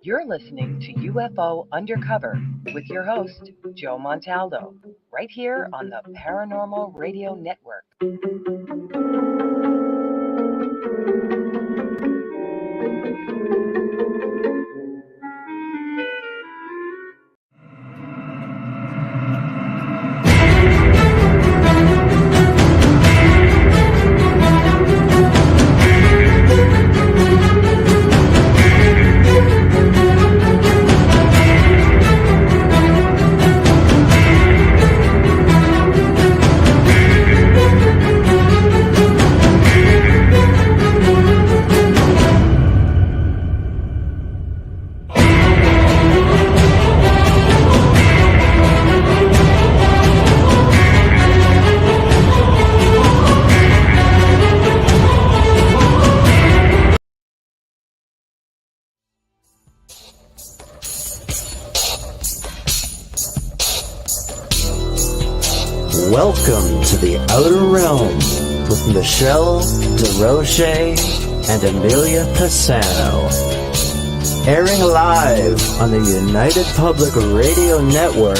You're listening to UFO Undercover with your host, Joe Montaldo, right here on the Paranormal Radio Network. Welcome to the Outer Realm with Michelle DeRoche and Amelia Pisano. Airing live on the United Public Radio Network,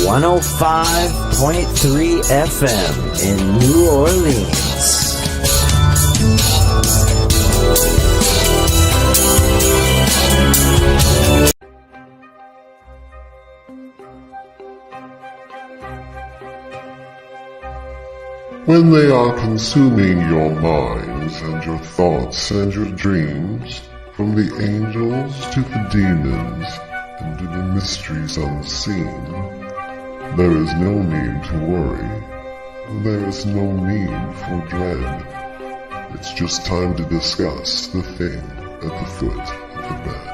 105.3 FM in New Orleans. When they are consuming your minds and your thoughts and your dreams, from the angels to the demons and to the mysteries unseen, there is no need to worry. There is no need for dread. It's just time to discuss the thing at the foot of the bed.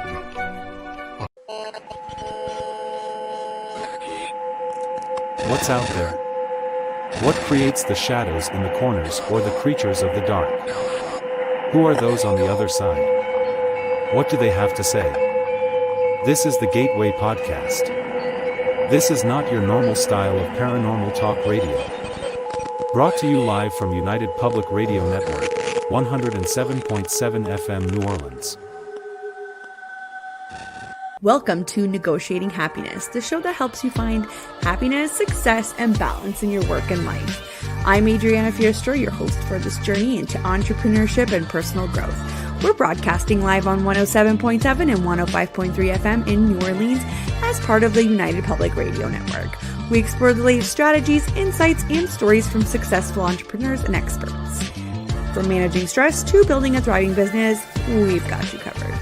What's out there? What creates the shadows in the corners or the creatures of the dark? Who are those on the other side? What do they have to say? This is the Gateway Podcast. This is not your normal style of paranormal talk radio. Brought to you live from United Public Radio Network, 107.7 FM New Orleans. Welcome to Negotiating Happiness, the show that helps you find happiness, success, and balance in your work and life. I'm Adriana Fiestra, your host for this journey into entrepreneurship and personal growth. We're broadcasting live on 107.7 and 105.3 FM in New Orleans as part of the United Public Radio Network. We explore the latest strategies, insights, and stories from successful entrepreneurs and experts. From managing stress to building a thriving business, we've got you covered.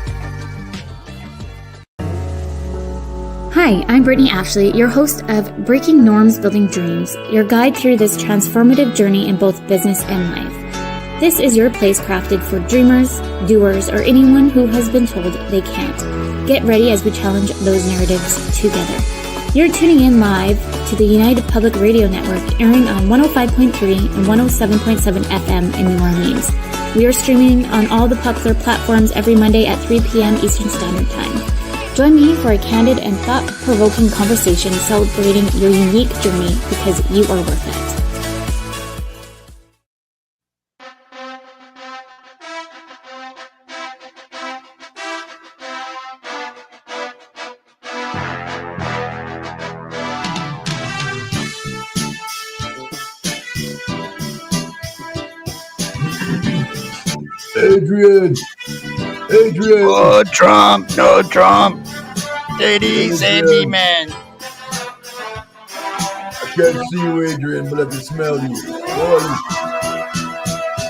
Hi, I'm Brittany Ashley, your host of Breaking Norms, Building Dreams, your guide through this transformative journey in both business and life. This is your place crafted for dreamers, doers, or anyone who has been told they can't. Get ready as we challenge those narratives together. You're tuning in live to the United Public Radio Network, airing on 105.3 and 107.7 FM in New Orleans. We are streaming on all the popular platforms every Monday at 3 p.m. Eastern Standard Time. Join me for a candid and thought-provoking conversation celebrating your unique journey because you are worth it. Adrian! Oh, Trump! No, Trump! Ladies and man. I can't see you, Adrian, but I can smell you. Where are you?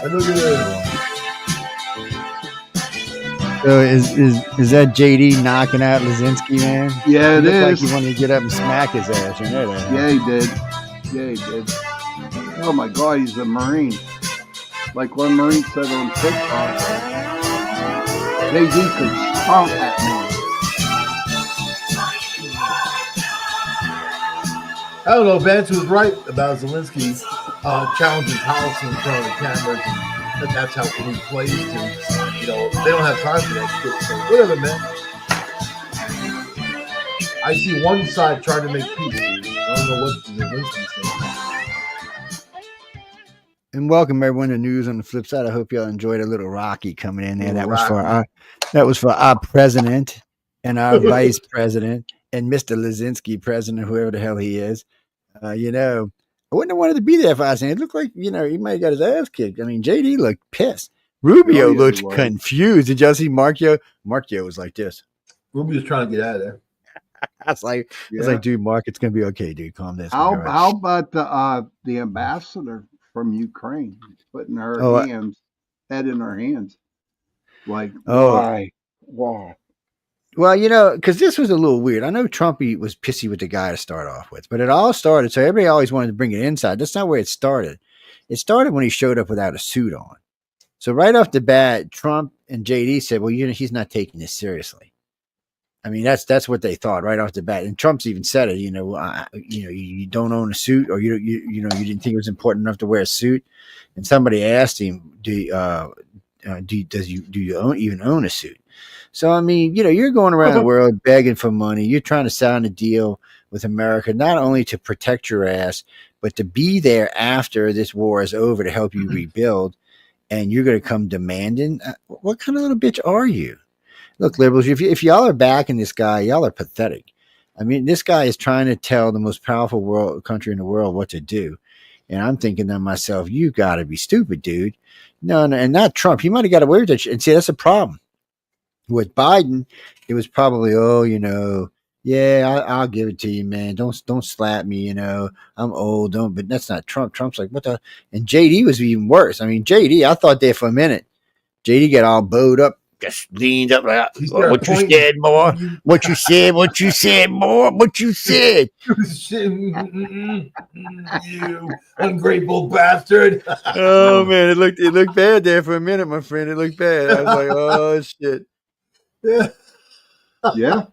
And look at that. So is that JD knocking out Zelensky, man? Yeah, it is. Like he wanted to get up and smack his ass. You know that? Yeah, he did. Yeah, he did. Oh my God, he's a Marine. Like one Marine said on TikTok, JD could stomp at me. I don't know. Vance was right about Zelensky challenging policy in front of the cameras, and that's how he plays to. You know, they don't have time for that shit. So whatever, man. I see one side trying to make peace. I don't know what Zelensky's saying. And welcome everyone to News on the Flipside. I hope y'all enjoyed a little Rocky coming in there. That was for our president. and our vice president and Mr. Zelensky, president, whoever the hell he is. I wouldn't have wanted to be there if I was saying it looked like, he might have got his ass kicked. I mean, JD looked pissed. Rubio looked confused. Did y'all see Markio? Markio was like this. Rubio's trying to get out of there. I was like, dude, Mark, it's gonna be okay, dude. Calm down. How about the ambassador from Ukraine putting her head in her hands? Like, why? Well, because this was a little weird. I know Trumpy was pissy with the guy to start off with, but it all started. So everybody always wanted to bring it inside. That's not where it started. It started when he showed up without a suit on. So right off the bat, Trump and JD said, "Well, he's not taking this seriously." I mean, that's what they thought right off the bat. And Trump's even said it. You don't own a suit, or you didn't think it was important enough to wear a suit. And somebody asked him, "Do you even own a suit?" So I mean, you're going around the world begging for money. You're trying to sign a deal with America, not only to protect your ass, but to be there after this war is over to help you rebuild. And you're going to come demanding. What kind of little bitch are you? Look, liberals, if y'all are backing this guy, y'all are pathetic. I mean, this guy is trying to tell the most powerful country in the world what to do. And I'm thinking to myself, you got to be stupid, dude. No, and not Trump. He might have got away with it. And see, that's a problem. With Biden, it was probably, I'll give it to you, man. Don't slap me, I'm old. But that's not Trump. Trump's like, what the? And JD was even worse. I mean, JD, I thought there for a minute. JD got all bowed up. Just leaned up like, what you said, more? What you said, more? What you said? You ungrateful bastard. Oh man, it looked bad there for a minute, my friend. It looked bad. I was like, oh shit. Yeah.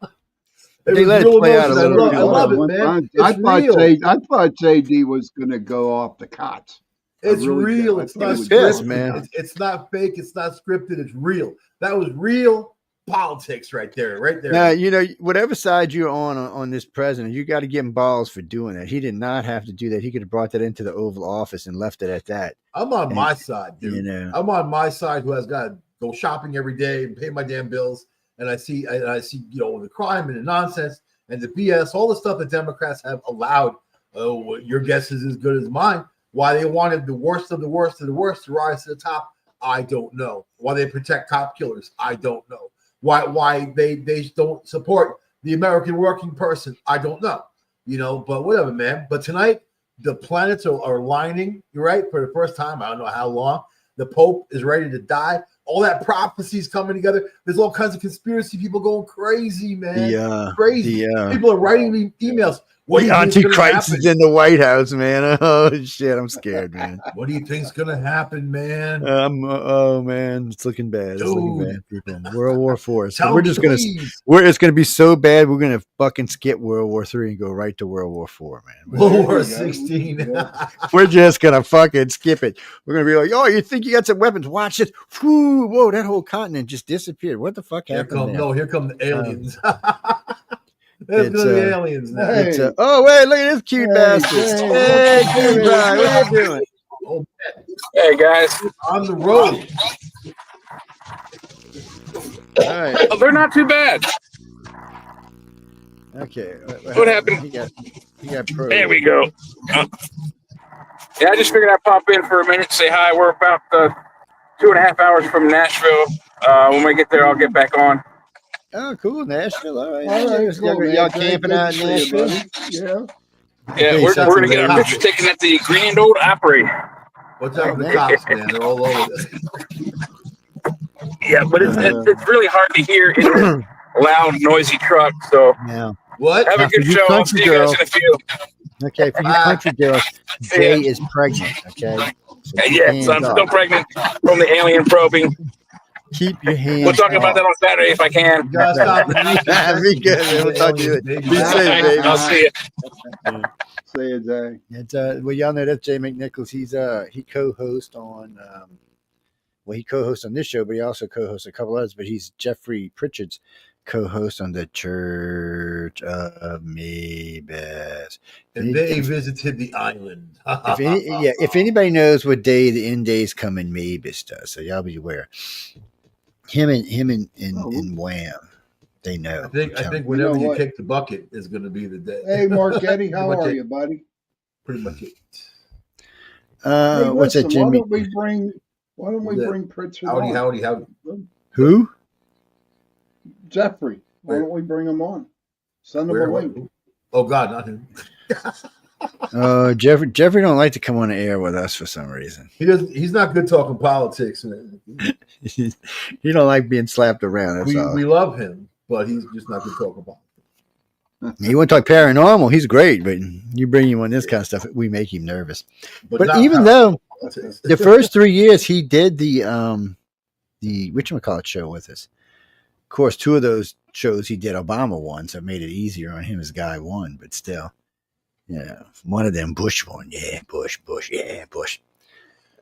They let it play out a little bit. I love it, man. I thought JD was gonna go off the cots. It's real. It's not scripted, man. It's not fake. It's not scripted. It's real. That was real politics right there. Now, whatever side you're on this president, you got to give him balls for doing that. He did not have to do that. He could have brought that into the Oval Office and left it at that. I'm on my side, dude. I'm on my side who has got to go shopping every day and pay my damn bills. And I see, the crime and the nonsense and the BS, all the stuff that Democrats have allowed. Your guess is as good as mine. Why they wanted the worst of the worst of the worst to rise to the top, I don't know. Why they protect cop killers, I don't know. Why they don't support the American working person, I don't know. But whatever, man. But tonight, the planets are aligning, you're right, for the first time. I don't know how long. The Pope is ready to die. All that prophecy is coming together. There's all kinds of conspiracy people going crazy, man. Crazy. People are writing me emails. The Antichrist is in the White House, man. Oh shit, I'm scared, man. What do you think's gonna happen, man? Man, it's looking bad. It's looking bad, people. World War IV. So it's gonna be so bad. We're gonna fucking skip World War III and go right to World War IV, man. World War 16. We're just gonna fucking skip it. We're gonna be like, oh, you think you got some weapons? Watch this. Whoa, that whole continent just disappeared. What the fuck happened? Here come the aliens. There's gonna be aliens now. Wait, look at this cute bastard. Hey, cute guy, what are you doing? Hey guys, on the road. All right. Oh, they're not too bad. Okay. What happened? He got pro. There we go. I just figured I'd pop in for a minute, say hi. We're about 2.5 hours from Nashville. When we get there, I'll get back on. Oh, cool, Nashville. All right. Cool, y'all camping out in Nashville? Yeah, we're going to get our pictures taken at the Grand Ole Opry. What's up with the cops, man? They're all over this. Yeah, but it's really hard to hear in a loud, noisy truck. So, what? Have a good show. I'll see you guys in a few. Okay, for you country girls, Jay is pregnant, okay? So yes, I'm still pregnant from the alien probing. Keep your hands We'll talk about that on Saturday if I can. You gotta stop and be good, man. We'll talk to you. Be safe, baby. I'll see you. See you, Jay. It's y'all know that's Jay McNichols. He co-hosts on he co-hosts on this show, but he also co-hosts a couple others. But he's Jeffrey Pritchard's co-host on the Church of Maybes. And they visited the island. if anybody knows what day the end days come in Maybes does, so y'all be aware. Him and Wham. They know. I think whenever you kick the bucket is going to be the day. Hey, Marquetti, how are you, buddy? Pretty much it. Hey, what's listen, that, Jimmy? Why don't we bring Pritchard Howdy. Who? Jeffrey. Why don't we bring him on? Send him a link. Oh God, not him. Jeffrey don't like to come on the air with us for some reason. He doesn't. He's not good talking politics. He don't like being slapped around. We love him, but he's just not good talking politics. He won't talk paranormal. He's great, but you bring him on this kind of stuff, we make him nervous. But even though the first 3 years he did the whatchamacallit show with us. Of course, 2 of those shows he did Obama won, so it made it easier on him as guy one, but still. Yeah. One of them Bush won. Yeah, Bush, yeah, Bush.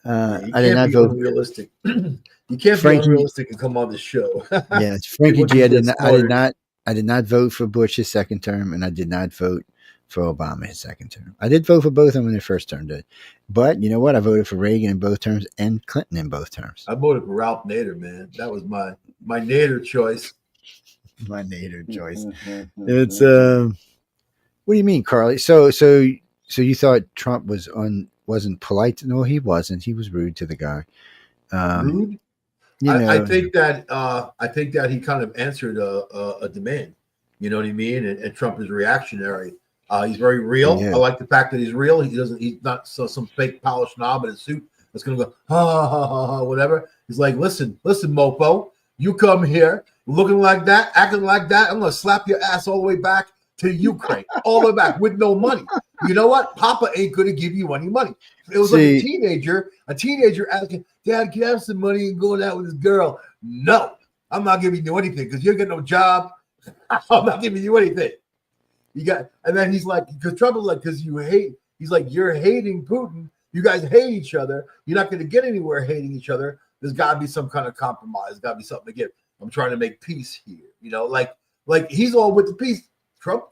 I did not vote realistic. You can't be unrealistic and come on the show. Yeah, Frankie G. I did not vote for Bush his second term, and I did not vote for Obama his second term. I did vote for both of them in their first term, but you know what? I voted for Reagan in both terms and Clinton in both terms. I voted for Ralph Nader, man. That was my Nader choice. My Nader choice. It's what do you mean, Carly? So you thought Trump wasn't polite? No, he wasn't. He was rude to the guy. Rude? I think that he kind of answered a demand. You know what I mean? And Trump is reactionary. He's very real. Yeah. I like the fact that he's real. He's not some fake polished knob in a suit that's gonna go ha ha ha ha whatever. He's like, listen, mofo, you come here looking like that, acting like that. I'm gonna slap your ass all the way back to Ukraine, all the way back with no money. You know what? Papa ain't gonna give you any money. It was like a teenager asking, Dad, can I have some money and going out with this girl? No, I'm not giving you anything because you're getting no job. I'm not giving you anything. And then he's like, because Trump is like, because you hate. He's like, you're hating Putin. You guys hate each other. You're not going to get anywhere hating each other. There's got to be some kind of compromise. There's got to be something to give. I'm trying to make peace here. You know, like he's all with the peace. Trump.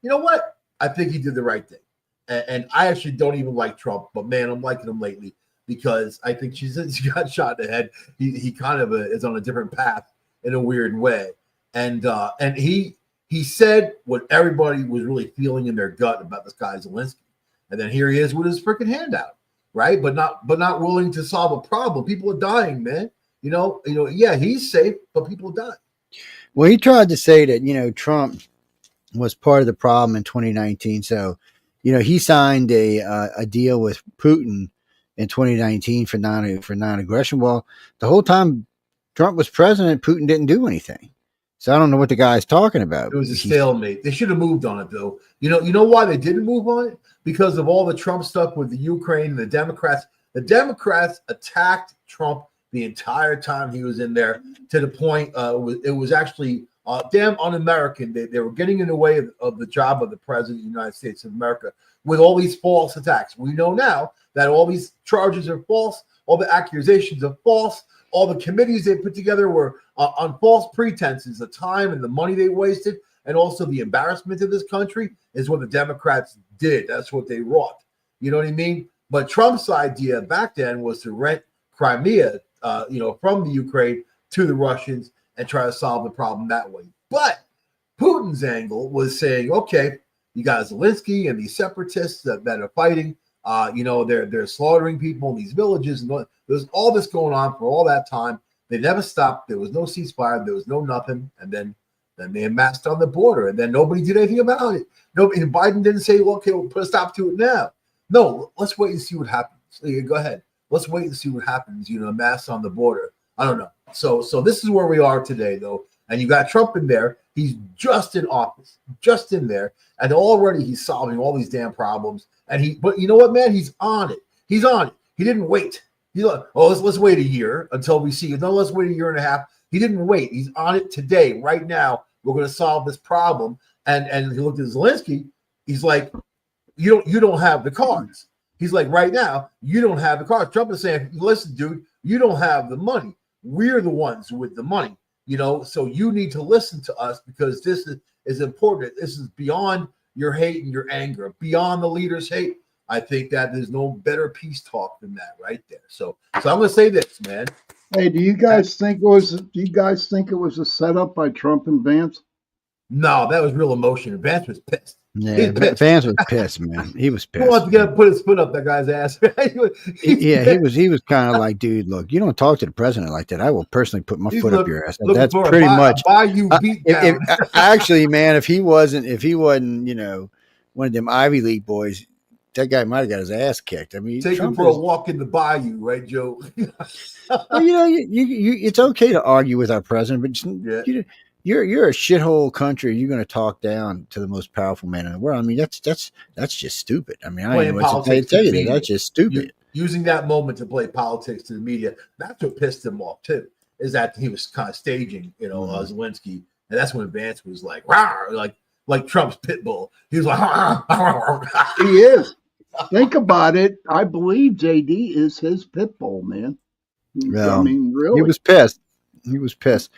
You know what? I think he did the right thing. And I actually don't even like Trump, but man, I'm liking him lately because I think she got shot in the head. He kind of is on a different path in a weird way. And he said what everybody was really feeling in their gut about this guy Zelensky. And then here he is with his freaking hand out, right? But not willing to solve a problem. People are dying, man. You know, yeah, he's safe, but people die. Well, he tried to say that, Trump was part of the problem in 2019. So, he signed a deal with Putin in 2019 for non-aggression. Well, the whole time Trump was president, Putin didn't do anything. So I don't know what the guy's talking about. It was a stalemate. They should have moved on it, though. You know why they didn't move on it? Because of all the Trump stuff with the Ukraine and the Democrats. The Democrats attacked Trump the entire time he was in there to the point it was actually damn un-American. They were getting in the way of the job of the president of the United States of America with all these false attacks. We know now that all these charges are false. All the accusations are false. All the committees they put together were on false pretenses. The time and the money they wasted, and also the embarrassment of this country is what the Democrats did. That's what they wrought. You know what I mean? But Trump's idea back then was to rent Crimea, from the Ukraine to the Russians and try to solve the problem that way. But Putin's angle was saying, okay, you got Zelensky and these separatists that are fighting. They're slaughtering people in these villages, and there's all this going on for all that time. They never stopped. There was no ceasefire. There was no nothing. And then they amassed on the border, and then nobody did anything about it. Nobody. Biden didn't say, well, okay, we'll put a stop to it now. No, let's wait and see what happens. Go ahead. Let's wait and see what happens. Amass on the border. I don't know. So this is where we are today, though. And you got Trump in there. He's just in office, just in there, and already he's solving all these damn problems. But you know what, man? He's on it. He's on it. He didn't wait. He's like, oh, let's wait a year until we see it. No, let's wait a year and a half. He didn't wait. He's on it today, right now. We're going to solve this problem. And he looked at Zelensky. He's like, you don't have the cards. He's like, right now, you don't have the cards. Trump is saying, listen, dude, you don't have the money. We're the ones with the money, so you need to listen to us because this is important. This is beyond your hate and your anger, beyond the leader's hate. I think that there's no better peace talk than that right there. So I'm going to say this, man. Hey, do you guys think it was a setup by Trump and Vance? No, that was real emotion. Vance was pissed. Yeah, Vance was pissed, man. He was pissed. He wanted to put his foot up that guy's ass. He was kind of like, dude, look, you don't talk to the president like that. I will personally put my foot up your ass. That's pretty much. Actually, man, if he wasn't, one of them Ivy League boys, that guy might have got his ass kicked. I mean, take him for a walk in the bayou, right, Joe? Well, it's okay to argue with our president, but you're a shithole country. You're going to talk down to the most powerful man in the world. I mean, that's just stupid. I mean, I don't know what to tell you that. That's just stupid. Using that moment to play politics to the media, that's what pissed him off too. Is that he was kind of staging, Zelensky, and that's when Vance was like, rawr, like Trump's pit bull. He was like, he is. Think about it. I believe JD is his pit bull, man. Well, I mean, really, he was pissed.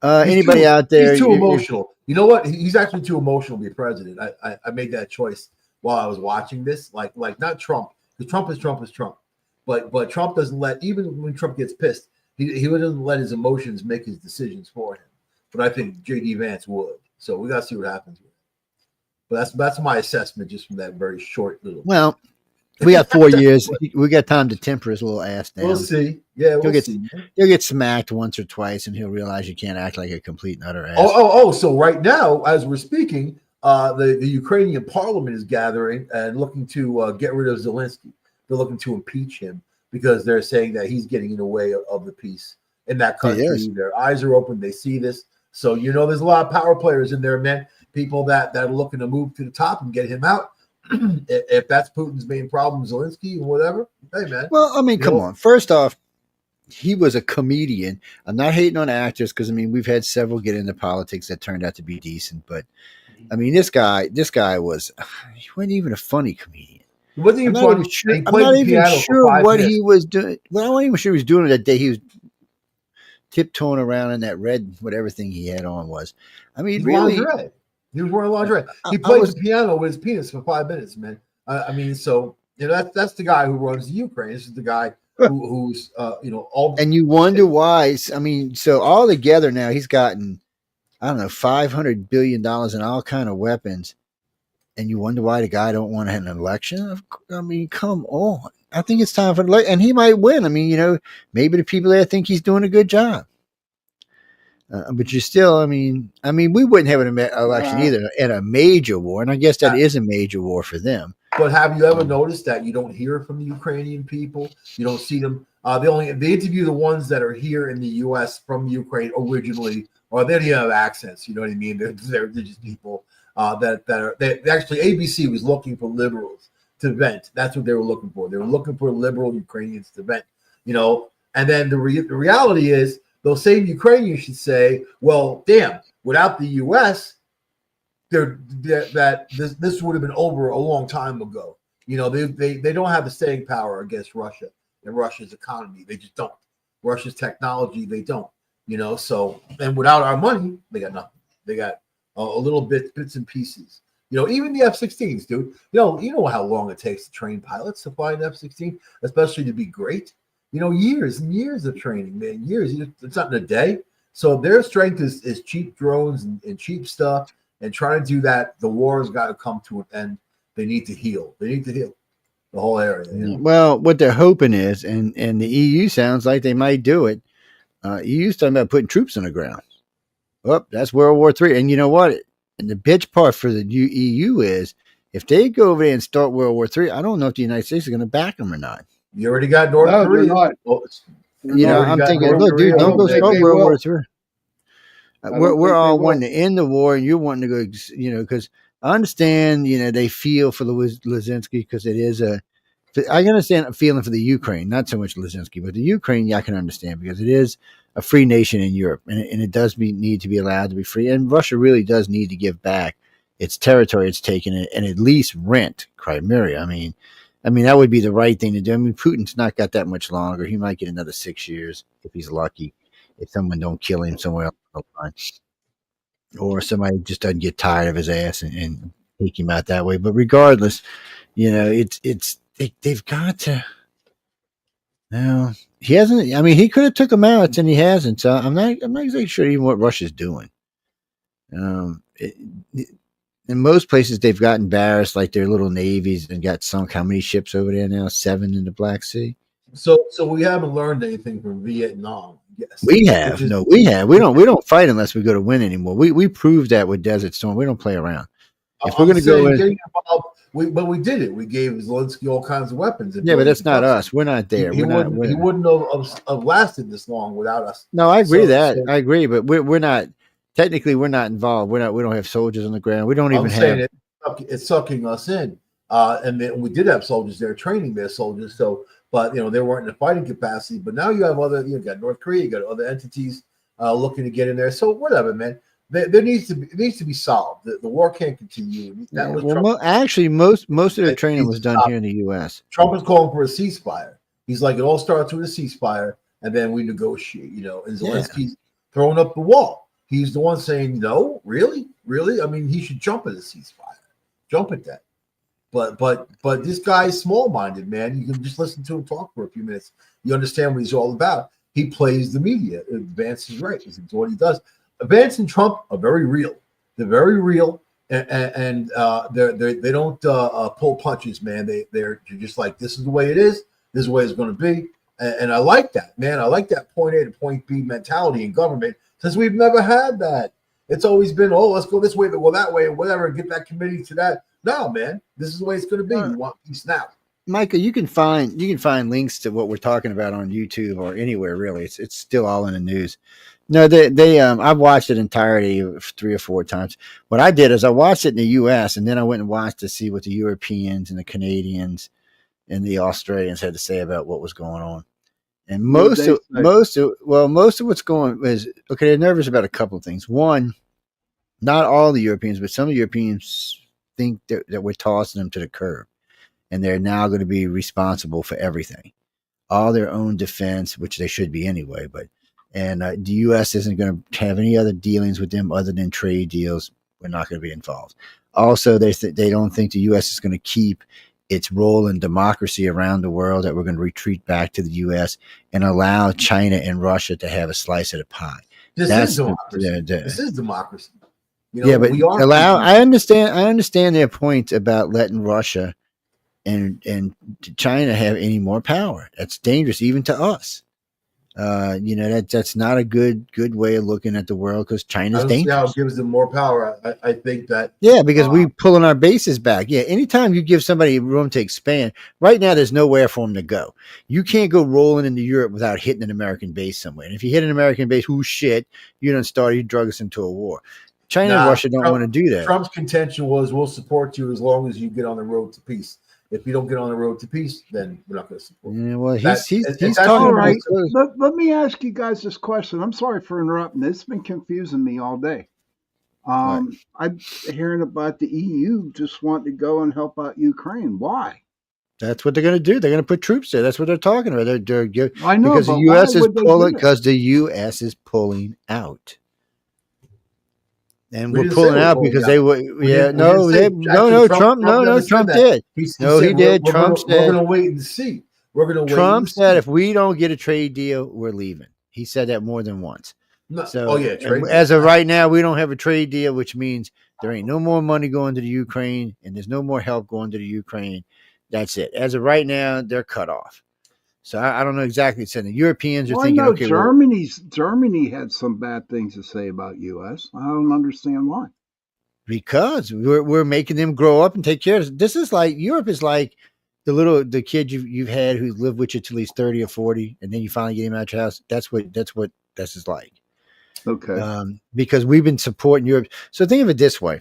Anybody out there? He's too emotional. You know what? He's actually too emotional to be president. I made that choice while I was watching this. Like not Trump, because Trump is Trump. But Trump doesn't even when Trump gets pissed, he doesn't let his emotions make his decisions for him. But I think JD Vance would. So we got to see what happens with it. But that's my assessment just from that very short little. Well, we got 4 years. We got time to temper his little ass down. We'll see. Yeah, we'll see. He'll get smacked once or twice, and he'll realize you can't act like a complete and utter ass. So right now, as we're speaking, the Ukrainian parliament is gathering and looking to get rid of Zelensky. They're looking to impeach him because they're saying that he's getting in the way of the peace in that country. Their eyes are open. They see this. So, there's a lot of power players in there, man. People that are looking to move to the top and get him out. If that's Putin's main problem, Zelensky or whatever, hey, man. Well, I mean, come on. First off, he was a comedian. I'm not hating on actors because, I mean, we've had several get into politics that turned out to be decent. But, I mean, this guy he wasn't even a funny comedian. He wasn't even funny. I'm not even sure what he was doing. Well, I'm not even sure he was doing it that day. He was tiptoeing around in that red, whatever thing he had on was. I mean, really. Lingerie. He was wearing lingerie. He played the piano with his penis for 5 minutes, man. I mean, so that's the guy who runs the Ukraine. This is the guy who's all. And you wonder why? I mean, so all together now he's gotten, I don't know, $500 billion in all kind of weapons, and you wonder why the guy don't want to have an election. I mean, come on. I think it's time for the election, and he might win. I mean, maybe the people there think he's doing a good job. But you still, I mean, we wouldn't have an election either in a major war, and I guess that is a major war for them. But have you ever noticed that you don't hear from the Ukrainian people? You don't see them. They interview the ones that are here in the U.S. from Ukraine originally, or they don't even have accents. You know what I mean? They're just people that are. They actually, ABC was looking for liberals to vent. That's what they were looking for. They were looking for liberal Ukrainians to vent. And then the reality is. Those same Ukrainians should say, well, damn, without the U.S., this would have been over a long time ago. They don't have the staying power against Russia and Russia's economy. They just don't. Russia's technology, they don't. So, and without our money, they got nothing. They got a little bits and pieces. Even the F-16s, dude. You know how long it takes to train pilots to fly an F-16, especially to be great. Years and years of training, man. Years. It's not in a day. So their strength is cheap drones and cheap stuff. And trying to do that, the war has got to come to an end. They need to heal. They need to heal the whole area. Well, what they're hoping is, and the EU sounds like they might do it. EU's talking about putting troops on the ground. Well, that's World War III. And you know what? And the bitch part for the EU is if they go over there and start World War III, I don't know if the United States is going to back them or not. You already got North Korea. I'm thinking, look, dude, don't go start World War III. We're all wanting to end the war, and you're wanting to go, because I understand, they feel for Zelensky because it is I understand a feeling for the Ukraine, not so much Zelensky, but the Ukraine, I can understand because it is a free nation in Europe, and it does need to be allowed to be free. And Russia really does need to give back its territory it's taken and at least rent Crimea. I mean, that would be the right thing to do. I mean, Putin's not got that much longer. He might get another 6 years if he's lucky, if someone don't kill him somewhere else on the line. Or somebody just doesn't get tired of his ass and take him out that way. But regardless, they've got to. No, he hasn't. I mean, he could have took him out, and he hasn't. So I'm not exactly sure even what Russia's doing. In most places, they've got embarrassed, like their little navies, and got sunk. How many ships over there now? 7 in the Black Sea. So we haven't learned anything from Vietnam. Yes, we have. We have. We don't fight unless we go to win anymore. We proved that with Desert Storm. We don't play around. If we're going to go in, getting involved, but we did it. We gave Zelensky all kinds of weapons. Yeah, but that's not us. We're not there. He wouldn't have lasted this long without us. No, I agree I agree, but we're not. Technically, we're not involved. We don't have soldiers on the ground. We don't even have. It's sucking us in. And then we did have soldiers there training their soldiers. So, but they weren't in the fighting capacity. But now you have you got North Korea, you got other entities looking to get in there. So whatever, man. There needs to be solved. The war can't continue. Actually, most of the training was done here in the U.S. Trump is calling for a ceasefire. He's like, it all starts with a ceasefire, and then we negotiate. And Zelensky's throwing up the wall. He's the one saying, no, really? I mean, he should jump at a ceasefire. Jump at that. But this guy is small-minded, man. You can just listen to him talk for a few minutes. You understand what he's all about. He plays the media. Vance is right. This is what he does. Vance and Trump are very real. They're very real, and they don't pull punches, man. They're just like, this is the way it is. This is the way it's going to be. And I like that, man. I like that point A to point B mentality in government, since we've never had that. It's always been, let's go this way, go that way, or whatever, and get that committee to that. No, man, this is the way it's going to be. We want peace now. Micah, you can find links to what we're talking about on YouTube or anywhere, really. It's still all in the news. No, they I've watched it entirety 3 or 4 times. What I did is I watched it in the U.S. and then I went and watched to see what the Europeans and the Canadians and the Australians had to say about what was going on. And most of what's going is, okay, they're nervous about a couple of things. One, not all the Europeans, but some of the Europeans think that we're tossing them to the curb, and they're now going to be responsible for everything, all their own defense, which they should be anyway. And the U.S. isn't going to have any other dealings with them other than trade deals. We're not going to be involved. Also, they don't think the U.S. is going to keep its role in democracy around the world, that we're going to retreat back to the U.S. and allow China and Russia to have a slice of the pie. This is democracy. This is democracy. But I understand their point about letting Russia and China have any more power. That's dangerous, even to us. That's not a good way of looking at the world, because China's dangerous. How it gives them more power. I think that. Yeah, because we pulling our bases back. Yeah, anytime you give somebody room to expand, right now there's nowhere for them to go. You can't go rolling into Europe without hitting an American base somewhere. And if you hit an American base, you drug us into a war. China and Russia don't want to do that. Trump's contention was, we'll support you as long as you get on the road to peace. If you don't get on the road to peace, then we're not going to support you. Yeah, well, he's talking all right. Let me ask you guys this question. I'm sorry for interrupting. It's been confusing me all day. I'm hearing about the EU just wanting to go and help out Ukraine. Why? That's what they're going to do. They're going to put troops there. That's what they're talking about. I know, because the U.S. is pulling. Because the U.S. is pulling out. And we're pulling out because they were. Yeah, no, Trump. No, Trump did. He did. Trump said, we're going to wait and see. Trump said, if we don't get a trade deal, we're leaving. He said that more than once. As of right now, we don't have a trade deal, which means there ain't no more money going to the Ukraine, and there's no more help going to the Ukraine. That's it. As of right now, they're cut off. So I don't know exactly. So the Europeans are thinking, okay, Germany had some bad things to say about U.S. I don't understand why. Because we're making them grow up and take care of it. This is like, Europe is like the kid you've had who's lived with you till he's 30 or 40, and then you finally get him out of your house. That's what this is like. Okay. Because we've been supporting Europe. So think of it this way: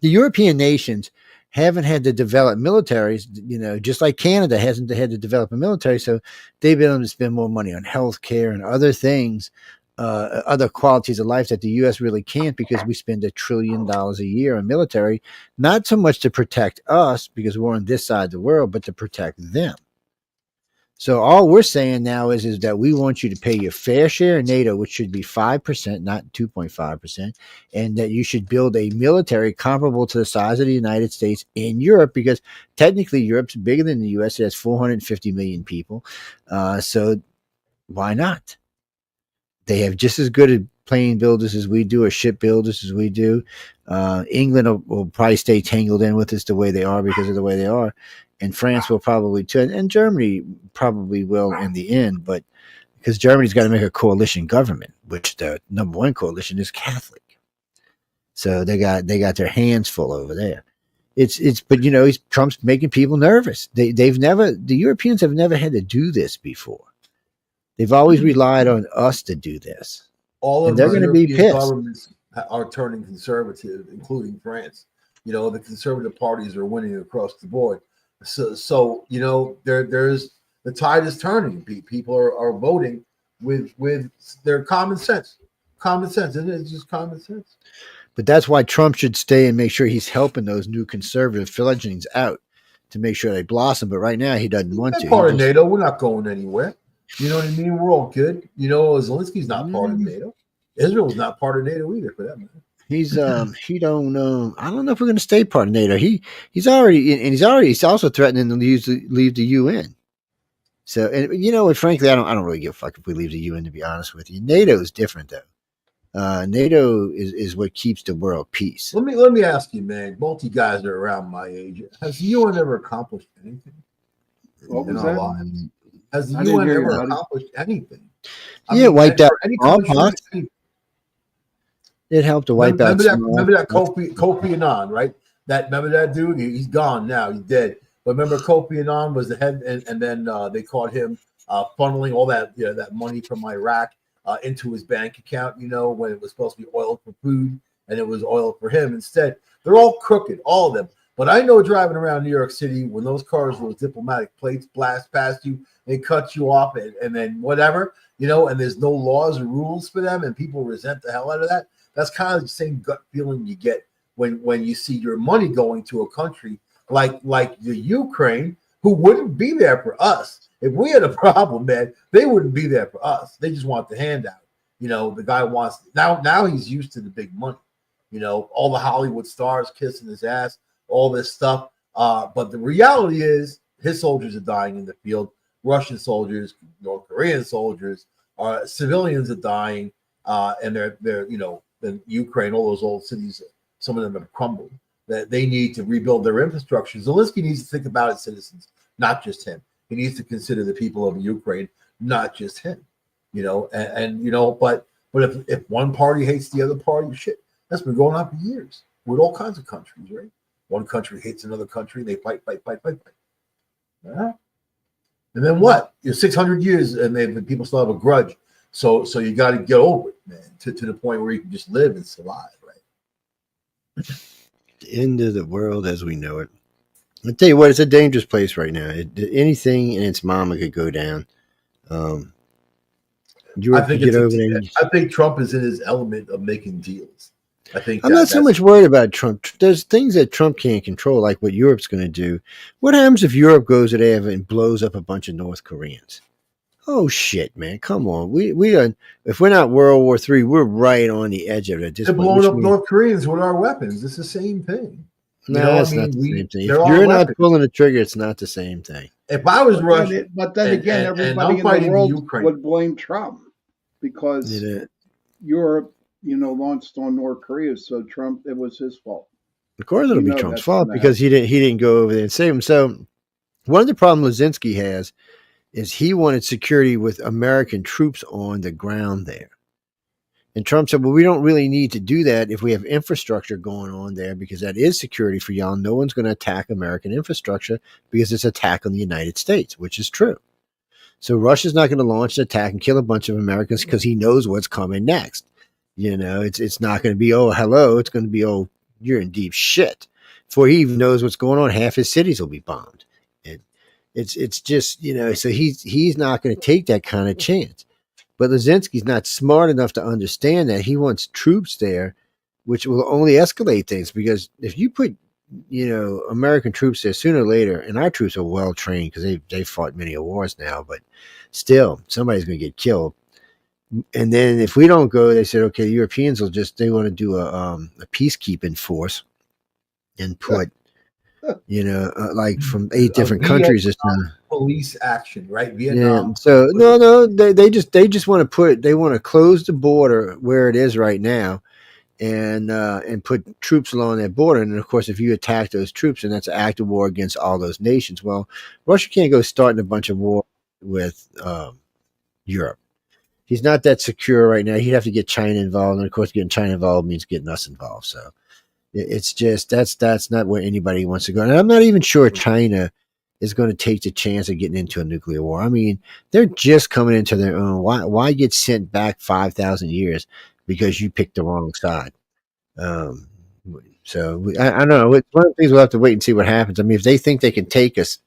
the European nations haven't had to develop militaries, just like Canada hasn't had to develop a military. So they've been able to spend more money on healthcare and other things, other qualities of life that the U.S. really can't, because we spend $1 trillion a year on military, not so much to protect us because we're on this side of the world, but to protect them. So all we're saying now is that we want you to pay your fair share in NATO, which should be 5%, not 2.5%, and that you should build a military comparable to the size of the United States in Europe, because technically Europe's bigger than the U.S. It has 450 million people. So why not? They have just as good a plane builders as we do, or ship builders as we do. England will probably stay tangled in with us the way they are because of the way they are, and France will probably too, and Germany probably will in the end, but because Germany's got to make a coalition government, which the number one coalition is Catholic, so they got their hands full over there. But Trump's making people nervous. The Europeans have never had to do this before. They've always relied on us to do this. All and of they're the going to be European pissed. governments are turning conservative, including France. The conservative parties are winning across the board. So there's the tide is turning. People are voting with their common sense. Common sense, isn't it? It's just common sense. But that's why Trump should stay and make sure he's helping those new conservative fledglings out to make sure they blossom. But right now, he doesn't want to. Part of NATO, we're not going anywhere. You know what I mean? We're all good. Zelensky's not part of NATO. Israel's not part of NATO either, for that matter. He's he don't know. I don't know if we're going to stay part of NATO. He's also threatening to leave the UN. So, and frankly, I don't really give a fuck if we leave the UN. To be honest with you, NATO is different though. NATO is what keeps the world peace. Let me ask you, man. Both you guys are around my age. Has the UN ever accomplished anything in our lives? Has the UN ever accomplished anything? Wiped out all pots. It helped to wipe out. Remember that Kofi Annan, right? Remember that dude? He's gone now. He's dead. But remember, Kofi Annan was the head, and then they caught him funneling all that that money from Iraq into his bank account. When it was supposed to be oil for food, and it was oil for him instead. They're all crooked, all of them. But I know driving around New York City when those cars with diplomatic plates blast past you, they cut you off, and then whatever, and there's no laws or rules for them, and people resent the hell out of that. That's kind of the same gut feeling you get when you see your money going to a country like the Ukraine, who wouldn't be there for us. If we had a problem, man, they wouldn't be there for us. They just want the handout. The guy wants now he's used to the big money. All the Hollywood stars kissing his ass, all this stuff. But the reality is his soldiers are dying in the field. Russian soldiers, North Korean soldiers, civilians are dying, and they're in Ukraine, all those old cities, some of them have crumbled. That they need to rebuild their infrastructure. Zelensky needs to think about its citizens, not just him. He needs to consider the people of Ukraine, not just him. But if one party hates the other party, shit, that's been going on for years with all kinds of countries, right? One country hates another country, they fight. Yeah. And then what? 600 years, and people still have a grudge. So you got to get over it, man, to the point where you can just live and survive, right? The end of the world as we know it. I'll tell you what, it's a dangerous place right now. Anything and its mama could go down. I think Trump is in his element of making deals. I'm not so much worried about Trump. There's things that Trump can't control, like what Europe's going to do. What happens if Europe goes to there and blows up a bunch of North Koreans? Oh shit, man! Come on, we are. If we're not World War III, we're right on the edge of it. They're blowing up North Koreans with our weapons. It's the same thing. No, it's not the same thing. If you're not pulling the trigger, it's not the same thing. If I was Russian, but then again, everybody in the world would blame Trump because Europe, launched on North Korea. So Trump, it was his fault. Of course, it'll be Trump's fault because he didn't go over there and save him. So one of the problems Zelensky has is he wanted security with American troops on the ground there. And Trump said, well, we don't really need to do that if we have infrastructure going on there because that is security for y'all. No one's going to attack American infrastructure because it's an attack on the United States, which is true. So Russia's not going to launch an attack and kill a bunch of Americans because he knows what's coming next. It's not going to be, oh, hello. It's going to be, oh, you're in deep shit. Before he even knows what's going on, half his cities will be bombed. It's just, so he's not going to take that kind of chance. But Zelensky's not smart enough to understand that. He wants troops there, which will only escalate things because if you put, American troops there sooner or later, and our troops are well trained because they've fought many wars now, but still somebody's going to get killed. And then if we don't go, they said, okay, the Europeans they want to do a peacekeeping force and put like from 8 different countries this time. Police action, right? Yeah. Vietnam. So no, they just want to close the border where it is right now, and put troops along that border. And of course, if you attack those troops, and that's an active war against all those nations. Well, Russia can't go starting a bunch of war with Europe. He's not that secure right now. He'd have to get China involved, and of course, getting China involved means getting us involved. So it's just that's not where anybody wants to go. And I'm not even sure China is going to take the chance of getting into a nuclear war. I mean, they're just coming into their own. Why get sent back 5,000 years because you picked the wrong side? So I don't know. It's one of the things we'll have to wait and see what happens. I mean, if they think they can take us,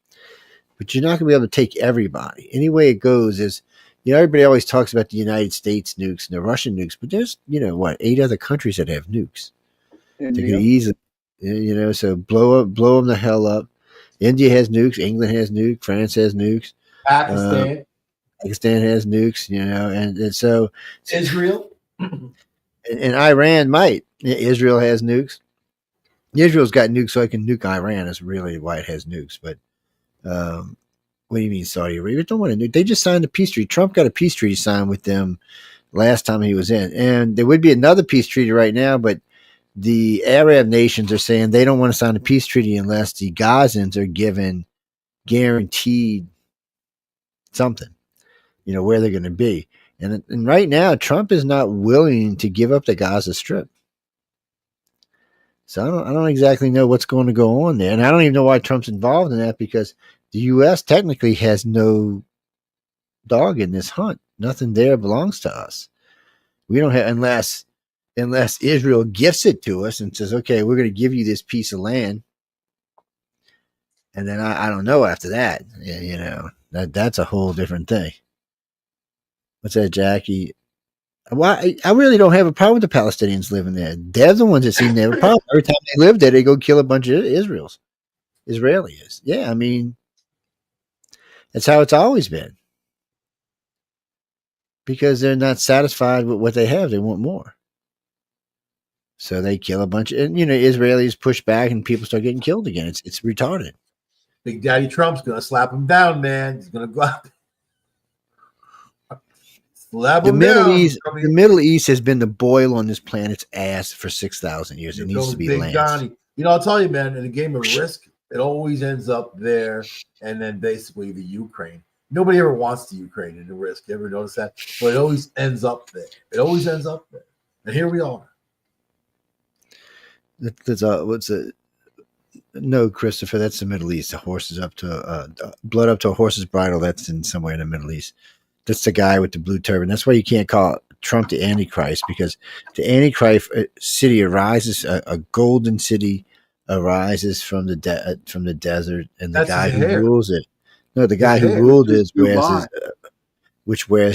but you're not going to be able to take everybody. Any way it goes is, everybody always talks about the United States nukes and the Russian nukes, but there's, 8 other countries that have nukes. They can easily, so blow them the hell up. India has nukes. England has nukes. France has nukes. Pakistan has nukes. And so Israel and Iran might. Israel has nukes. Israel's got nukes, so I can nuke Iran. Is really why it has nukes. But what do you mean Saudi Arabia? Don't want to nuke. They just signed a peace treaty. Trump got a peace treaty signed with them last time he was in, and there would be another peace treaty right now, but the Arab nations are saying they don't want to sign a peace treaty unless the Gazans are given guaranteed something, where they're going to be. And right now, Trump is not willing to give up the Gaza Strip. So I don't exactly know what's going to go on there. And I don't even know why Trump's involved in that, because the U.S. technically has no dog in this hunt. Nothing there belongs to us. We don't have, unless Israel gifts it to us and says, okay, we're going to give you this piece of land. And then I don't know after that, that's a whole different thing. What's that, Jackie? Why? I really don't have a problem with the Palestinians living there. They're the ones that seem to have a problem. Every time they live there, they go kill a bunch of Israelis. Yeah, I mean, that's how it's always been. Because they're not satisfied with what they have. They want more. So they kill a bunch of, and Israelis push back and people start getting killed again. It's retarded. Big Daddy Trump's gonna slap him down, man. He's gonna go out. Slap him down. The Middle East has been the boil on this planet's ass for 6,000 years. It needs to be Big lanced. Johnny. I'll tell you, man, in a game of Risk, it always ends up there, and then basically the Ukraine. Nobody ever wants the Ukraine in the Risk. You ever notice that? But it always ends up there. And here we are. No, Christopher, that's the Middle East. The horse is up to blood up to a horse's bridle. That's in somewhere in the Middle East. That's the guy with the blue turban. That's why you can't call Trump the Antichrist, because the Antichrist city arises, a golden city arises from the desert, and the guy who rules it. No, the guy who ruled it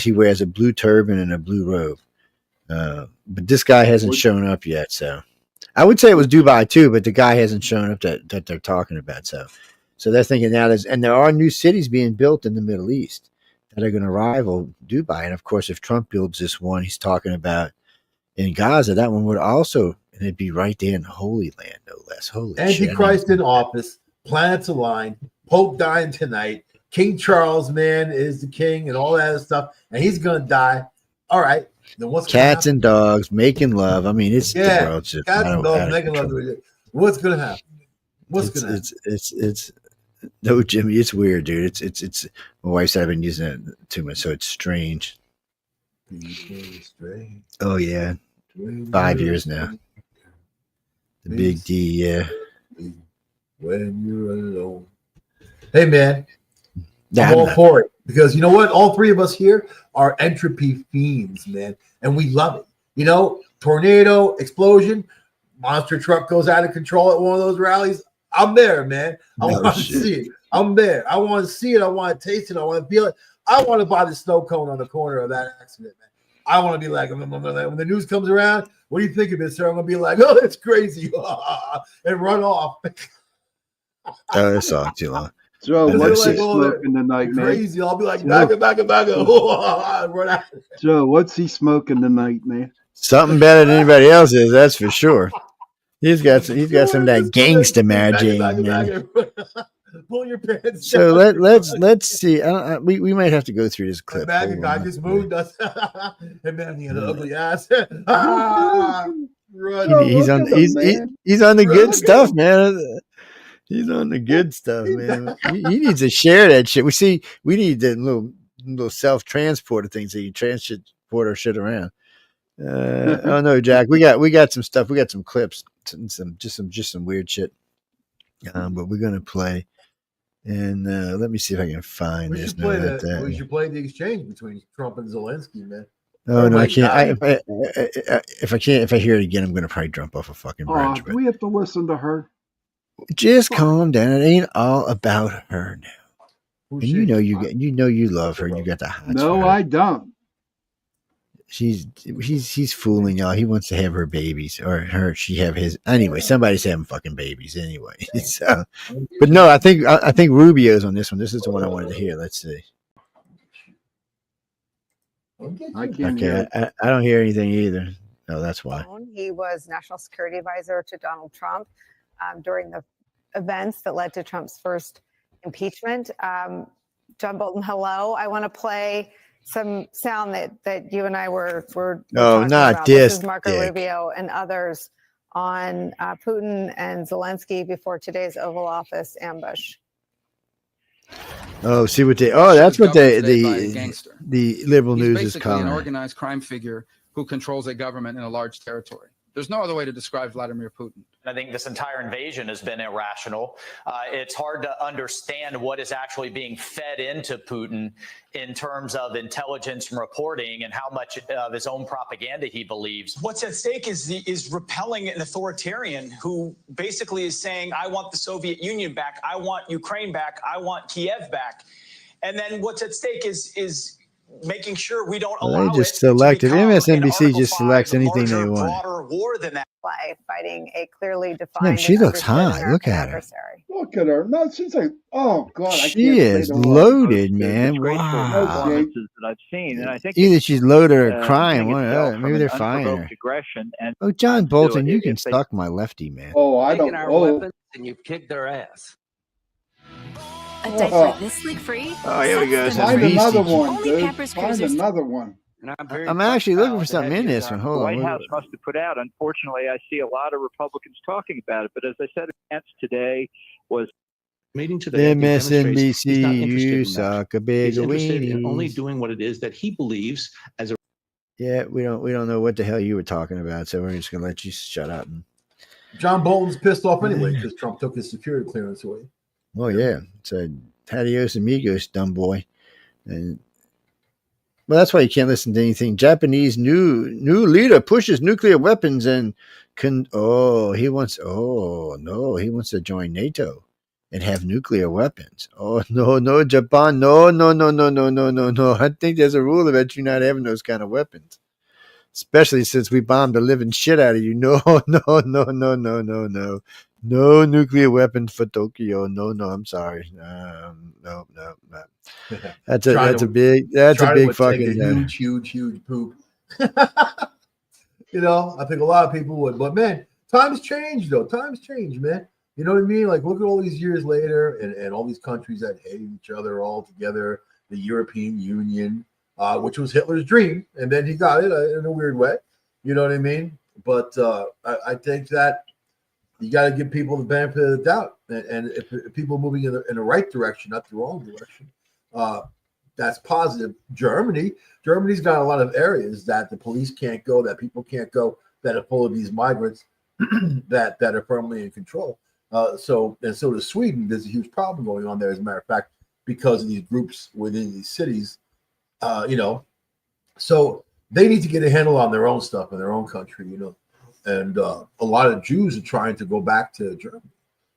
he wears a blue turban and a blue robe. But this guy hasn't shown up yet, so I would say it was Dubai too, but the guy hasn't shown up that they're talking about. So they're thinking now there are new cities being built in the Middle East that are going to rival Dubai. And of course, if Trump builds this one he's talking about in Gaza, that one would also, and it'd be right there in the Holy Land, no less. Holy Antichrist in office, planets aligned, Pope dying tonight, King Charles, man, is the king and all that other stuff, and he's going to die. All right. Then what's cats and dogs making love? I mean, it's the world's just cats and dogs making love. What's going to happen? It's no, Jimmy. It's weird, dude. It's. My wife said I've been using it too much, so it's strange. Oh yeah, 5 years now. The big D, yeah. When you're alone. Hey man, I'm all for it, because you know what? All three of us here are entropy fiends, man, and we love it. Tornado, explosion, monster truck goes out of control at one of those rallies. I'm there, man. I want to see it. I'm there. I want to see it. I want to taste it. I want to feel it. I want to buy the snow cone on the corner of that accident, man. I want to be like, when the news comes around, what do you think of it, sir? I'm going to be like, oh, that's crazy. And run off. Oh, that's all too long. Joe, what's he smoking tonight, man? Crazy. I'll be like, back it. Run out. Joe, what's he smoking tonight, man? Something better than anybody else is, that's for sure. He's got some of that gangster magic. Pull your pants. So let's see. We might have to go through this clip. That guy just moved us. And man, he had an ugly ass. He's on the good stuff, man. He's on the good stuff, man. He needs to share that shit. We need the little self-transporter things that you transport our shit around. Oh no, Jack, we got some stuff. We got some clips, some weird shit. But we're gonna play, and let me see if I can find this. We should play the exchange between Trump and Zelensky, man. Oh no, I can't. If I hear it again, I'm gonna probably jump off a fucking bridge. Do we have to listen to her? Just calm down. It ain't all about her now. And you love her. You got the hots. No, I don't. He's fooling y'all. He wants to have her babies, or she have his. Anyway, somebody's having fucking babies anyway. But no, I think Rubio's on this one. This is the one I wanted to hear. Let's see. I can't hear. I don't hear anything either. No, that's why. He was National Security Advisor to Donald Trump during the events that led to Trump's first impeachment. John Bolton, hello. I want to play some sound that you and I were talking about. This is Marco Rubio and others on Putin and Zelensky before today's Oval Office ambush. Oh, see what that's what the liberal news is calling an organized crime figure who controls a government in a large territory. There's no other way to describe Vladimir Putin. I think this entire invasion has been irrational. It's hard to understand what is actually being fed into Putin in terms of intelligence and reporting and how much of his own propaganda he believes. What's at stake is repelling an authoritarian who basically is saying, I want the Soviet Union back, I want Ukraine back, I want Kiev back. And then what's at stake is making sure we don't allow they just selected MSNBC just selects anything they want. War than that. Fighting a clearly defined. Man, she looks hot. Look at her. Look at her. No, she's like, oh god, she is loaded, man. Wow. That I've seen, and I think either she's loaded or crying. One or the other. Maybe they're firing her. Aggression and John Bolton, you can suck my lefty, man. Oh, I don't. Weapons and you've kicked their ass. A diaper this leak-free. Oh, here we go. Find another one, dude. Find another one. I'm actually looking for something in this one. Hold on. The White House must have put out. Unfortunately, I see a lot of Republicans talking about it. But as I said, today was meeting today. MSNBC, you suck a big weenie. He's interested in only doing what it is that he believes as a. Yeah, we don't know what the hell you were talking about, so we're just gonna let you shut up. John Bolton's pissed off anyway because Trump took his security clearance away. Oh yeah, so adios amigos, dumb boy, and. Well, that's why you can't listen to anything. Japanese new leader pushes nuclear weapons and he wants to join NATO and have nuclear weapons. Oh no, Japan, no. I think there's a rule about you not having those kind of weapons, especially since we bombed the living shit out of you. No. No nuclear weapons for Tokyo. No, I'm sorry. No. That's a big fucking huge poop. I think a lot of people would, but man, times change though. Times change, man. You know what I mean? Like, look at all these years later, and all these countries that hate each other all together. The European Union, which was Hitler's dream, and then he got it in a weird way. You know what I mean? But I think that. You got to give people the benefit of the doubt, and if people are moving in the right direction, not the wrong direction, that's positive. Germany's got a lot of areas that the police can't go, that people can't go, that are full of these migrants that are firmly in control. So does Sweden. There's a huge problem going on there, as a matter of fact, because of these groups within these cities. So they need to get a handle on their own stuff in their own country. And a lot of Jews are trying to go back to Germany.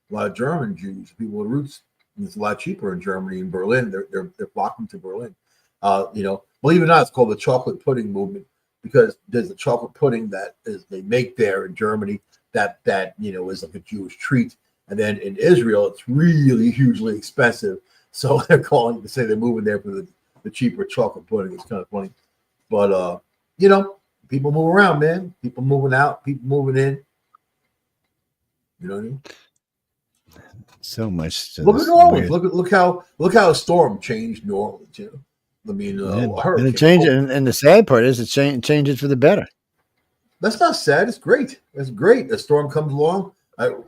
A lot of German Jews, people with roots. It's a lot cheaper in Germany, in Berlin. They're flocking to Berlin. Believe it or not, it's called the chocolate pudding movement because there's a chocolate pudding they make there in Germany that is like a Jewish treat. And then in Israel, it's really hugely expensive. So they're calling to say they're moving there for the cheaper chocolate pudding. It's kind of funny, but people move around, man. People moving out, people moving in. You know what I mean? So much. Look at New Orleans. Look how a storm changed New Orleans. You know, I mean, and it changed, and the sad part is it changes for the better. That's not sad. It's great. It's great. A storm comes along.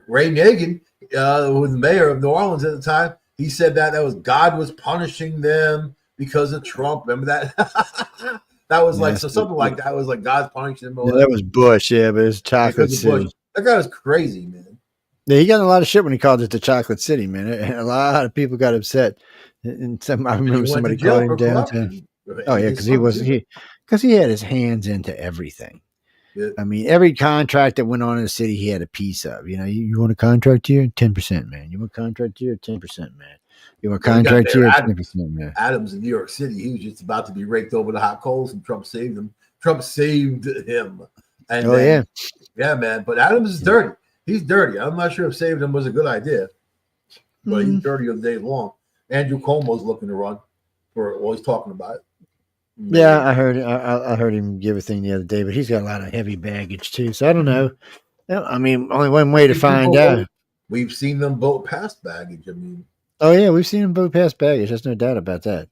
Ray Nagin, who was the mayor of New Orleans at the time, he said that was God was punishing them because of Trump. Remember that? That was something like that was like God's punishing them. Yeah, that was Bush, yeah, but it's Chocolate City. That guy was crazy, man. Yeah, he got a lot of shit when he called it the Chocolate City, man. And a lot of people got upset. And I remember somebody called him downtown. Oh yeah, because he had his hands into everything. Yeah. I mean, every contract that went on in the city, he had a piece of. You know, you want a contract here, 10%, man. You want a contract here, 10%, man. You want a contract here, 10%, man. Adams in New York City, he was just about to be raked over the hot coals, and Trump saved him. Trump saved him. And yeah, man. But Adams is dirty. He's dirty. I'm not sure if saving him was a good idea, but he's dirty all day long. Andrew Cuomo's looking to run he's talking about it. Yeah, I heard him give a thing the other day, but he's got a lot of heavy baggage too. So I don't know. I mean, only one way to find out. We've seen them both past baggage. I mean, oh yeah, we've seen them both past baggage. There's no doubt about that.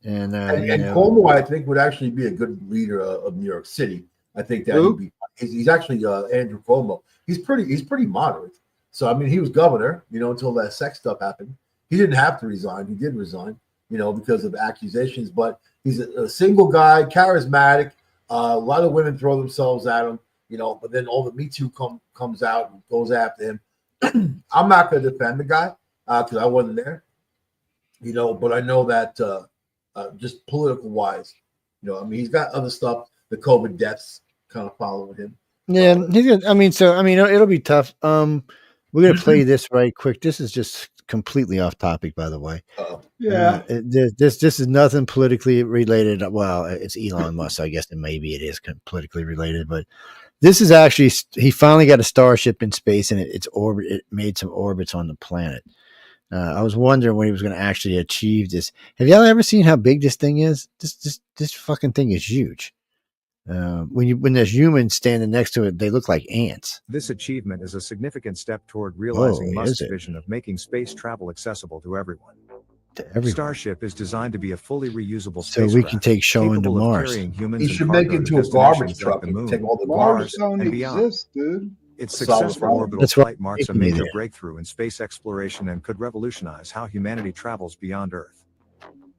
And Cuomo, I think, would actually be a good leader of New York City. I think that he'd be. He's actually Andrew Cuomo. He's pretty moderate. So I mean, he was governor, until that sex stuff happened. He didn't have to resign. He did resign, because of accusations. But he's a single guy, charismatic. A lot of women throw themselves at him, But then all the Me Too comes out and goes after him. I'm not going to defend the guy because I wasn't there, But I know that just political wise, I mean, he's got other stuff. The COVID deaths kind of following him. Yeah, he's good. I mean, it'll be tough. We're gonna play this right quick. This is just completely off topic, by the way. Yeah, this is nothing politically related. Well, it's Elon Musk, I guess, and maybe it is politically related, but this is actually he finally got a Starship in space, and it made some orbits on the planet. I was wondering when he was going to actually achieve this. Have y'all ever seen how big this thing is? This fucking thing is huge. When there's humans standing next to it, they look like ants. This achievement is a significant step toward realizing Musk's vision of making space travel accessible to everyone. Starship is designed to be a fully reusable spacecraft, so we can take Sean to Mars. He should make it into a garbage truck and take all the Mars don't exist, dude. Its successful orbital flight marks a major breakthrough in space exploration and could revolutionize how humanity travels beyond Earth.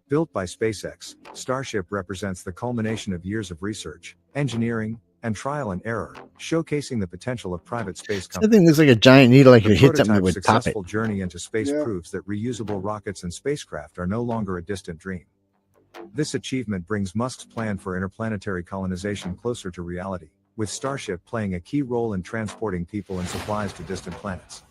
Built by SpaceX, Starship represents the culmination of years of research, engineering, and trial and error, showcasing the potential of private space companies. That thing looks like a giant needle, like you hit something that would pop it. The successful journey into space proves that reusable rockets and spacecraft are no longer a distant dream. This achievement brings Musk's plan for interplanetary colonization closer to reality, with Starship playing a key role in transporting people and supplies to distant planets.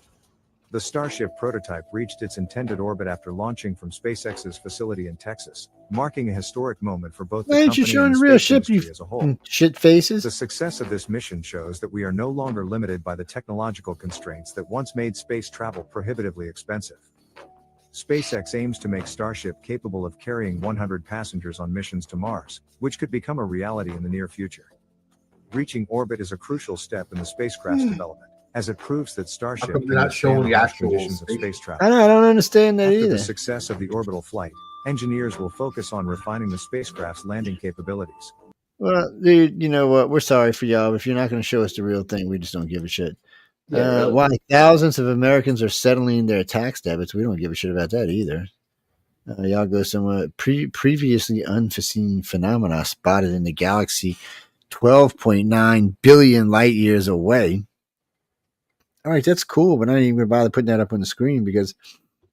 The Starship prototype reached its intended orbit after launching from SpaceX's facility in Texas, marking a historic moment for both the company and space industry as a whole. Shit faces. The success of this mission shows that we are no longer limited by the technological constraints that once made space travel prohibitively expensive. SpaceX aims to make Starship capable of carrying 100 passengers on missions to Mars, which could become a reality in the near future. Reaching orbit is a crucial step in the spacecraft's development, as it proves that Starship can withstand the harsh conditions of space travel. I don't understand that either. After the success of the orbital flight, engineers will focus on refining the spacecraft's landing capabilities. Well, dude, you know what? We're sorry for y'all. If you're not going to show us the real thing, we just don't give a shit. Why thousands of Americans are settling their tax debits, we don't give a shit about that either. Y'all go somewhere. Previously unforeseen phenomena spotted in the galaxy 12.9 billion light years away. All right, that's cool, but I ain't even going to bother putting that up on the screen because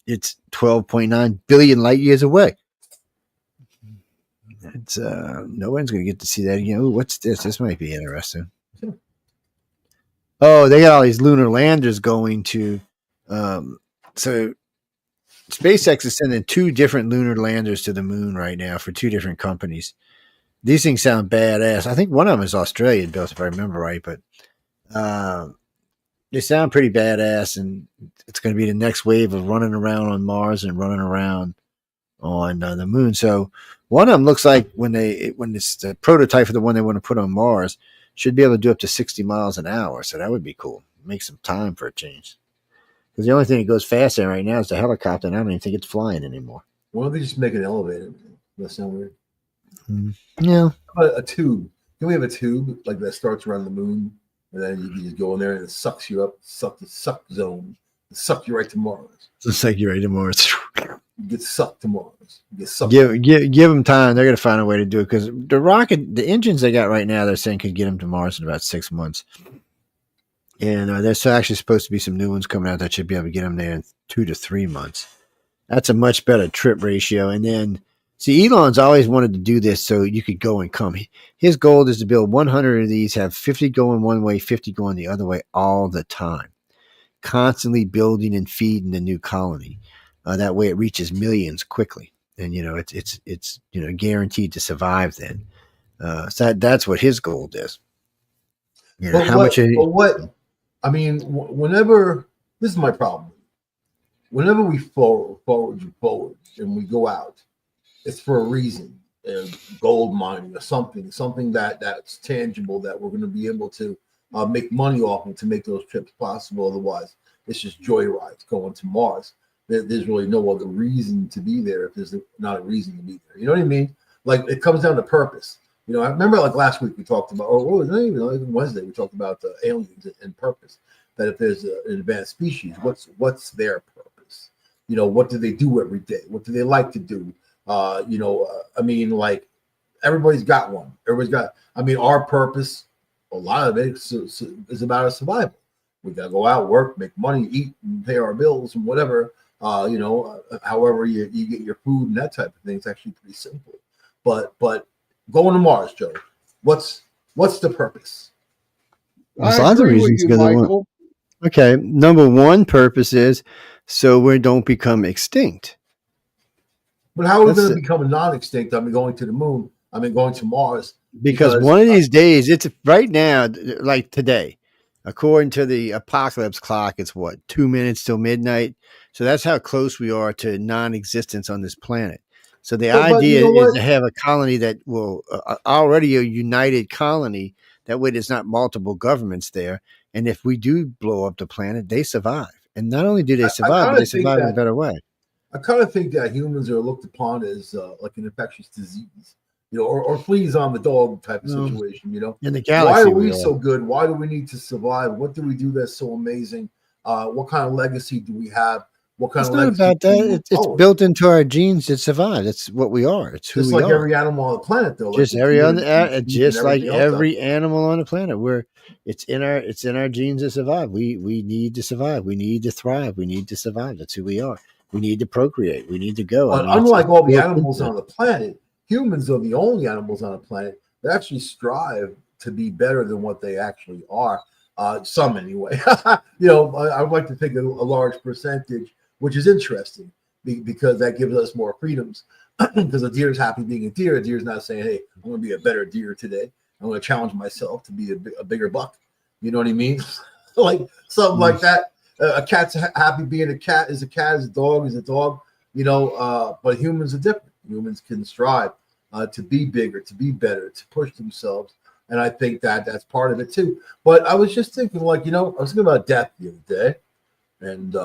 it's 12.9 billion light years away. It's no one's going to get to see that again. Ooh, what's this? This might be interesting. Oh, they got all these lunar landers going to. So SpaceX is sending 2 different lunar landers to the moon right now for 2 different companies. These things sound badass. I think one of them is Australian built, if I remember right, but they sound pretty badass, and it's going to be the next wave of running around on Mars and running around on the moon. So one of them looks like when it's the prototype for the one they want to put on Mars should be able to do up to 60 miles an hour. So that would be cool. make some time for a change. Because the only thing that goes fast there right now is the helicopter, and I don't even think it's flying anymore. Why don't they just make an elevator? That sound weird. Yeah. A tube. Can we have a tube like that starts around the moon, and then you can just go in there and it sucks you up, suck zone, suck you right to Mars. Suck you right to Mars. You get sucked to Mars. You get sucked. Give them time. They're going to find a way to do it because the engines they got right now, they're saying could get them to Mars in about 6 months. And there's actually supposed to be some new ones coming out that should be able to get them there in 2 to 3 months. That's a much better trip ratio. And then, see, Elon's always wanted to do this so you could go and come. His goal is to build 100 of these, have 50 going one way, 50 going the other way all the time, constantly building and feeding the new colony. That way it reaches millions quickly. And, it's guaranteed to survive then. So that's what his goal is. Whenever, this is my problem. Whenever we forward and we go out, it's for a reason. Gold mining or something that's tangible that we're going to be able to make money off of to make those trips possible. Otherwise, it's just joyrides going to Mars. There's really no other reason to be there if there's not a reason to be there. You know what I mean? Like, it comes down to purpose. I remember like last week we talked about, or was it even Wednesday, we talked about aliens and purpose. That if there's an advanced species, what's their purpose? What do they do every day? What do they like to do? Like, everybody's got one. Our purpose, a lot of it is about our survival. We got to go out, work, make money, eat, and pay our bills and whatever. However you get your food and that type of thing. It's actually pretty simple. But going to Mars, Joe, what's the purpose? There's lots of reasons. Okay, number one purpose is so we don't become extinct. But how are we going to become non-extinct? Going to the moon. Going to Mars. Because one of these days, it's right now, like today, according to the apocalypse clock, it's 2 minutes till midnight. So that's how close we are to non-existence on this planet. So the idea is to have a colony that will already a united colony. That way there's not multiple governments there. And if we do blow up the planet, they survive. And not only do they survive, but they survive in a better way. I kind of think that humans are looked upon as like an infectious disease, or fleas on the dog type of situation, In the galaxy, why are we so good? Why do we need to survive? What do we do that's so amazing? What kind of legacy do we have? What kind it's of not legacy about that. It's built into our genes to survive. It's what we are. It's who just we like are. every animal on the planet, though. Just like every animal on the planet. It's in our genes to survive. We need to survive. We need to thrive. We need to survive. That's who we are. We need to procreate. We need to go. But unlike all the animals on the planet, humans are the only animals on the planet that actually strive to be better than what they actually are. Some anyway. I would like to think a large percentage, which is interesting because that gives us more freedoms. Because a deer is happy being a deer. A deer is not saying, "Hey, I'm going to be a better deer today. I'm going to challenge myself to be a bigger buck." You know what I mean? Like something like that. A cat's happy being a cat. Is a cat. Is a dog. Is a dog. But humans are different. Humans can strive to be bigger, to be better, to push themselves. And I think that's part of it too. But I was just thinking, I was thinking about death the other day, and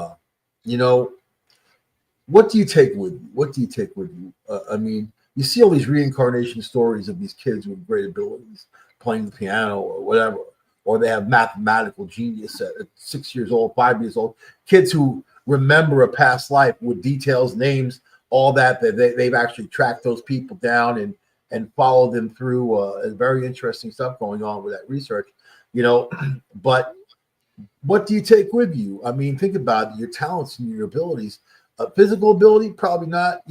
what do you take with you? What do you take with you? You see all these reincarnation stories of these kids with great abilities, playing the piano or whatever, or they have mathematical genius at 6 years old, 5 years old. Kids who remember a past life with details, names, all that they've actually tracked those people down and followed them through. Very interesting stuff going on with that research, But what do you take with you? Think about it, your talents and your abilities. Physical ability, probably not,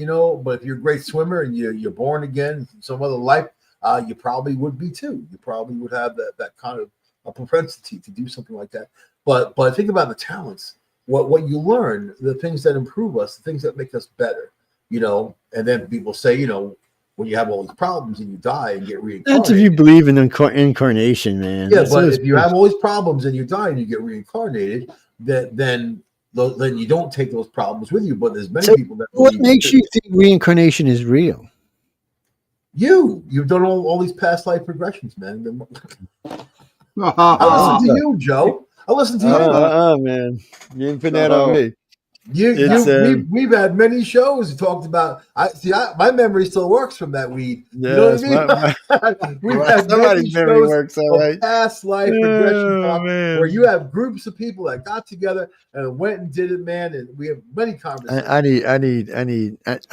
but if you're a great swimmer and you're born again in some other life, you probably would be too. You probably would have that kind of a propensity to do something like that. But think about the talents, what you learn, the things that improve us, the things that make us better, and then people say, when you have all these problems and you die and get reincarnated. That's if you believe in incarnation, man. Yeah, but if you have all these problems and you die and you get reincarnated, then you don't take those problems with you. But there's many people that. What makes you think reincarnation is real? You've done all these past life regressions, man. I listen to you, Joe. I listen to you. Man, you ain't putting that on me. We've had many shows who talked about. My memory still works from that weed. Yes, you know what I mean? We've had many memory shows works, all right. of past life regression talk, where you have groups of people that got together and went and did it, man. And we have many conversations. I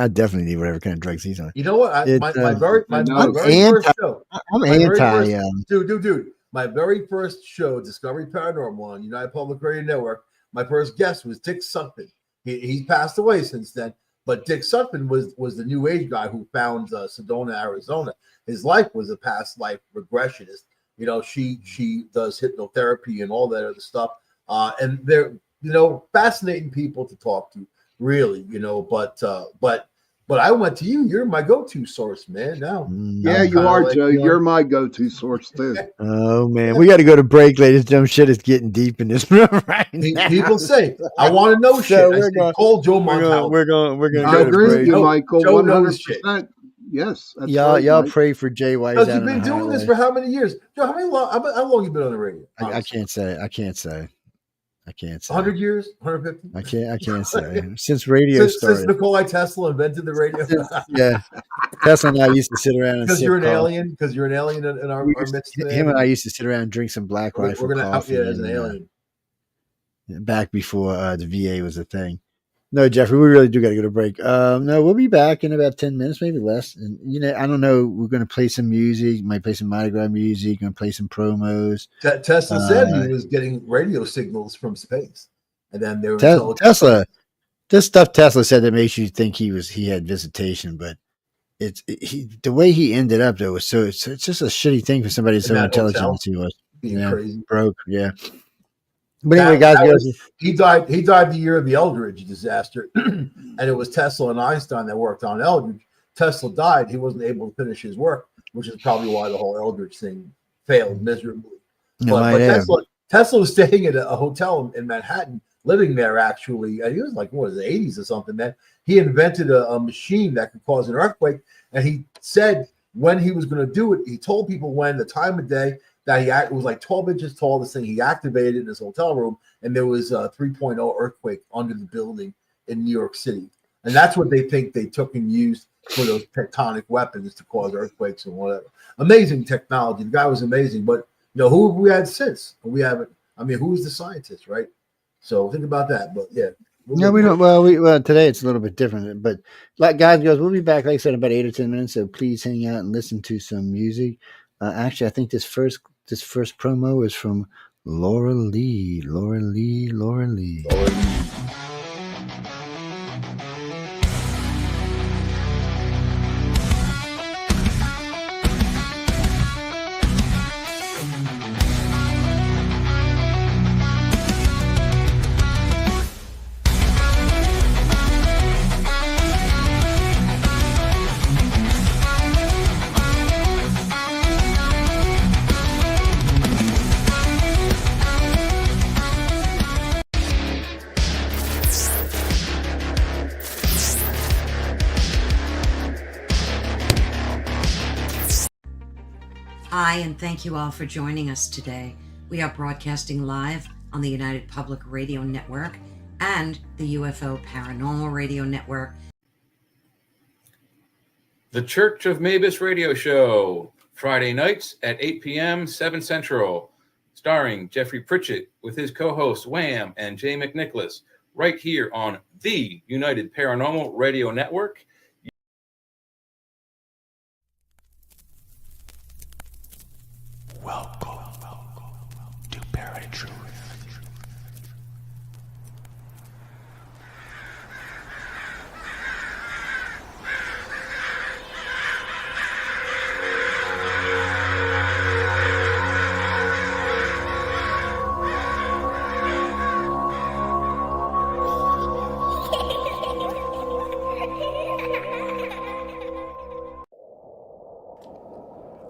definitely need whatever kind of drugs he's on. You know what? My very first show. I'm anti. Dude. My very first show, Discovery Paranormal on United Public Radio Network. My first guest was Dick Sutphin. He's passed away since then, but Dick Sutphin was the New Age guy who found Sedona, Arizona. His life was a past life regressionist. You know, she does hypnotherapy and all that other stuff. And they're fascinating people to talk to, really. But I went to you. You're my go-to source, man. Now, yeah, you are, Joe. You're my go-to source too. Oh man, we got to go to break, ladies. Dumb shit is getting deep in this room right now. People say, "I want to know shit." I say, call Joe Montalvo. We're going. I agree with you, Michael. 100%. Yes, y'all pray for Jay White. Because you've been doing this for how many years, Joe? How long you been on the radio? I can't say. 100 years, 150. I can't say. Since radio started. Since Nikola Tesla invented the radio. Yeah, Tesla and I used to sit around and because you're an alien. Because you're an alien in our midst. Him and I used to sit around and drink some Black Rifle. We're gonna coffee help you as an alien. Back before the VA was a thing. No, Jeffrey, we really do got to go to break. No, we'll be back in about 10 minutes, maybe less. And I don't know. We're going to play some music. Might play some Mardi Gras music. Going to play some promos. Tesla said he was getting radio signals from space, and then they were Tesla. This stuff Tesla said that makes you think he had visitation, but the way he ended up though was it's just a shitty thing for somebody that's so intelligent as he was. Crazy. Broke. Yeah. But anyway, guys, he died the year of the Eldridge disaster, and it was Tesla and Einstein that worked on Eldridge. Tesla died; he wasn't able to finish his work, which is probably why the whole Eldridge thing failed miserably. But Tesla was staying at a hotel in Manhattan, living there actually. And he was like, what was it, 80s or something? Man, he invented a machine that could cause an earthquake, and he said when he was going to do it, he told people when, the time of day. That it was like 12 inches tall, this thing. He activated in his hotel room, and there was a 3.0 earthquake under the building in New York City. And that's what they think they took and used for those tectonic weapons to cause earthquakes and whatever. Amazing technology. The guy was amazing. But, who have we had since? We haven't. I mean, who's the scientist, right? So think about that. But, yeah. We don't. Well, today it's a little bit different. But, like guys, we'll be back, like I said, in about 8 or 10 minutes. So please hang out and listen to some music. Actually, I think this first promo is from Laura Lee. Hi, and thank you all for joining us today. We are broadcasting live on the United Public Radio Network and the UFO Paranormal Radio Network. The Church of Mavis Radio Show, Friday nights at 8 p.m., 7 Central, starring Jeffrey Pritchett with his co-hosts Wham and Jay McNicholas, right here on the United Paranormal Radio Network. Welcome to Paratruth.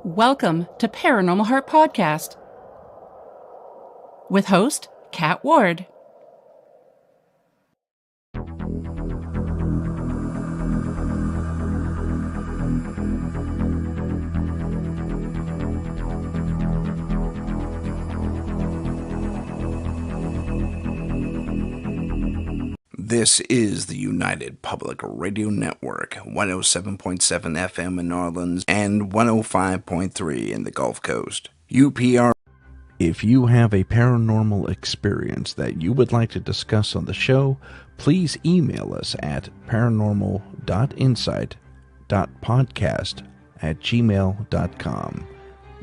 Welcome to Paranormal Heart Podcast with host Kat Ward. This is the United Public Radio Network, 107.7 FM in New Orleans and 105.3 in the Gulf Coast. UPR. If you have a paranormal experience that you would like to discuss on the show, please email us at paranormal.insight.podcast@gmail.com.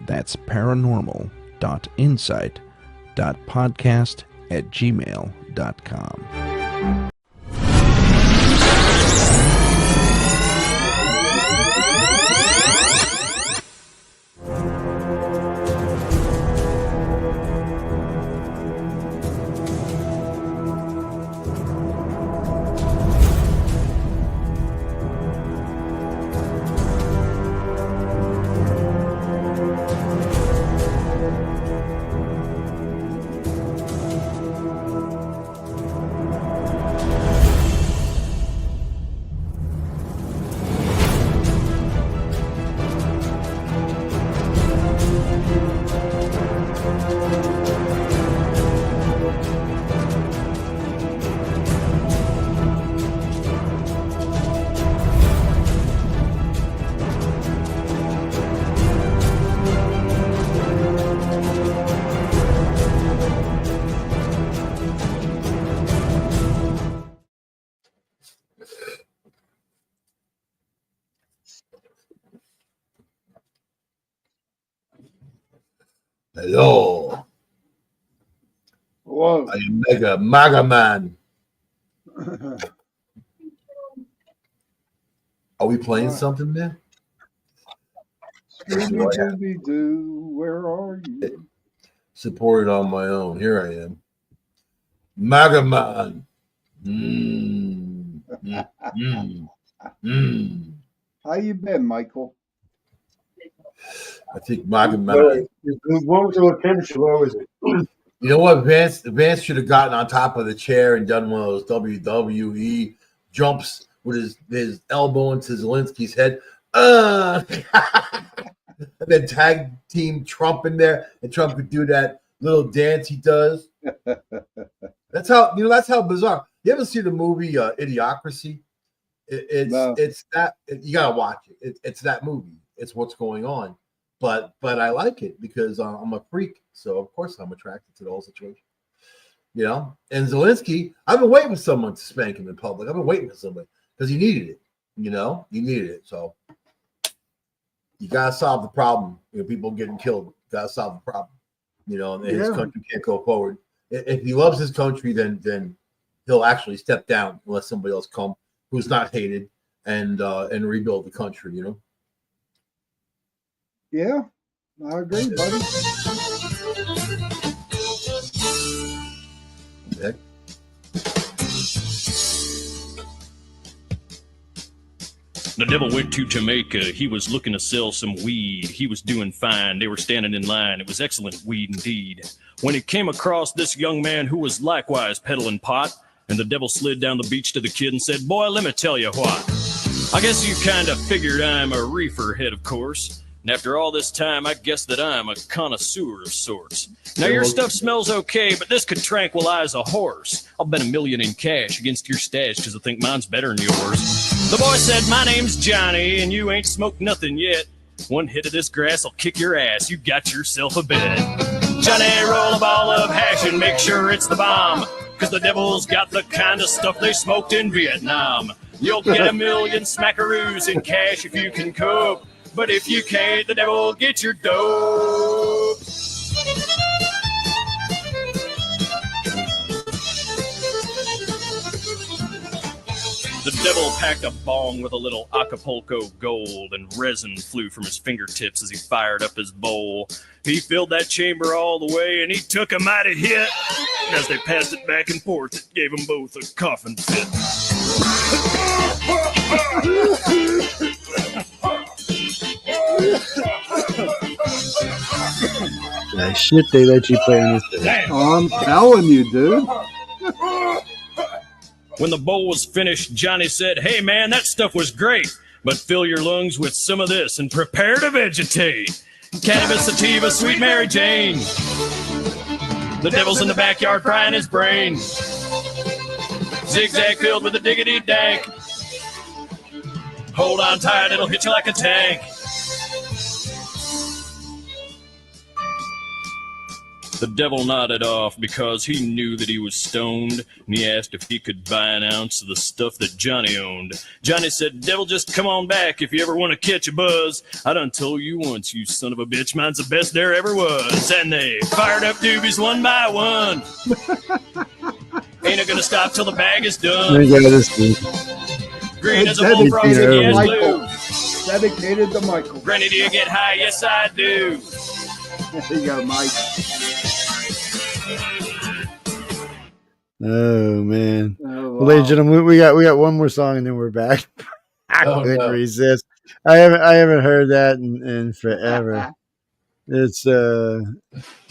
That's paranormal.insight.podcast@gmail.com. Hello. Whoa. I am MAGA man. Are we playing something, man? Scooby-Dooby-Doo, where are you? Supported on my own. Here I am. MAGA man. How you been, Michael? I think MAGA man. What was your attention? Where was it? You know what? Vance should have gotten on top of the chair and done one of those WWE jumps with his elbow into Zelensky's head. And then tag team Trump in there, and Trump could do that little dance he does. That's how bizarre. You ever see the movie Idiocracy? It's that you gotta watch it. It's that movie. It's what's going on. But I like it because I'm a freak, so of course I'm attracted to the whole situation. You know, and Zelensky, I've been waiting for someone to spank him in public. I've been waiting for somebody because he needed it. You know, he needed it. So you gotta solve the problem. You know, people getting killed. You gotta solve the problem. You know, and his country can't go forward. If he loves his country, then he'll actually step down and let somebody else come who's not hated and rebuild the country. You know. Yeah, I agree, buddy. Heck. The devil went to Jamaica. He was looking to sell some weed. He was doing fine. They were standing in line. It was excellent weed indeed. When he came across this young man who was likewise peddling pot, and the devil slid down the beach to the kid and said, "Boy, let me tell you what. I guess you kind of figured I'm a reefer head, of course. And after all this time, I guess that I'm a connoisseur of sorts. Now, your stuff smells okay, but this could tranquilize a horse. I'll bet $1 million in cash against your stash because I think mine's better than yours." The boy said, "My name's Johnny, and you ain't smoked nothing yet. One hit of this grass will kick your ass. You got yourself a bet. Johnny, roll a ball of hash and make sure it's the bomb, because the devil's got the kind of stuff they smoked in Vietnam. You'll get $1 million smackaroos in cash if you can cope. But if you can't, the devil will get your dope." The devil packed a bong with a little Acapulco gold, and resin flew from his fingertips as he fired up his bowl. He filled that chamber all the way, and he took a mighty hit. And as they passed it back and forth, it gave them both a coughing fit. That shit they let you play in this thing. I'm telling you, dude. When the bowl was finished, Johnny said, "Hey, man, that stuff was great, but fill your lungs with some of this and prepare to vegetate. Cannabis sativa, sweet Mary Jane. The devil's in the backyard frying his brain. Zigzag filled with a diggity dank. Hold on tight, it'll hit you like a tank. The devil nodded off because he knew that he was stoned, and he asked if he could buy an ounce of the stuff that Johnny owned. Johnny said, devil, just come on back if you ever want to catch a buzz. I done told you once, you son of a bitch, mine's the best there ever was. And they fired up doobies one by one. Ain't it gonna stop till the bag is done. Green as a bullfrog, sticky as blue. Dedicated to Michael. Granny, do you get high? Yes, I do. There you go, Mike. Oh man. Oh, Well, ladies and gentlemen, we got one more song and then we're back. I couldn't resist. I haven't heard that in forever. It's so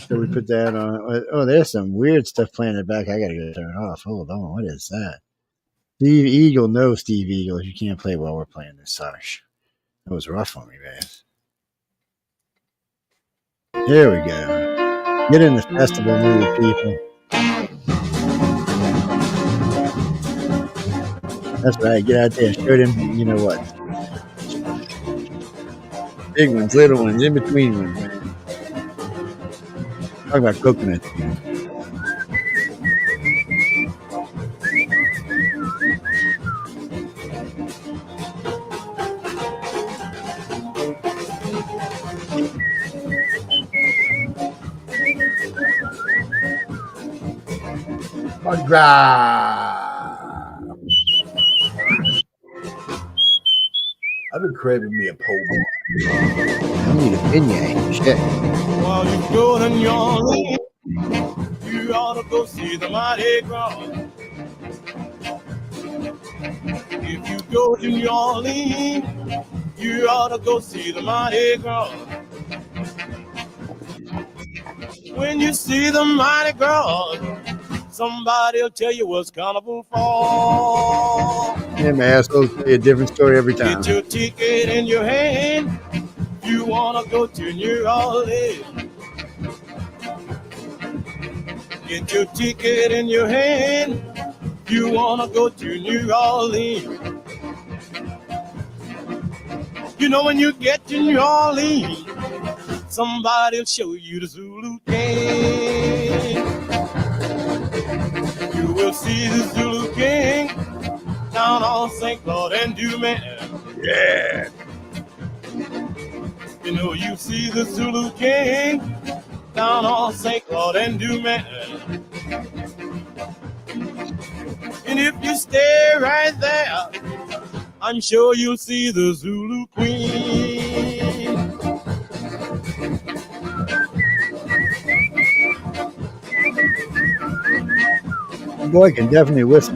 we put that on. Oh, there's some weird stuff playing in the back. I gotta go turn it off. Hold on, what is that? Steve Eagle, no Steve Eagle. You can't play while we're playing this. Sorry. That was rough on me, man. Here we go. Get in the festival mood, people. That's right. Get out there and show them, you know what. Big ones, little ones, in between ones, man. Talk about coconuts. I've been craving me a pole barn. I need a beignet. Shit. While you're going your lane, you ought to go see the Mardi Gras. If you go to New Orleans, you ought to go see the Mardi Gras. When you see the Mardi Gras, somebody'll tell you what's carnival for. Yeah, my assholes tell you a different story every time. Get your ticket in your hand. You wanna go to New Orleans. Get your ticket in your hand. You wanna go to New Orleans. You know when you get to New Orleans, somebody'll show you the Zulu King. You will see the Zulu King down on St. Claude and Dumas. Yeah. You know you see the Zulu King down on St. Claude and Dumas. And if you stay right there, I'm sure you'll see the Zulu Queen. The boy can definitely whistle.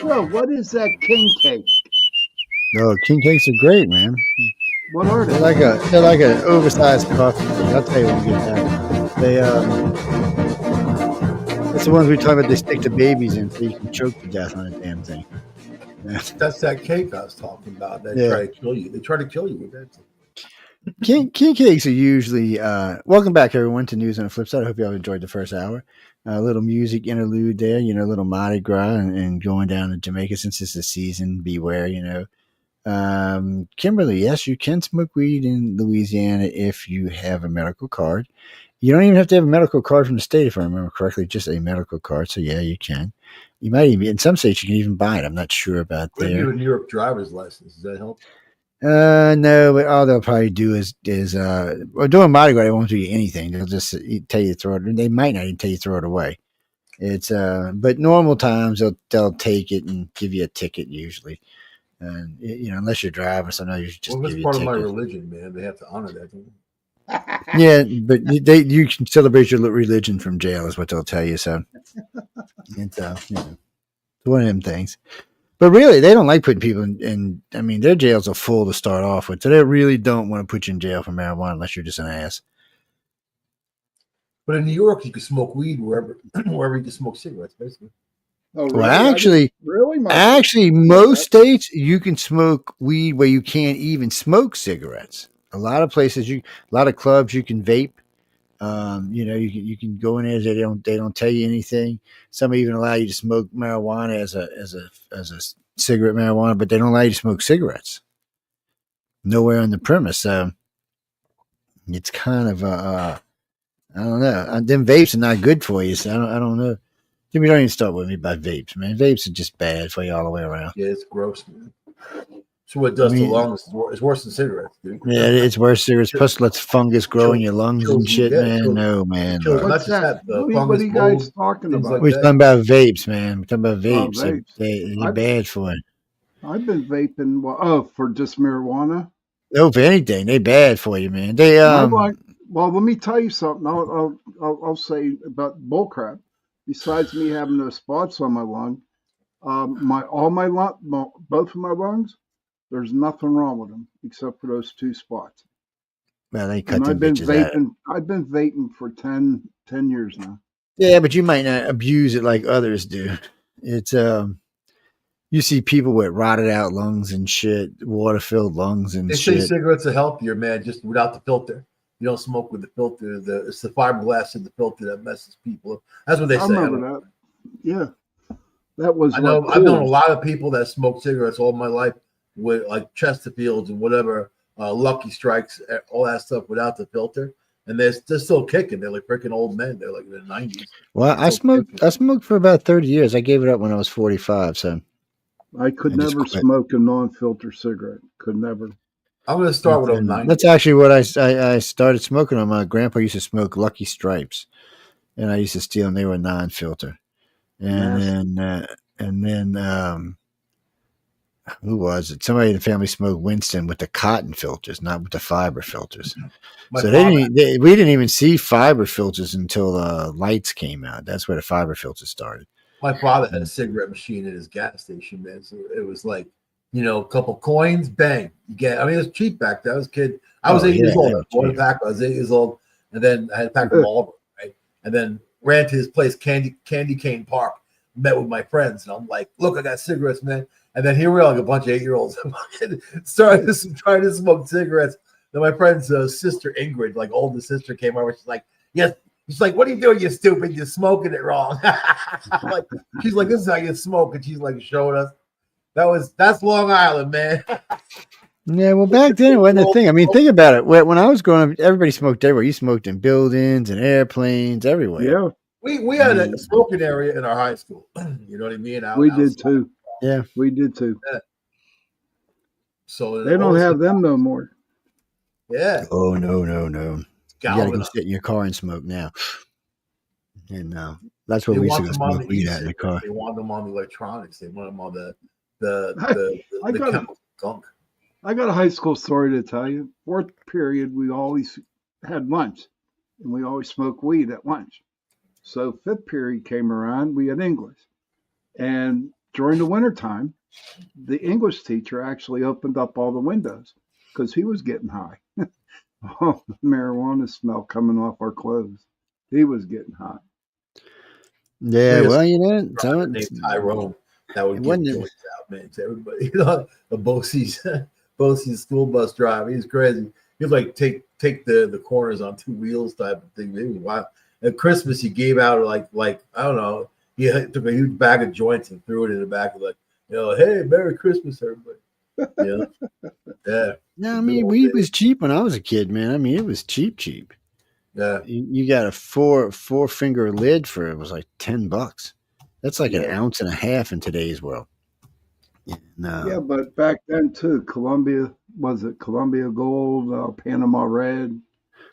Bro, what is that king cake? Oh, king cakes are great, man. What are they? They're like an oversized coffee. I'll tell you when we get back. They it's the ones we talk about. They stick the babies in so you can choke to death on a damn thing. That's that cake I was talking about. They try to kill you. They try to kill you with that. King cakes are usually welcome back everyone to News on the Flipside. I hope you all enjoyed the first hour. A little music interlude there, you know, a little Mardi Gras and going down to Jamaica since it's the season. Beware, you know. Kimberly, yes, you can smoke weed in Louisiana if you have a medical card. You don't even have to have a medical card from the state, if I remember correctly, just a medical card. So yeah, you can. You might even, in some states, you can even buy it. I'm not sure about What there. do you do a New York driver's license? Does that help? No, but all they'll probably do is well, doing Mardi Gras, they won't do you anything. They'll just tell you to throw it. They might not even tell you to throw it away. It's but normal times they'll take it and give you a ticket usually. And you know, unless you're driving, so no, you should just give you a part ticket. of my religion, man. They have to honor that. Don't they? Yeah, but you can celebrate your religion from jail is what they'll tell you. So it's you know, it's one of them things. But really, they don't like putting people in. I mean, their jails are full to start off with, so they really don't want to put you in jail for marijuana unless you're just an ass. But in New York, you can smoke weed wherever you can smoke cigarettes, basically. Oh, really? Well, actually, most states you can smoke weed where you can't even smoke cigarettes. A lot of places, a lot of clubs you can vape. You can go in there. They don't tell you anything. Some even allow you to smoke marijuana as a cigarette marijuana, but they don't allow you to smoke cigarettes. Nowhere on the premise. So it's kind of I don't know. Them vapes are not good for you. So I don't know. Jimmy, don't even start with me about vapes, man. Vapes are just bad for you all the way around. Yeah, it's gross, man. So what it does to lungs is worse than cigarettes, dude. Yeah, it's worse. Cigarettes plus lets fungus grow in your lungs and shit, man. No, man. What's that? What are you guys talking about? We're talking about vapes, man. We're talking about vapes. Vapes. They're bad for it. I've been vaping. For just marijuana. No, for anything, they bad for you, man. They Well, let me tell you something. I'll say about bullcrap. Besides me having those spots on my lung, both of my lungs, there's nothing wrong with them except for those 2 spots. Well, they cut I've them been bitches out. vaping. I've been vaping for 10 years now. Yeah, but you might not abuse it like others do. It's you see people with rotted out lungs and shit, water filled lungs and They shit. say cigarettes are healthier, man, just without the filter. You don't smoke with the filter. It's the fiberglass in the filter that messes people up. That's what they say. I remember that. Yeah, that was. I know. Cool. I've known a lot of people that smoke cigarettes all my life with like Chesterfields and whatever, Lucky Strikes, all that stuff without the filter, and they're still kicking. They're like freaking old men. They're like in their 90s. Well, I smoked for about 30 years. I gave it up when I was 45. So I could never smoke a non-filter cigarette. Could never. I'm going to start with 90. That's actually what I started smoking on. My grandpa used to smoke Lucky Stripes, and I used to steal them. They were non-filter. And then who was it? Somebody in the family smoked Winston with the cotton filters, not with the fiber filters. So we didn't even see fiber filters until lights came out. That's where the fiber filters started. My father had a cigarette machine at his gas station, man. So it was like, a couple coins, bang, you get. I mean, it was cheap back then. I was a kid. I was 8 years old. I bought a pack. I was 8 years old, and then I had a pack of Marlboro, right? And then ran to his place, Candy Cane Park. Met with my friends, and I'm like, "Look, I got cigarettes, man." And then here we are, like a bunch of 8-year-olds, started trying to smoke cigarettes. Then my friend's sister Ingrid, like oldest sister, came over. She's like, "Yes." She's like, "What are you doing? You stupid! You're smoking it wrong." Like, she's like, "This is how you smoke," and she's like showing us. That's Long Island, man. Yeah, well, back then it wasn't a thing. I mean, think about it. When I was growing up, everybody smoked everywhere. You smoked in buildings and airplanes, everywhere. Yeah. We had a smoking area in our high school. You know what I mean? We did too. Yeah, we did too. Yeah. So they don't have them no more. Yeah. Oh no. You gotta go sit in your car and smoke now. And that's what we used to smoke weed out in the car. They want them on the electronics. They want them on the chemical gunk. I got a high school story to tell you. 4th period, we always had lunch, and we always smoked weed at lunch. So 5th period came around, we had English. And during the wintertime, the English teacher actually opened up all the windows because he was getting high. Oh, the marijuana smell coming off our clothes. He was getting high. Yeah, well, named Tyrone that would give joints out, man, to everybody. The Bosie's school bus driver. He's crazy. He was like take the corners on 2 wheels type of thing. It was wild. At Christmas, he gave out like I don't know. He took a huge bag of joints and threw it in the back of hey, Merry Christmas, everybody. Yeah. Yeah, I mean, weed was cheap when I was a kid, man. I mean, it was cheap. Yeah. You got a four finger lid for it was like $10. That's like an ounce and a half in today's world. Yeah, but back then too, Columbia Gold, Panama Red.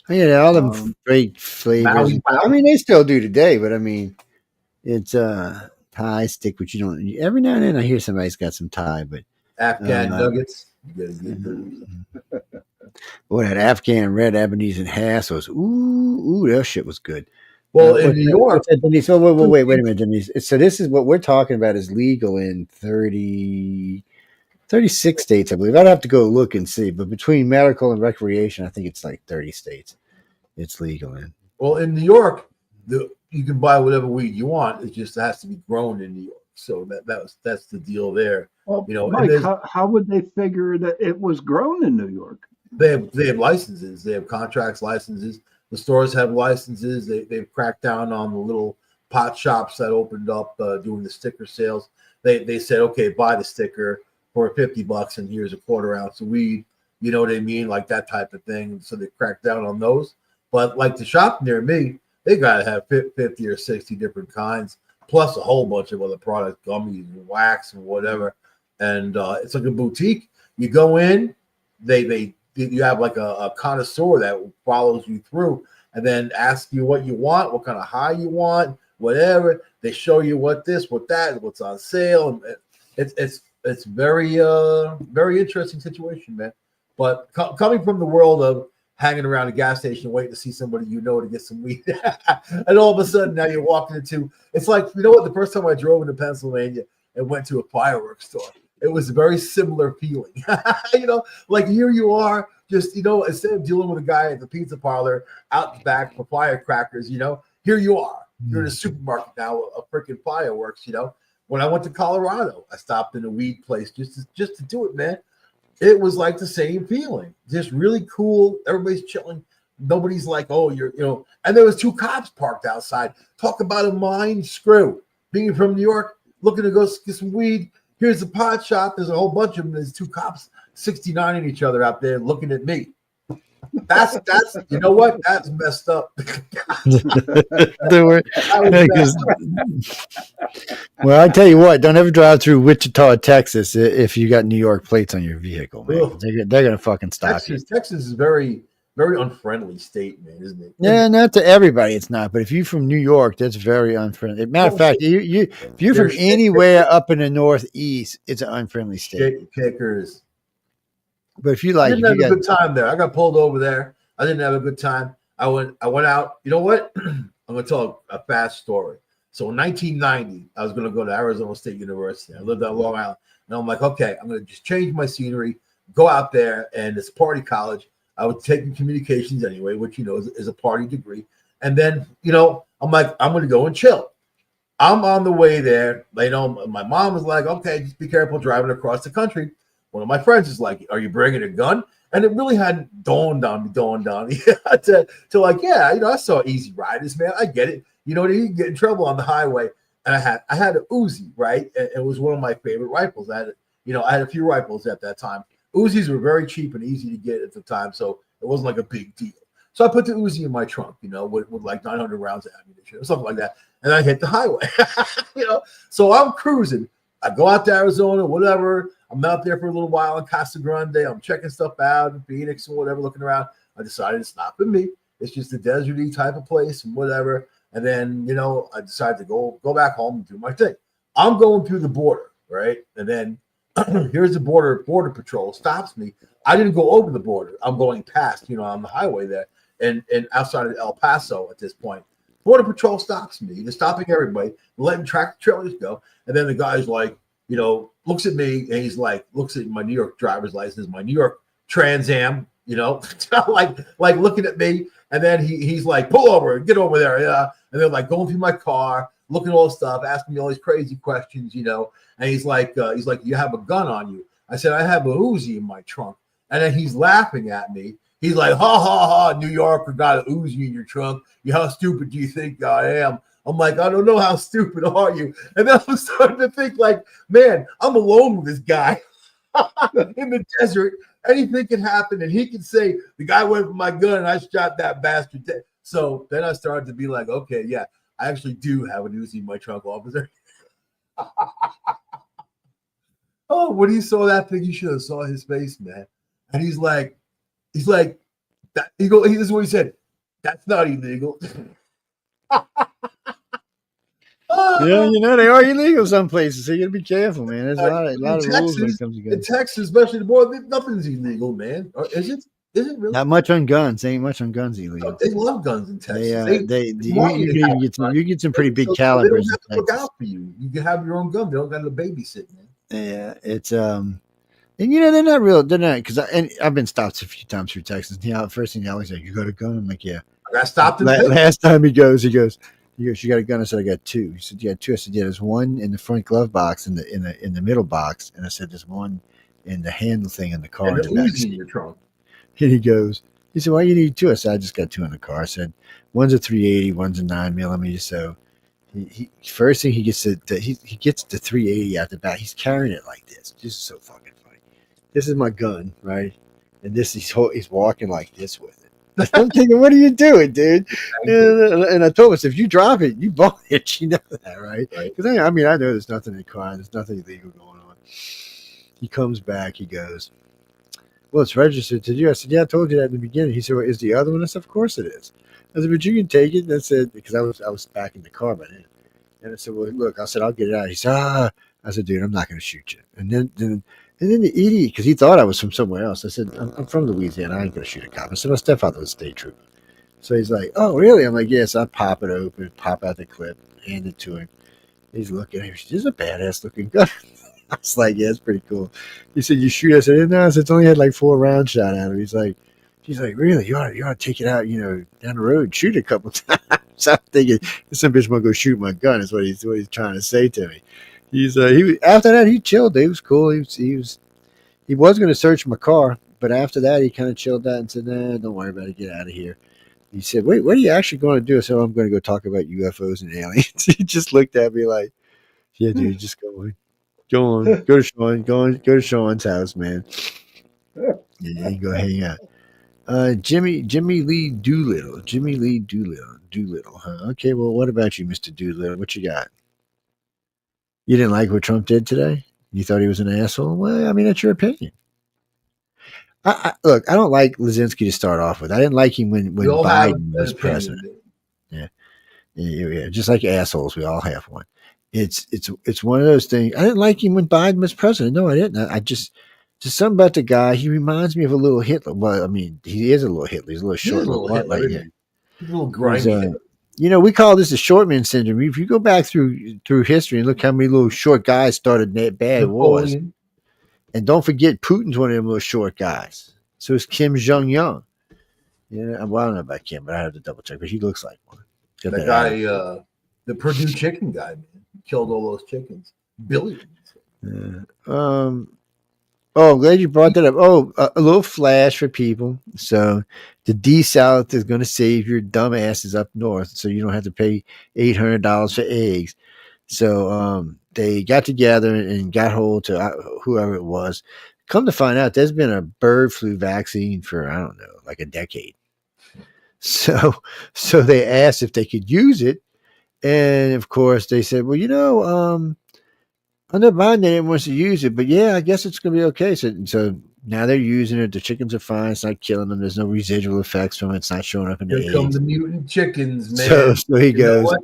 Yeah, all them great flavors. I mean, they still do today, but I mean, it's Thai stick, which you don't. Every now and then I hear somebody's got some Thai, but Afghan nuggets. Boy, that Afghan red Ebenezer and Hass was that shit was good. Well, in New York. Denise, wait a minute, Denise. So this is what we're talking about is legal in 36 states, I believe. I'd have to go look and see, but between medical and recreation, I think it's like 30 states it's legal in. Well, in New York, you can buy whatever weed you want. It just has to be grown in New York. So that's the deal there. Well, You know, Mike, how would they figure that it was grown in New York? They have licenses. They have contracts, licenses. The stores have licenses. They've cracked down on the little pot shops that opened up doing the sticker sales. They said, okay, buy the sticker for $50 and here's a quarter ounce of weed. You know what I mean? Like that type of thing. So they cracked down on those. But like the shop near me, they got to have 50 or 60 different kinds, plus a whole bunch of other products, gummies and wax and whatever. And it's like a boutique. You go in, you have like a connoisseur that follows you through and then asks you what you want, what kind of high you want, whatever. They show you what this, what that, what's on sale. It's very very interesting situation, man. But coming from the world of hanging around a gas station waiting to see somebody to get some weed, and all of a sudden now you're walking into, it's like, you know what, the first time I drove into Pennsylvania and went to a fireworks store, it was a very similar feeling. Like here you are, just, instead of dealing with a guy at the pizza parlor out back for firecrackers, here you are. You're in a supermarket now, a freaking fireworks, When I went to Colorado, I stopped in a weed place just to do it, man. It was like the same feeling. Just really cool. Everybody's chilling. Nobody's like, oh, and there was 2 cops parked outside. Talk about a mind screw. Being from New York, looking to go get some weed. Here's a pot shop. There's a whole bunch of them. There's 2 cops 69ing each other out there looking at me. That's you know what? That's messed up. Well, I tell you what, don't ever drive through Wichita, Texas if you got New York plates on your vehicle, man. They're gonna fucking stop you. Texas is very, very unfriendly state, man, isn't it? Yeah, not to everybody, it's not. But if you're from New York, that's very unfriendly. Matter of fact, if you're from anywhere up in the Northeast, it's an unfriendly state. Kickers. But if you I didn't have a good time there. I got pulled over there. I didn't have a good time. I went out. You know what? I'm going to tell a fast story. So in 1990, I was going to go to Arizona State University. I lived on Long Island. And I'm like, okay, I'm going to just change my scenery, go out there, and it's party college. I was taking communications anyway, which, is a party degree. And then, I'm like, I'm going to go and chill. I'm on the way there. My mom was like, okay, just be careful driving across the country. One of my friends is like, are you bringing a gun? And it really hadn't dawned on me to like, yeah, I saw Easy Riders, man. I get it. You get in trouble on the highway. And I had an Uzi, right? And it was one of my favorite rifles. I had a few rifles at that time. Uzis were very cheap and easy to get at the time, so it wasn't like a big deal. So I put the Uzi in my trunk, with like 900 rounds of ammunition or something like that. And I hit the highway, So I'm cruising. I go out to Arizona, whatever. I'm out there for a little while in Casa Grande. I'm checking stuff out in Phoenix and whatever, looking around. I decided it's not for me. It's just a deserty type of place and whatever. And then, I decided to go back home and do my thing. I'm going through the border, right? And then here's the border patrol stops me. I didn't go over the border. I'm going past, on the highway there and outside of El Paso at this point. Border patrol stops me. They're stopping everybody, letting tractor trailers go. And then the guy's like, looks at me and he's like, looks at my New York driver's license, my New York Trans Am, like looking at me. And then he's like, pull over, get over there. Yeah. And they're like going through my car, looking at all this stuff, asking me all these crazy questions, And he's like, you have a gun on you. I said, I have a Uzi in my trunk. And then he's laughing at me. He's like, ha, ha, ha, New Yorker got an Uzi in your trunk. How stupid do you think I am? I'm like, I don't know, how stupid are you? And then I'm starting to think like, man, I'm alone with this guy in the desert. Anything can happen. And he can say, the guy went for my gun and I shot that bastard dead. So then I started to be like, okay, yeah, I actually do have an Uzi in my trunk, officer. Oh, when he saw that thing, you should have saw his face, man. And he's like, that, this is what he said. That's not illegal. Yeah, they are illegal some places, so you gotta be careful, man. There's a lot of rules when it comes to guns. In Texas, especially the border, nothing's illegal, man. Or is it? Is it really? Not much on guns. Ain't much on guns illegal. They love guns in Texas. You get some pretty big calibers. They don't have to look out for you. You can have your own gun. They don't got to babysit, man. Yeah, it's and they're not real. They're not, because I've been stopped a few times through Texas. First thing they always say, you got a gun? I'm like, yeah. I got stopped. Last time he goes, He goes, "You got a gun?" I said, "I got two." He said, "You got two?" I said, "Yeah, there's one in the front glove box in the middle box." And I said, "There's one in the handle thing in the car And in the the back Uzi seat." in your trunk. And he said, "Why you need two?" I said, "I just got two in the car." I said, "One's a 380, one's a 9mm." So he first thing he gets he gets the 380 out the back. He's carrying it like this. This is so fucking funny. This is my gun, right? And this he's walking like this with it. I'm thinking, what are you doing, dude? And I told him, I said, if you drop it, you bought it. You know that, right? Because I know there's nothing in crime. There's nothing illegal going on. He comes back. He goes, "Well, it's registered to you." I said, "Yeah, I told you that in the beginning." He said, "Well, is the other one?" I said, "Of course it is." I said, "But you can take it." And I said, because I was back in the car by then. And I said, "Well, look," I said, "I'll get it out." He said, "Ah." I said, "Dude, I'm not going to shoot you." And then the idiot, because he thought I was from somewhere else. I said, I'm from Louisiana. I ain't going to shoot a cop. I said, "My stepfather was a state trooper." So he's like, "Oh, really?" I'm like, "Yes." I pop it open, pop out the clip, hand it to him. He's looking at him. This is a badass looking gun. I was like, "Yeah, it's pretty cool." He said, "You shoot?" I said, "No." I said, "It's only had like 4 rounds shot out of it." He's like, "Really? You ought to take it out, down the road, and shoot it a couple times." So I'm thinking, some bitch want to go shoot my gun. Is what he's trying to say to me. After that, he chilled. He was cool. He was going to search my car, but after that, he kind of chilled out and said, "Nah, don't worry about it. Get out of here." He said, "Wait, what are you actually going to do?" I said, "I'm going to go talk about UFOs and aliens." He just looked at me like, "Yeah, dude, just go on. Go on. Go to Sean. Go to Sean's house, man. Yeah, you go hang out." Jimmy Lee Doolittle. Jimmy Lee Doolittle, huh? Okay, well, what about you, Mr. Doolittle? What you got? You didn't like what Trump did today? You thought he was an asshole? Well, I mean, that's your opinion. Look, I don't like Zelensky to start off with. I didn't like him when Biden was president. Yeah, just like assholes, we all have one. It's one of those things. I didn't like him when Biden was president. No, I didn't. I just something about the guy. He reminds me of a little Hitler. Well, I mean, he is a little Hitler. He's a little short, little Hitler, like that. He's a little grimy. We call this the short man syndrome. If you go back through history and look how many little short guys started bad wars, and don't forget Putin's one of them little short guys. So is Kim Jong Un. Yeah, well, I don't know about Kim, but I have to double check. But he looks like one. That guy, the Purdue chicken guy, man, he killed all those chickens, billions. Oh, glad you brought that up. Oh, a little flash for people. So the D South is going to save your dumb asses up north, so you don't have to pay $800 for eggs. So they got together and got hold to whoever it was. Come to find out, there's been a bird flu vaccine for, I don't know, like a decade. So they asked if they could use it, and of course they said, "Well, under Biden, they didn't want to use it, but yeah, I guess it's going to be okay." So now they're using it. The chickens are fine. It's not killing them. There's no residual effects from it. It's not showing up in the eggs. Here come the mutant chickens, man. So he goes,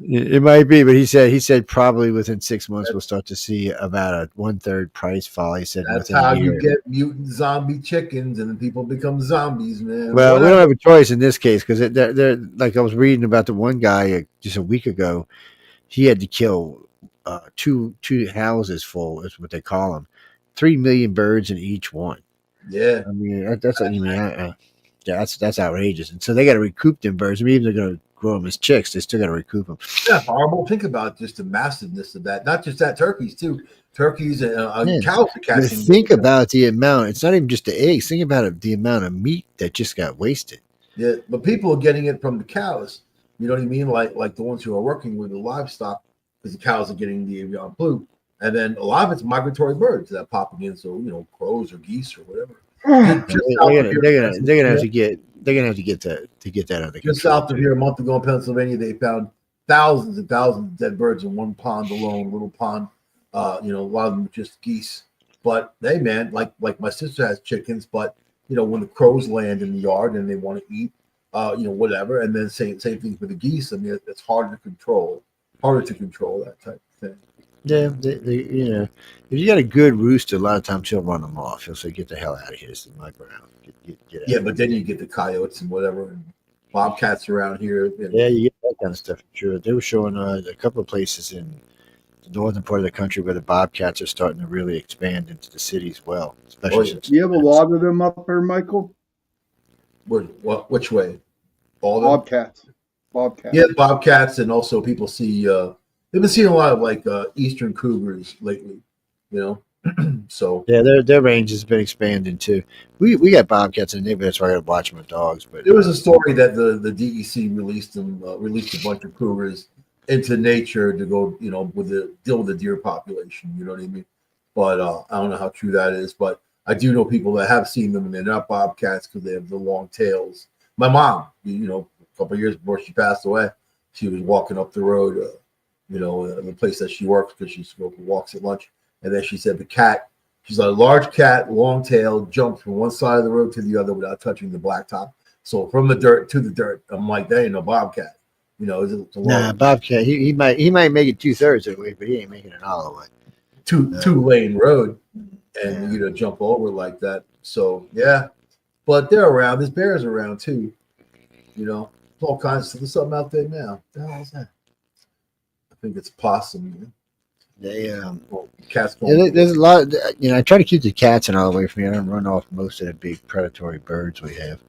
it might be, but he said probably within 6 months we'll start to see about a 1/3 price fall. He said that's how you get mutant zombie chickens, and then people become zombies, man. Well, we don't have a choice in this case because they're like I was reading about the one guy just a week ago. He had to kill two houses full, is what they call them. 3 million birds in each one. Yeah, I mean that's what you mean. That's outrageous. And so they got to recoup them birds. I mean, even they're going to grow them as chicks, they still got to recoup them. Yeah, horrible. Think about just the massiveness of that. Not just that, turkeys too. Turkeys and cows are catching. Think about the amount. It's not even just the eggs. Think about it, the amount of meat that just got wasted. Yeah, but people are getting it from the cows. You know what I mean? Like the ones who are working with the livestock, because the cows are getting the avian flu, and then a lot of it's migratory birds that are popping in. So crows or geese or whatever. They're gonna have to get that under just south of here a month ago in Pennsylvania, they found thousands and thousands of dead birds in one pond alone, little pond. A lot of them just geese. But hey, man, like my sister has chickens, but when the crows land in the yard and they want to eat, whatever, and then same thing with the geese. I mean, it's harder to control that type of thing. Yeah, if you got a good rooster, a lot of times he'll run them off. He'll say, "Get the hell out of here! This is my ground." Get yeah, but then you get the coyotes and whatever, and bobcats around here. Yeah, you get that kind of stuff. Sure, they were showing a couple of places in the northern part of the country where the bobcats are starting to really expand into the city as well. Especially you have a lot of them up there, Michael. Which way? All bobcats. Bobcats. Yeah, bobcats, and also people see. They've been seeing a lot of like eastern cougars lately. You know, so Yeah, their range has been expanding too. We got bobcats in the neighborhood, so I got to watch them with dogs. But there was a story that the DEC released released a bunch of cougars into nature to go, you know, deal with the deer population. You know what I mean? But I don't know how true that is. But I do know people that have seen them, and they're not bobcats because they have the long tails. My mom, you know, a couple of years before she passed away, she was walking up the road, you know, the place that she works, because she used to go for walks at lunch. And then she said the cat, she's a large cat, long tail, jumped from one side of the road to the other without touching the blacktop. So from the dirt to the dirt, I'm like, that ain't no bobcat. You know, it's a long, bobcat. He might make it 2/3 of the way, but he ain't making it all the way. two lane road, and you know, jump over like that. So yeah, but they're around. There's bears around too. You know, all kinds of stuff. There's something out there now. What the hell is that? I think it's a possum. Man. They cats. Yeah, there's a lot. You know, I try to keep the cats and all away from me. I don't run off most of the big predatory birds we have.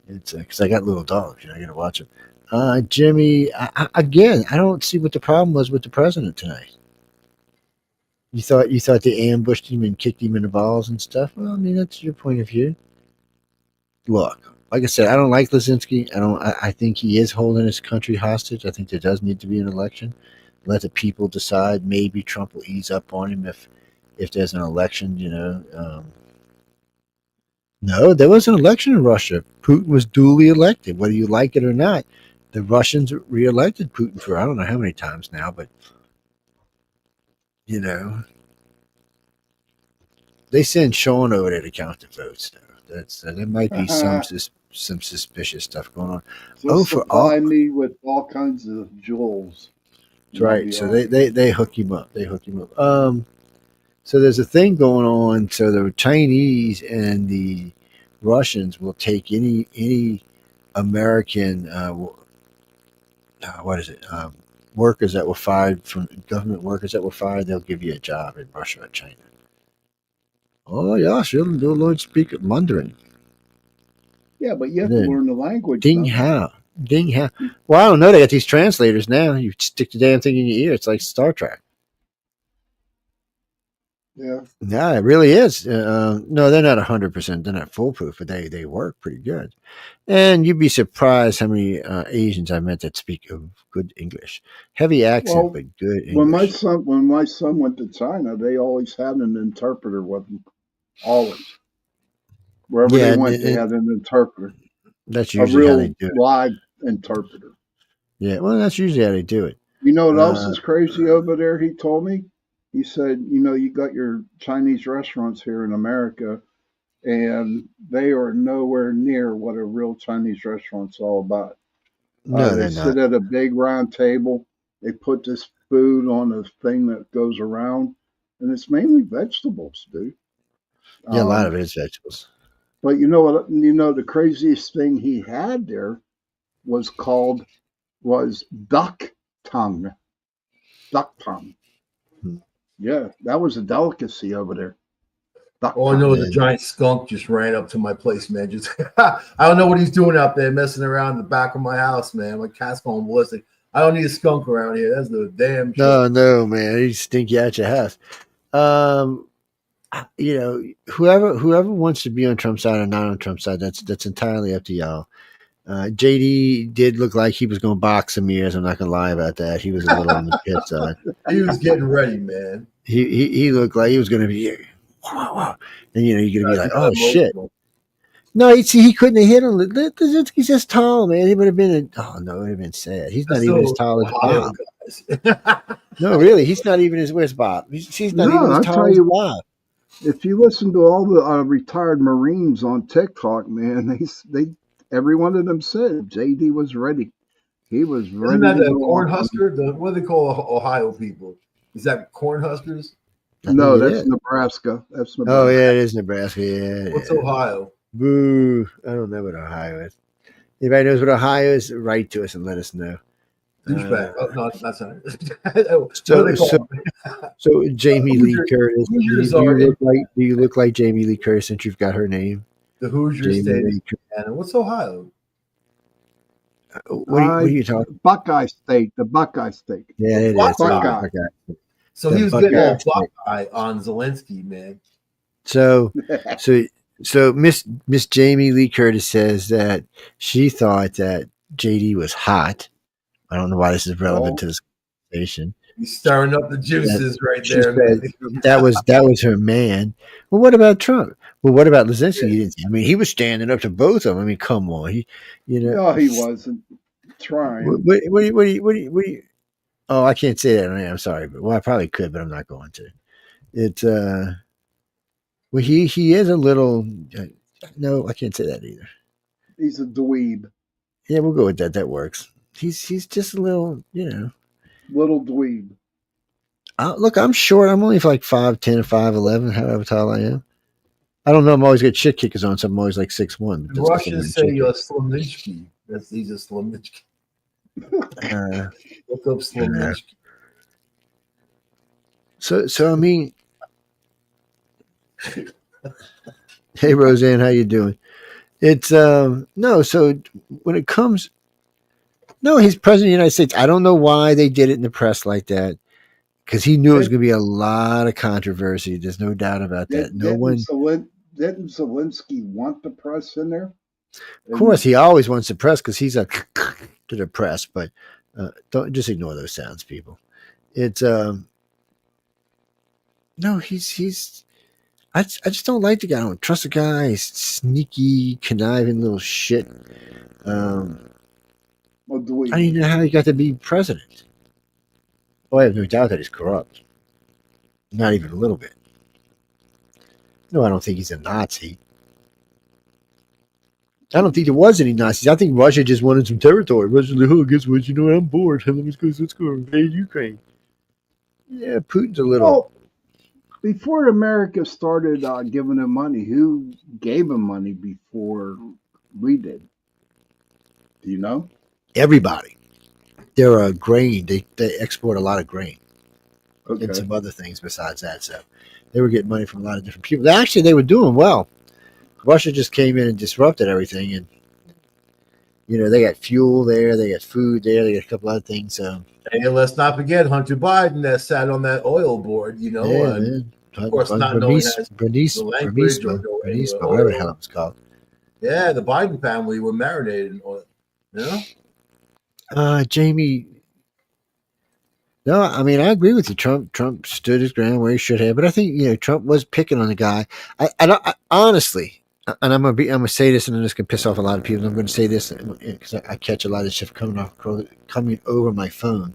It's because I got little dogs. You know, I got to watch them. Jimmy, again, I don't see what the problem was with the president tonight. You thought they ambushed him and kicked him in the balls and stuff. Well, I mean, that's your point of view. Look, like I said, I don't like Zelensky. I think he is holding his country hostage. I think there does need to be an election. Let the people decide. Maybe Trump will ease up on him if there's an election. You know. No, there was an election in Russia. Putin was duly elected, whether you like it or not. The Russians reelected Putin for I don't know how many times now, but you know, they send Sean over there to count the votes. There might be some suspicious stuff going on. Just supply me with all kinds of jewels. That's right. So they hook him up. So there's a thing going on. So the Chinese and the Russians will take any American workers that were fired from government workers that were fired. They'll give you a job in Russia or China. Oh yeah, sure. Do Lord speak Mandarin. Yeah, but you have to learn the language. Ding hao. Well, I don't know. They got these translators now. You stick the damn thing in your ear. It's like Star Trek. Yeah. No, it really is. No, they're not 100%. They're not foolproof, but they work pretty good. And you'd be surprised how many Asians I met that speak good English. Heavy accent, but good English. When my son went to China, they always had an interpreter with them. Always. Wherever they went, they had an interpreter. That's usually how they do it. Live interpreter. Yeah, well, that's usually how they do it. You know what else is crazy over there? He told me. He said, you know, you got your Chinese restaurants here in America, and they are nowhere near what a real Chinese restaurant's all about. No, they sit at a big round table. They put this food on a thing that goes around, and it's mainly vegetables, dude. Yeah, a lot of it is vegetables. But you know what? You know, the craziest thing he had there was duck tongue. Duck tongue. Yeah, that was a delicacy over there. All I know is a giant skunk just ran up to my place, man. Just I don't know what he's doing out there, messing around in the back of my house, man. My cat's going ballistic. I don't need a skunk around here. That's the damn shit. No, man. He's stinky at your house. You know, whoever wants to be on Trump's side or not on Trump's side, that's entirely up to y'all. JD did look like he was going to box some ears. I'm not going to lie about that. He was a little on the pit side. He was getting ready, man. He looked like he was going to be, wow. And, you know, you're going to be like, oh, shit. No, he couldn't have hit him. He's just tall, man. He would have been, it would have been sad. He's not even as tall as Bob. No, really. He's not even as, where's Bob? He's not even as tall as Bob. If you listen to all the retired Marines on TikTok, man, every one of them said JD was ready. He was ready. Isn't that a Cornhusker? What do they call Ohio people? Is that Cornhuskers? No, that's Nebraska. That's Nebraska. Oh, yeah, it is Nebraska. Yeah. What's Ohio? Boo. I don't know what Ohio is. Anybody knows what Ohio is? Write to us and let us know. Douchebag. No, that's not it. So Jamie Lee Curtis. Do you look like Jamie Lee Curtis since you've got her name? The Hoosier State. What's Ohio? What are you talking? Buckeye State, the Buckeye State. Yeah, it is. Buckeye. So he was getting all Buckeye on Zelensky, man. So Miss Jamie Lee Curtis says that she thought that JD was hot. I don't know why this is relevant to this conversation. He's stirring up the juices right there, man. That was her man. Well, what about Trump? Well, what about Zelensky? I mean, he was standing up to both of them. I mean, come on, No, he wasn't trying. What do you? Oh, I can't say that. I'm sorry, but I probably could, but I'm not going to. It's well, he is a little. No, I can't say that either. He's a dweeb. Yeah, we'll go with that. That works. He's just a little, little dweeb. Look, I'm short. I'm only like 5'10" or 5'11", however tall I am. I don't know. I'm always got shit kickers on, so I'm always like 6'1". The Russians say you're Slomnitsky. He's a Slomnitsky. Look up Slomnitsky. So I mean, hey Roseanne, how you doing? It's no. So when it comes, no, he's president of the United States. I don't know why they did it in the press like that. Because he knew it was going to be a lot of controversy. There's no doubt about that. Didn't Zelensky want the press in there? Of course, he always wants the press because he's a to the press. But don't just ignore those sounds, people. It's no, he's. I just don't like the guy. I don't trust the guy. He's sneaky, conniving little shit. I don't even know how he got to be president. Oh, I have no doubt that he's corrupt. Not even a little bit. No, I don't think he's a Nazi. I don't think there was any Nazis. I think Russia just wanted some territory. Russia's like, oh, guess what? I'm bored. Let's go invade Ukraine. Yeah, Putin's a little. Well, before America started giving him money, who gave him money before we did? Do you know? Everybody. They're a grain. They export a lot of grain and some other things besides that. So they were getting money from a lot of different people. Actually, they were doing well. Russia just came in and disrupted everything, and they got fuel there, they got food there, they got a couple other things. So and let's not forget Hunter Biden that sat on that oil board. Yeah, man. Of course, not knowing the language or whatever the hell it was called. Yeah, the Biden family were marinated in oil. Jamie. No, I mean I agree with you. Trump stood his ground where he should have, but I think Trump was picking on the guy. I honestly, and I'm gonna say this, and I'm just gonna piss off a lot of people. I'm gonna say this because I catch a lot of shit coming over my phone.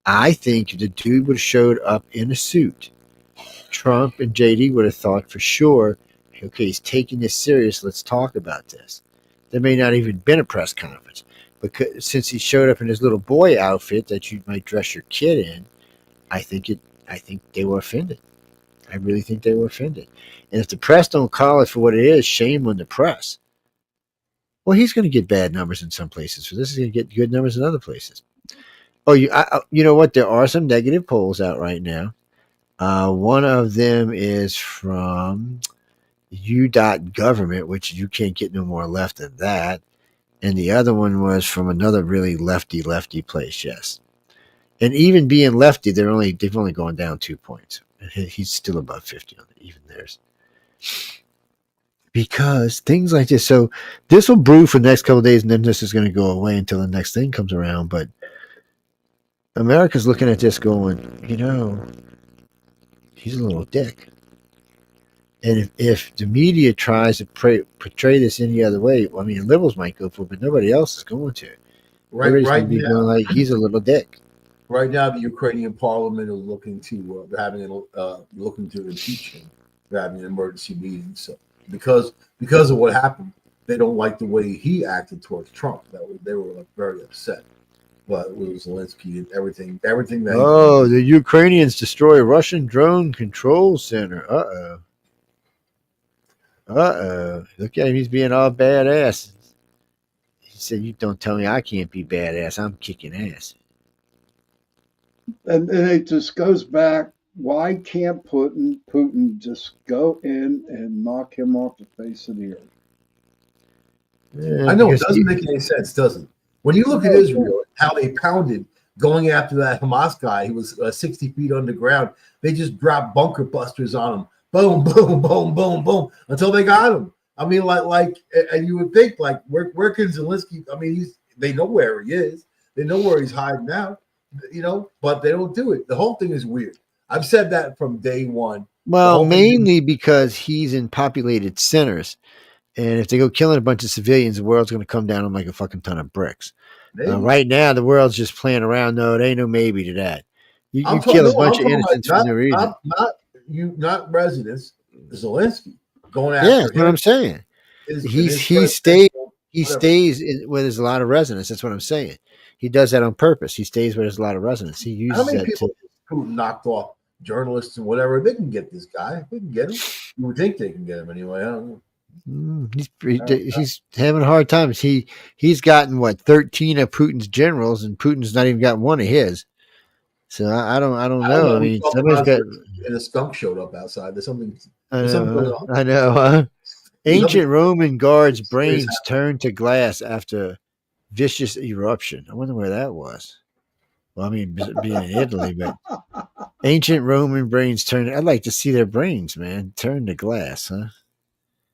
I think if the dude would have showed up in a suit, Trump and JD would have thought for sure, okay, he's taking this serious. Let's talk about this. There may not even been a press conference. Because since he showed up in his little boy outfit that you might dress your kid in, I think they were offended. I really think they were offended. And if the press don't call it for what it is, shame on the press. Well, he's going to get bad numbers in some places. So this is going to get good numbers in other places. Oh, you know what? There are some negative polls out right now. One of them is from U.Government, which you can't get no more left than that. And the other one was from another really lefty place, yes. And even being lefty, they've only gone down 2 points. And he's still above 50 on even theirs. Because things like this, so this will brew for the next couple of days, and then this is going to go away until the next thing comes around. But America's looking at this going, he's a little dick. And if the media tries to portray this any other way, I mean, liberals might go for it, but nobody else is going to. Everybody's going to be going like, he's a little dick. Right now, the Ukrainian parliament is looking to looking to impeach him. They're having an emergency meeting. So because of what happened, they don't like the way he acted towards Trump. They were very upset. But it was Zelensky and everything that. Oh, the Ukrainians destroy Russian drone control center. Look at him. He's being all badass. He said, you don't tell me I can't be badass. I'm kicking ass. And it just goes back. Why can't Putin just go in and knock him off the face of the earth? I know it doesn't make any sense, does it? When you look at Israel, how they pounded going after that Hamas guy, he was 60 feet underground. They just dropped bunker busters on him. Boom, boom, boom, boom, boom, until they got him. I mean, and you would think, like, where can Zelensky? I mean, they know where he is. They know where he's hiding out, but they don't do it. The whole thing is weird. I've said that from day one. Well, mainly because he's in populated centers. And if they go killing a bunch of civilians, the world's going to come down on like a fucking ton of bricks. Right now, the world's just playing around. No, there ain't no maybe to that. You kill a bunch of innocents for no reason. Not residents. Zelensky going after. Yeah, that's what I'm saying. He stays where there's a lot of residents. That's what I'm saying. He does that on purpose. He stays where there's a lot of residents. He uses how many that people who knocked off journalists and whatever. They can get this guy. They can get him. You would think they can get him anyway. I don't know. He's having a hard time. He's gotten 13 of Putin's generals, and Putin's not even got one of his. So I don't know. I mean, somebody's got. And a skunk showed up outside. There's something. I know. Huh? Ancient Roman guards' brains turned to glass after vicious eruption. I wonder where that was. Well, I mean, being in Italy, but ancient Roman brains turned. I'd like to see their brains, man, turn to glass, huh?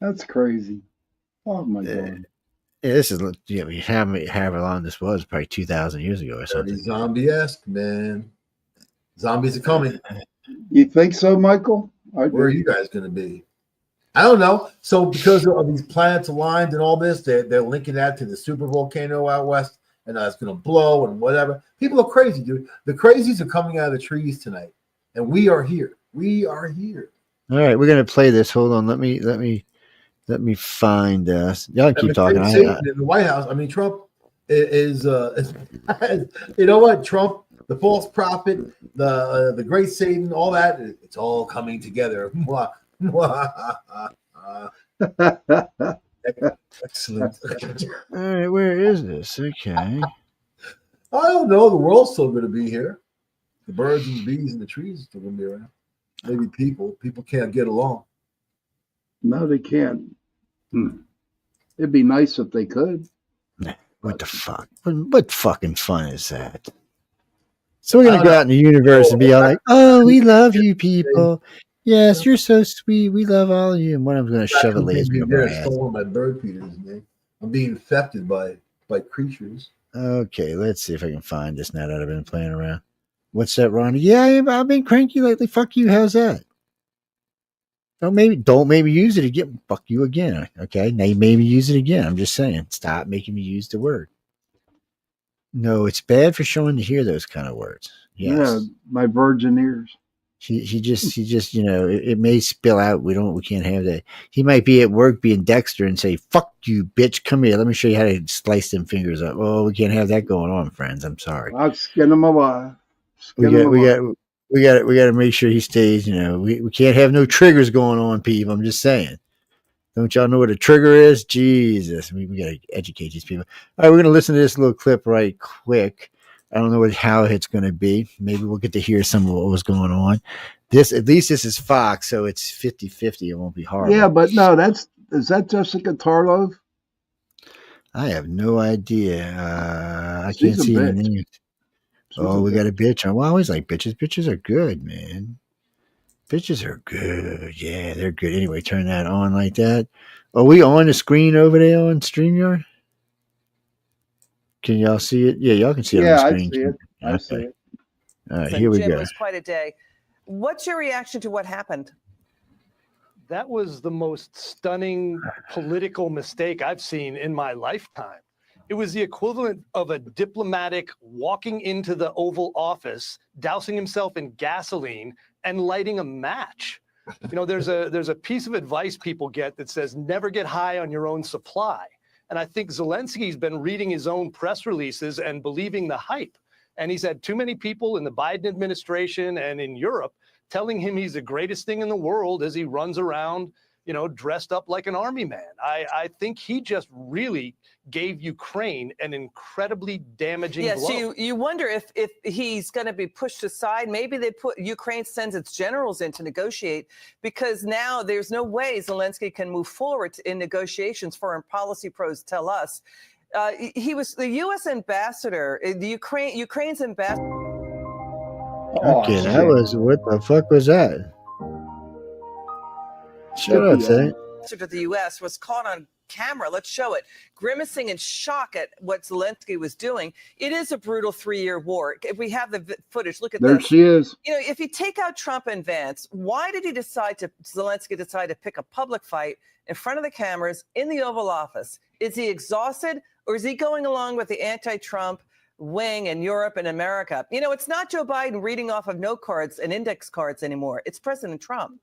That's crazy. Oh my god! Yeah, this is however long this was, probably 2,000 years ago or something. Zombie-esque, man. Zombies are coming. You think so, Michael? Where are you guys going to be? I don't know. So because of these planets aligned and all this, they're linking that to the super volcano out west, and it's going to blow and whatever. People are crazy, dude. The crazies are coming out of the trees tonight, and we are here. We are here. All right, we're going to play this. Hold on. Let me find us. Y'all keep talking. In the White House, I mean, Trump is you know what? Trump, the false prophet, the great Satan, all that, it's all coming together. Excellent. All right, where is this? Okay. I don't know. The world's still going to be here. The birds and the bees and the trees are still going to be around. Maybe people can't get along. No, they can't. It'd be nice if they could. What the fuck? What fucking fun is that? So we're gonna go out in the universe and be all like, "Oh, we love you, people. Yes, you're so sweet. We love all of you." And one of them's gonna shove a laser in my ass. Stolen my bird feeders, man. I'm being infected by creatures. Okay, let's see if I can find this now that I've been playing around. What's that, Ronnie? Yeah, I've been cranky lately. Fuck you. How's that? Don't maybe use it again. Fuck you again. Okay, now you maybe use it again. I'm just saying, stop making me use the word. No, it's bad for Sean to hear those kind of words. Yes. Yeah, my virgin ears. He just, it may spill out. We can't have that. He might be at work being Dexter and say, "Fuck you, bitch. Come here. Let me show you how to slice them fingers up." Oh, we can't have that going on, friends. I'm sorry. I'll skin him alive. We got to make sure he stays. We can't have no triggers going on, people. I'm just saying. Don't y'all know what a trigger is? Jesus, we got to educate these people. All right, we're going to listen to this little clip right quick. I don't know how it's going to be. Maybe we'll get to hear some of what was going on. At least this is Fox, so it's 50-50. It won't be horrible. Yeah, but no, is that Jessica Tarlov? I have no idea. I can't see anything. Oh, we got a bitch. I always like bitches. Bitches are good, man. Bitches are good. Yeah, they're good. Anyway, turn that on like that. Are we on the screen over there on StreamYard? Can y'all see it? Yeah, y'all can see it on the screen. I see it. I see it. All right, here we go. It was quite a day. What's your reaction to what happened? That was the most stunning political mistake I've seen in my lifetime. It was the equivalent of a diplomatic walking into the Oval Office, dousing himself in gasoline, and lighting a match. There's a piece of advice people get that says never get high on your own supply. And I think Zelensky's been reading his own press releases and believing the hype. And he's had too many people in the Biden administration and in Europe telling him he's the greatest thing in the world as he runs around, dressed up like an army man. I think he just really gave Ukraine an incredibly damaging blow. So you wonder if he's going to be pushed aside. Maybe Ukraine sends its generals in to negotiate, because now there's no way Zelensky can move forward in negotiations. Foreign policy pros tell us He was the U.S. ambassador, Ukraine's ambassador. Okay, that was what the fuck was that? Shut up, Ted. To the U.S. was caught on camera. Let's show it. Grimacing in shock at what Zelensky was doing. It is a brutal 3-year war. If we have the footage, look at there this. She is. You know, if you take out Trump and Vance, why did Zelensky decide to pick a public fight in front of the cameras in the Oval Office? Is he exhausted, or is he going along with the anti-Trump wing in Europe and America? You know, it's not Joe Biden reading off of note cards and index cards anymore. It's President Trump.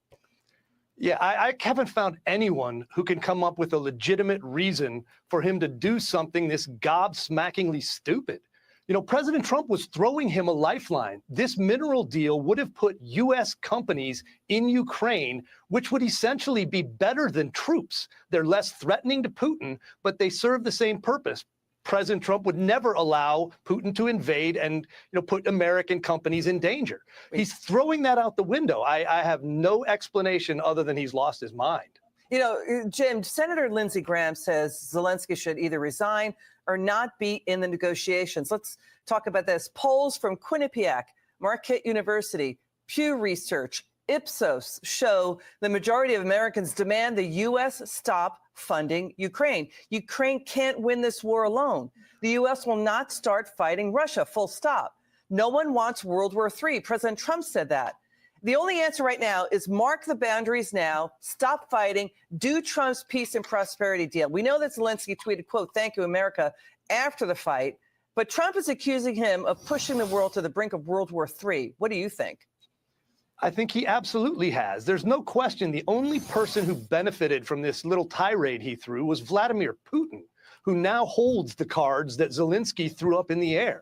Yeah, I haven't found anyone who can come up with a legitimate reason for him to do something this gobsmackingly stupid. You know, President Trump was throwing him a lifeline. This mineral deal would have put U.S. companies in Ukraine, which would essentially be better than troops. They're less threatening to Putin, but they serve the same purpose. President Trump would never allow Putin to invade and, you know, put American companies in danger. He's throwing that out the window. I have no explanation other than he's lost his mind. You know, Jim, Senator Lindsey Graham says Zelensky should either resign or not be in the negotiations. Let's talk about this. Polls from Quinnipiac, Marquette University, Pew Research, Ipsos show the majority of Americans demand the U.S. stop funding Ukraine. Ukraine can't win this war alone. The U.S. will not start fighting Russia, full stop. No one wants World War III. President Trump said that. The only answer right now is mark the boundaries now, stop fighting, do Trump's peace and prosperity deal. We know that Zelensky tweeted, quote, "Thank you, America," after the fight, but Trump is accusing him of pushing the world to the brink of World War III. What do you think? I think he absolutely has. There's no question the only person who benefited from this little tirade he threw was Vladimir Putin, who now holds the cards that Zelensky threw up in the air.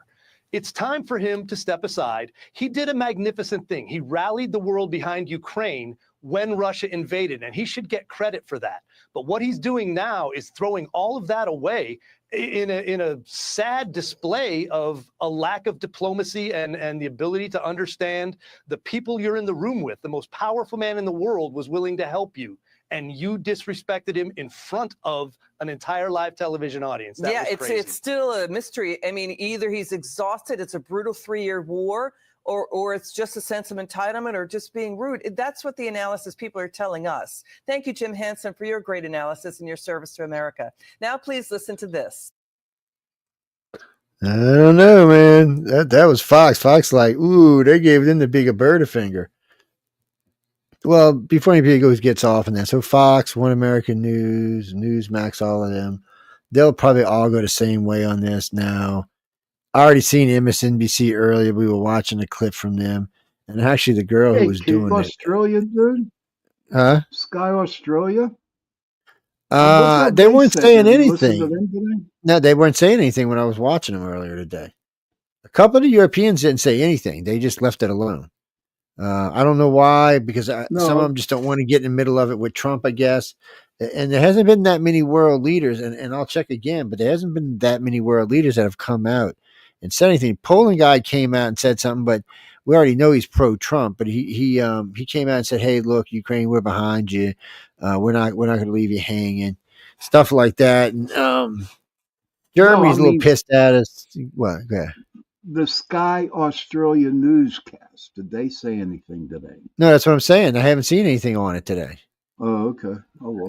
It's time for him to step aside. He did a magnificent thing. He rallied the world behind Ukraine when Russia invaded, and he should get credit for that. But what he's doing now is throwing all of that away in a sad display of a lack of diplomacy and the ability to understand the people you're in the room with. The most powerful man in the world was willing to help you, and you disrespected him in front of an entire live television audience. That was crazy. It's still a mystery. I mean, either he's exhausted, it's a brutal 3-year war, or it's just a sense of entitlement or just being rude. That's what the analysis people are telling us. Thank you, Jim Hansen, for your great analysis and your service to America. Now, please listen to this. I don't know, man. That was Fox. Fox like, ooh, they gave them the bigger bird finger. Well, before anybody gets off in that, so Fox, One American News, Newsmax, all of them, they'll probably all go the same way on this now. I already seen MSNBC earlier. We were watching a clip from them, and actually the girl who was doing Australia, dude? Huh? Sky Australia? They weren't saying anything. No, they weren't saying anything when I was watching them earlier today. A couple of the Europeans didn't say anything. They just left it alone. I don't know why, because some of them just don't want to get in the middle of it with Trump, I guess. And there hasn't been that many world leaders, and I'll check again, but there hasn't been that many world leaders that have come out and said anything. Poland guy came out and said something, but we already know he's pro-Trump. But he came out and said, "Hey, look, Ukraine, we're behind you. We're not going to leave you hanging." Stuff like that. And Jeremy's a little pissed at us. What? Go ahead. The Sky Australia newscast, did they say anything today? No, that's what I'm saying. I haven't seen anything on it today. Oh, okay. Oh, well.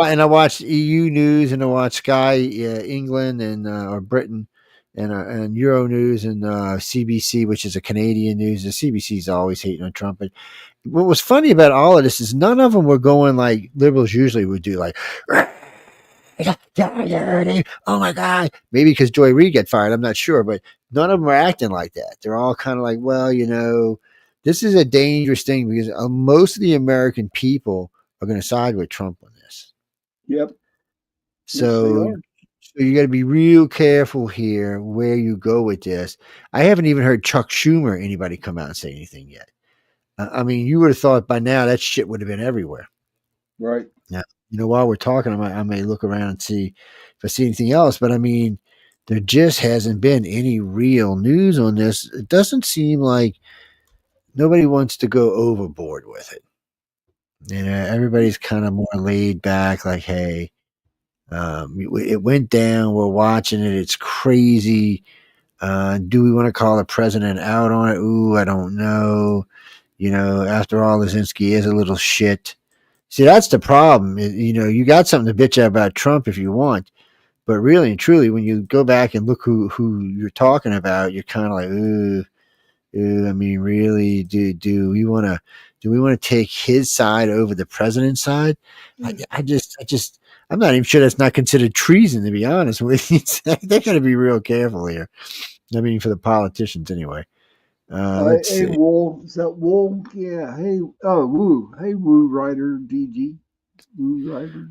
And I watched EU News, and I watched Sky England and or Britain, and Euro News and CBC, which is a Canadian news. The CBC is always hating on Trump. But what was funny about all of this is none of them were going like liberals usually would do, like, oh my God. Maybe because Joy Reid got fired, I'm not sure, but none of them are acting like that. They're all kind of like, well, you know, this is a dangerous thing because most of the American people are going to side with Trump on this. Yep. So, Yes, so you got to be real careful here where you go with this. I haven't even heard Chuck Schumer, anybody come out and say anything yet. I mean, you would have thought by now that shit would have been everywhere. Right. Now, you know, while we're talking, I may look around and see if I see anything else. But I mean, there just hasn't been any real news on this. It doesn't seem like nobody wants to go overboard with it. You know, everybody's kind of more laid back, like, hey, It went down. We're watching it. It's crazy. Do we want to call the president out on it? Ooh, I don't know. After all, Zelensky is a little shit. See, that's the problem. You got something to bitch out about Trump if you want, but really and truly, when you go back and look who you're talking about, you're kind of like, ooh. I mean, really, do we want to take his side over the president's side? I'm not even sure that's not considered treason, to be honest with you. They're going to be real careful here. I mean, for the politicians anyway. Let's Hey, see. Wool, is that Wool? Yeah. Hey, Woo. Hey, Woo Rider, DG. Woo Rider.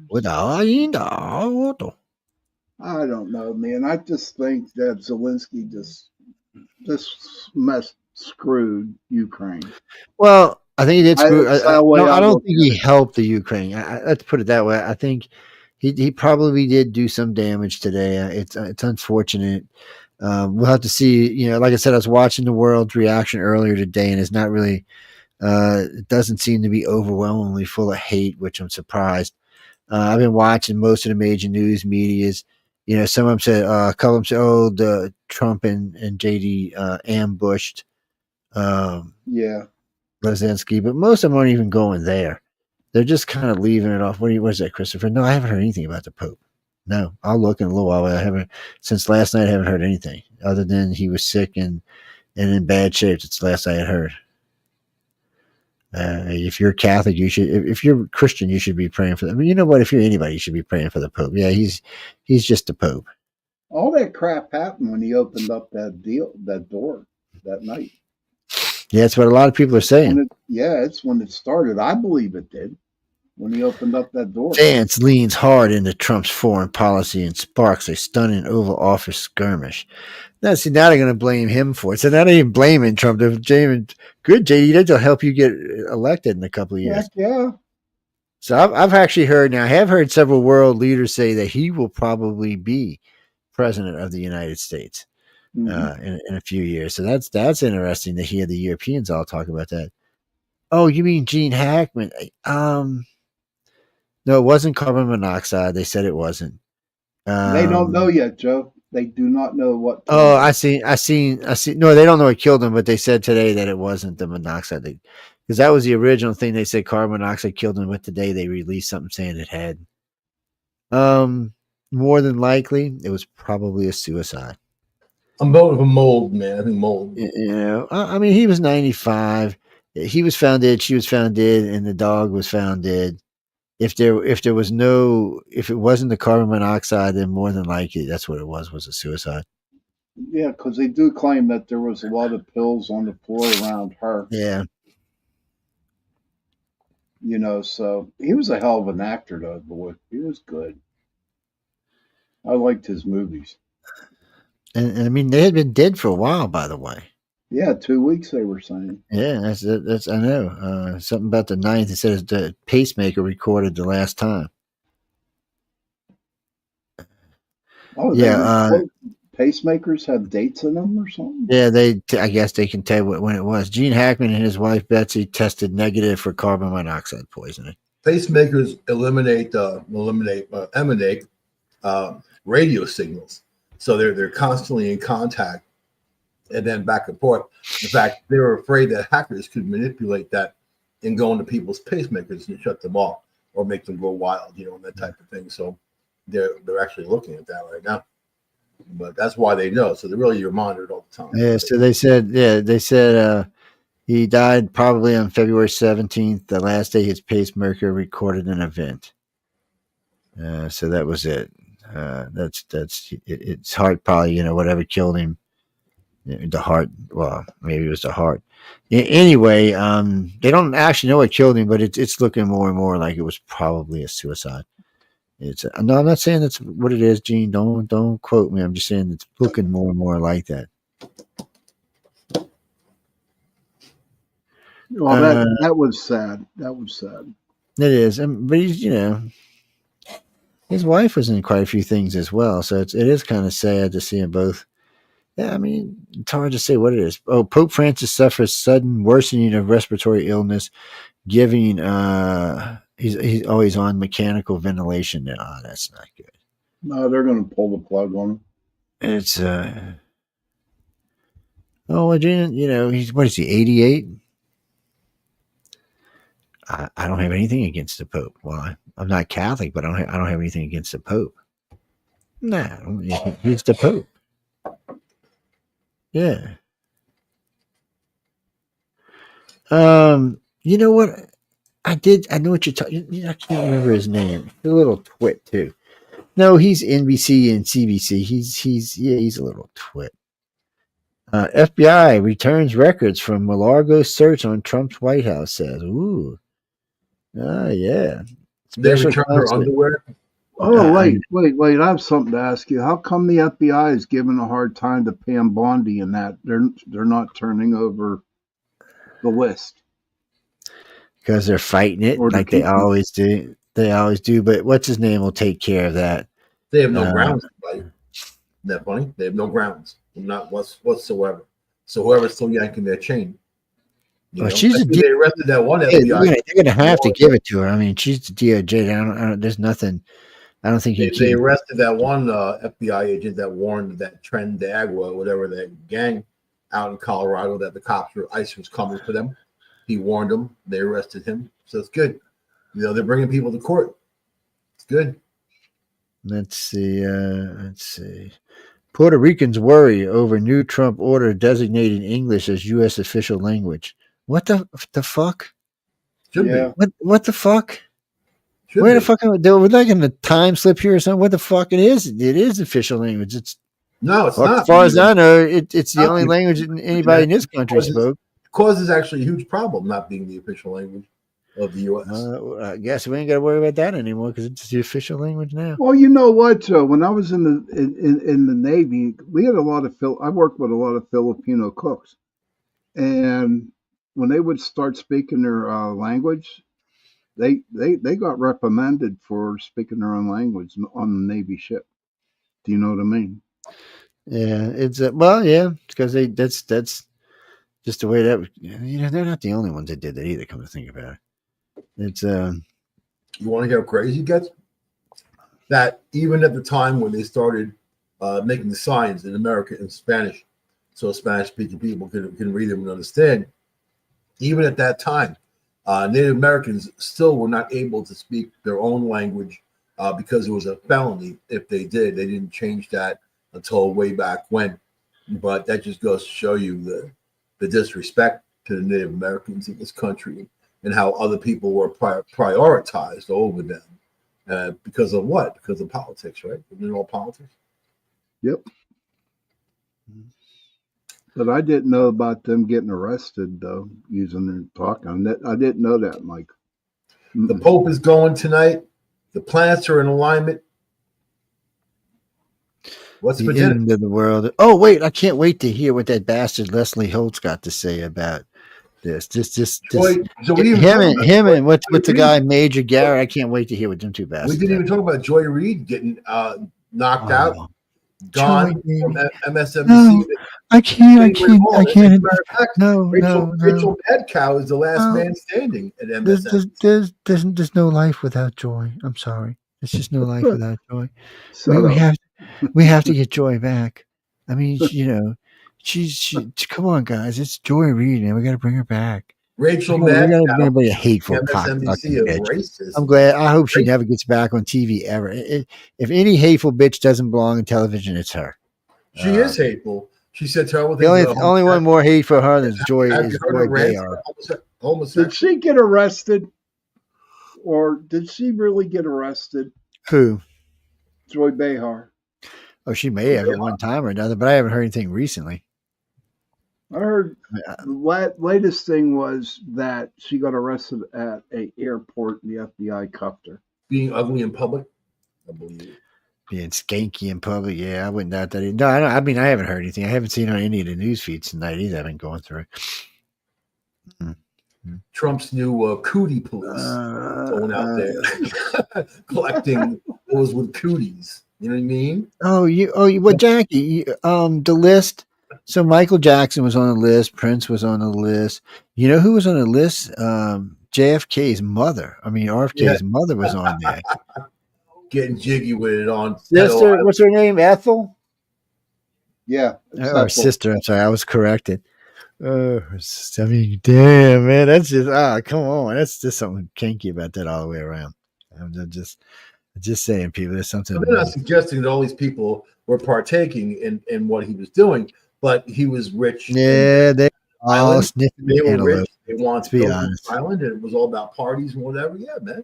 I don't know, man. I just think that Zelensky just screwed Ukraine. Well, I think he did screw. That's the way I I don't look think at he it. helped the Ukraine. Let's put it that way. I think he probably did do some damage today. It's unfortunate. We'll have to see. Like I said, I was watching the world's reaction earlier today, and it's not really. It doesn't seem to be overwhelmingly full of hate, which I'm surprised. I've been watching most of the major news medias. Some of them said, a couple of them said, "Oh, the Trump and JD ambushed." Yeah. Zelensky, but most of them aren't even going there. They're just kind of leaving it off. What is that, Christopher? No, I haven't heard anything about the Pope. No, I'll look in a little while. I haven't since last night. I haven't heard anything other than he was sick and in bad shape. It's the last I had heard. If you're Catholic, you should. If you're Christian, you should be praying for them. I mean, you know what? If you're anybody, you should be praying for the Pope. Yeah, he's just the Pope. All that crap happened when he opened up that door that night. Yeah, that's what a lot of people are saying. It's when it started. I believe it did when he opened up that door. Vance leans hard into Trump's foreign policy and sparks a stunning Oval Office skirmish. Now they're going to blame him for it. So they're not even blaming Trump. They're blaming good JD. They'll help you get elected in a couple of years. Heck yeah. So I've actually heard now. I have heard several world leaders say that he will probably be president of the United States. In a few years. So that's interesting to hear the Europeans all talk about that. Oh, you mean Gene Hackman? No, it wasn't carbon monoxide. They said it wasn't. They don't know yet, Joe. They do not know what. Oh, I see. No, they don't know what killed him, but they said today that it wasn't the monoxide. Because that was the original thing. They said carbon monoxide killed him, but today they released something saying it had. More than likely, it was probably a suicide. I'm voting for mold, man. I think mold. I mean, he was 95. He was found dead. She was found dead, and the dog was found dead. If it wasn't the carbon monoxide, then more than likely that's what it was a suicide. Yeah, because they do claim that there was a lot of pills on the floor around her. Yeah. So he was a hell of an actor, though, boy. He was good. I liked his movies. And I mean, they had been dead for a while, by the way. Yeah, 2 weeks they were saying. Yeah, that's I know. Something about the 9th. It says the pacemaker recorded the last time. Oh, yeah. Pacemakers have dates in them or something? Yeah, I guess they can tell when it was. Gene Hackman and his wife Betsy tested negative for carbon monoxide poisoning. Pacemakers emanate radio signals. So they're constantly in contact and then back and forth. In fact, they were afraid that hackers could manipulate that and go into people's pacemakers and shut them off or make them go wild, and that type of thing. So they're actually looking at that right now. But that's why they know. So you're monitored all the time. Yeah, so they said he died probably on February 17th, the last day his pacemaker recorded an event. So that was it. It's heart probably, whatever killed him, the heart. Well, maybe it was the heart. Anyway, they don't actually know what killed him, but it's looking more and more like it was probably a suicide. No, I'm not saying that's what it is, Gene. Don't quote me. I'm just saying it's looking more and more like that. Well, that was sad. That was sad. It is, but he's, his wife was in quite a few things as well, so it is kind of sad to see them both. Yeah, I mean, it's hard to say what it is. Oh, Pope Francis suffers sudden worsening of respiratory illness, giving he's always on mechanical ventilation now. Oh, that's not good. No, they're going to pull the plug on him. It's oh, he's what is he? 88. I don't have anything against the Pope. Well, I'm not Catholic, but I don't have anything against the Pope. No, he's the Pope. Yeah. You know what? I know what you're talking. I can't remember his name. He's a little twit too. No, he's NBC and CBC. He's a little twit. FBI returns records from Mar-a-Lago search on Trump's White House. Says, "Ooh, yeah." They returned her underwear. Oh, wait! I have something to ask you. How come the FBI is giving a hard time to Pam Bondi and that they're not turning over the list? Because they're fighting it like they always do. They always do. But what's his name will take care of that. They have no grounds. Isn't that funny? They have no grounds, not whatsoever. So whoever's still yanking their chain. Well, she's they arrested that one FBI. They're going to have to give it to her. I mean, she's the DOJ. There's nothing. I don't think they arrested that one FBI agent that warned that Trendagua, whatever that gang out in Colorado, that the ICE was coming for them. He warned them. They arrested him. So it's good. They're bringing people to court. It's good. Let's see. Puerto Ricans worry over new Trump order designating English as U.S. official language. What the fuck? Should be. What the fuck? Where the fuck? We're like in a time slip here or something. What the fuck? It is official language. It's not. As far as I know, it's the only language anybody in this country spoke. It causes actually a huge problem not being the official language of the U.S. I guess we ain't got to worry about that anymore because it's the official language now. Well, you know what? When I was in the Navy, we had a lot of I worked with a lot of Filipino cooks, and when they would start speaking their language, they got reprimanded for speaking their own language on the Navy ship. Do you know what I mean? Yeah, it's yeah, because that's just the way that they're not the only ones that did that either. Come to think about it, it's you want to hear how crazy it gets? That even at the time when they started making the signs in America in Spanish, so Spanish-speaking people can read them and understand. Even at that time, Native Americans still were not able to speak their own language because it was a felony if they did. They didn't change that until way back when. But that just goes to show you the disrespect to the Native Americans in this country and how other people were prioritized over them. Because of what? Because of politics, right? Isn't it all politics? Yep. But I didn't know about them getting arrested, though, using their talk. I didn't know that, Mike. The Pope is going tonight. The planets are in alignment. What's the end of the world? Oh, wait, I can't wait to hear what that bastard Leslie Holtz got to say about this. Him and what's the guy, Major Garrett? I can't wait to hear what them two bastards. We didn't even talk about Joy Reid getting knocked out. Gone from MSNBC. No, I can't. No. Rachel Madcow is the last man standing at MSNBC. There's no life without Joy. I'm sorry. There's just no life without Joy. We have to get Joy back. I mean, she come on, guys. It's Joy Reid, and we got to bring her back. Rachel Madcow, a hateful bitch. I'm glad. I hope she never gets back on TV ever. If any hateful bitch doesn't belong in television, it's her. She is hateful. She said terrible things. The only one more hate for her than Joy is Joy Behar. Did she get arrested, or did she really get arrested? Who? Joy Behar. Oh, she may have at one time or another, but I haven't heard anything recently. I heard the latest thing was that she got arrested at an airport and the FBI cuffed her. Being ugly in public, I believe. Being skanky in public, yeah, I wouldn't doubt that. No, I mean, I haven't heard anything. I haven't seen on any of the news feeds tonight either. I've been going through it. Trump's new cootie police going out there collecting those with cooties. You know what I mean? Well, Jackie, the list. So Michael Jackson was on the list. Prince was on the list. You know who was on the list? JFK's mother. I mean, RFK's mother was on there. getting jiggy with it on sister. What's her name? Ethel. Yeah, or sister. I'm sorry, I was corrected. I mean, damn, man, that's just come on, that's just something kinky about that all the way around. I'm just saying, people, there's something. I'm not suggesting that all these people were partaking in what he was doing, but he was rich. Yeah, they all sniffing They the were cantaloupe. rich. They wanted to be go to honest. the island, and it was all about parties and whatever. Yeah, man.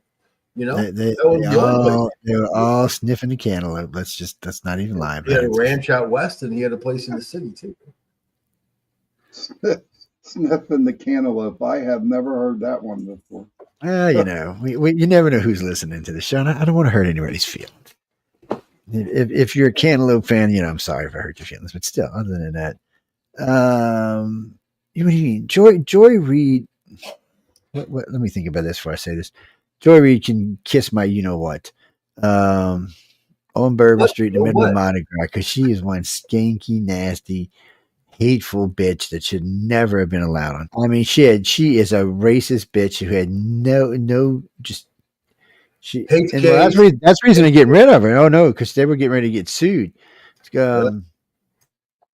You know, They were all sniffing the cantaloupe. Let's not even lie He had about a it. ranch out west, and he had a place in the city too. Sniffing the cantaloupe. I have never heard that one before. You know, you never know who's listening to the show. And I don't want to hurt anybody's feelings. If you're a cantaloupe fan, you know, I'm sorry if I hurt your feelings, but still, other than that, what do you mean? Joy Reid. Let me think about this before I say this. Joy Reid can kiss my, you know what, on Bourbon Street in the middle of Mardi Gras, because she is one skanky, nasty, hateful bitch that should never have been allowed on. I mean, she is a racist bitch who had that's reason to get rid of her. Oh no, because they were getting ready to get sued.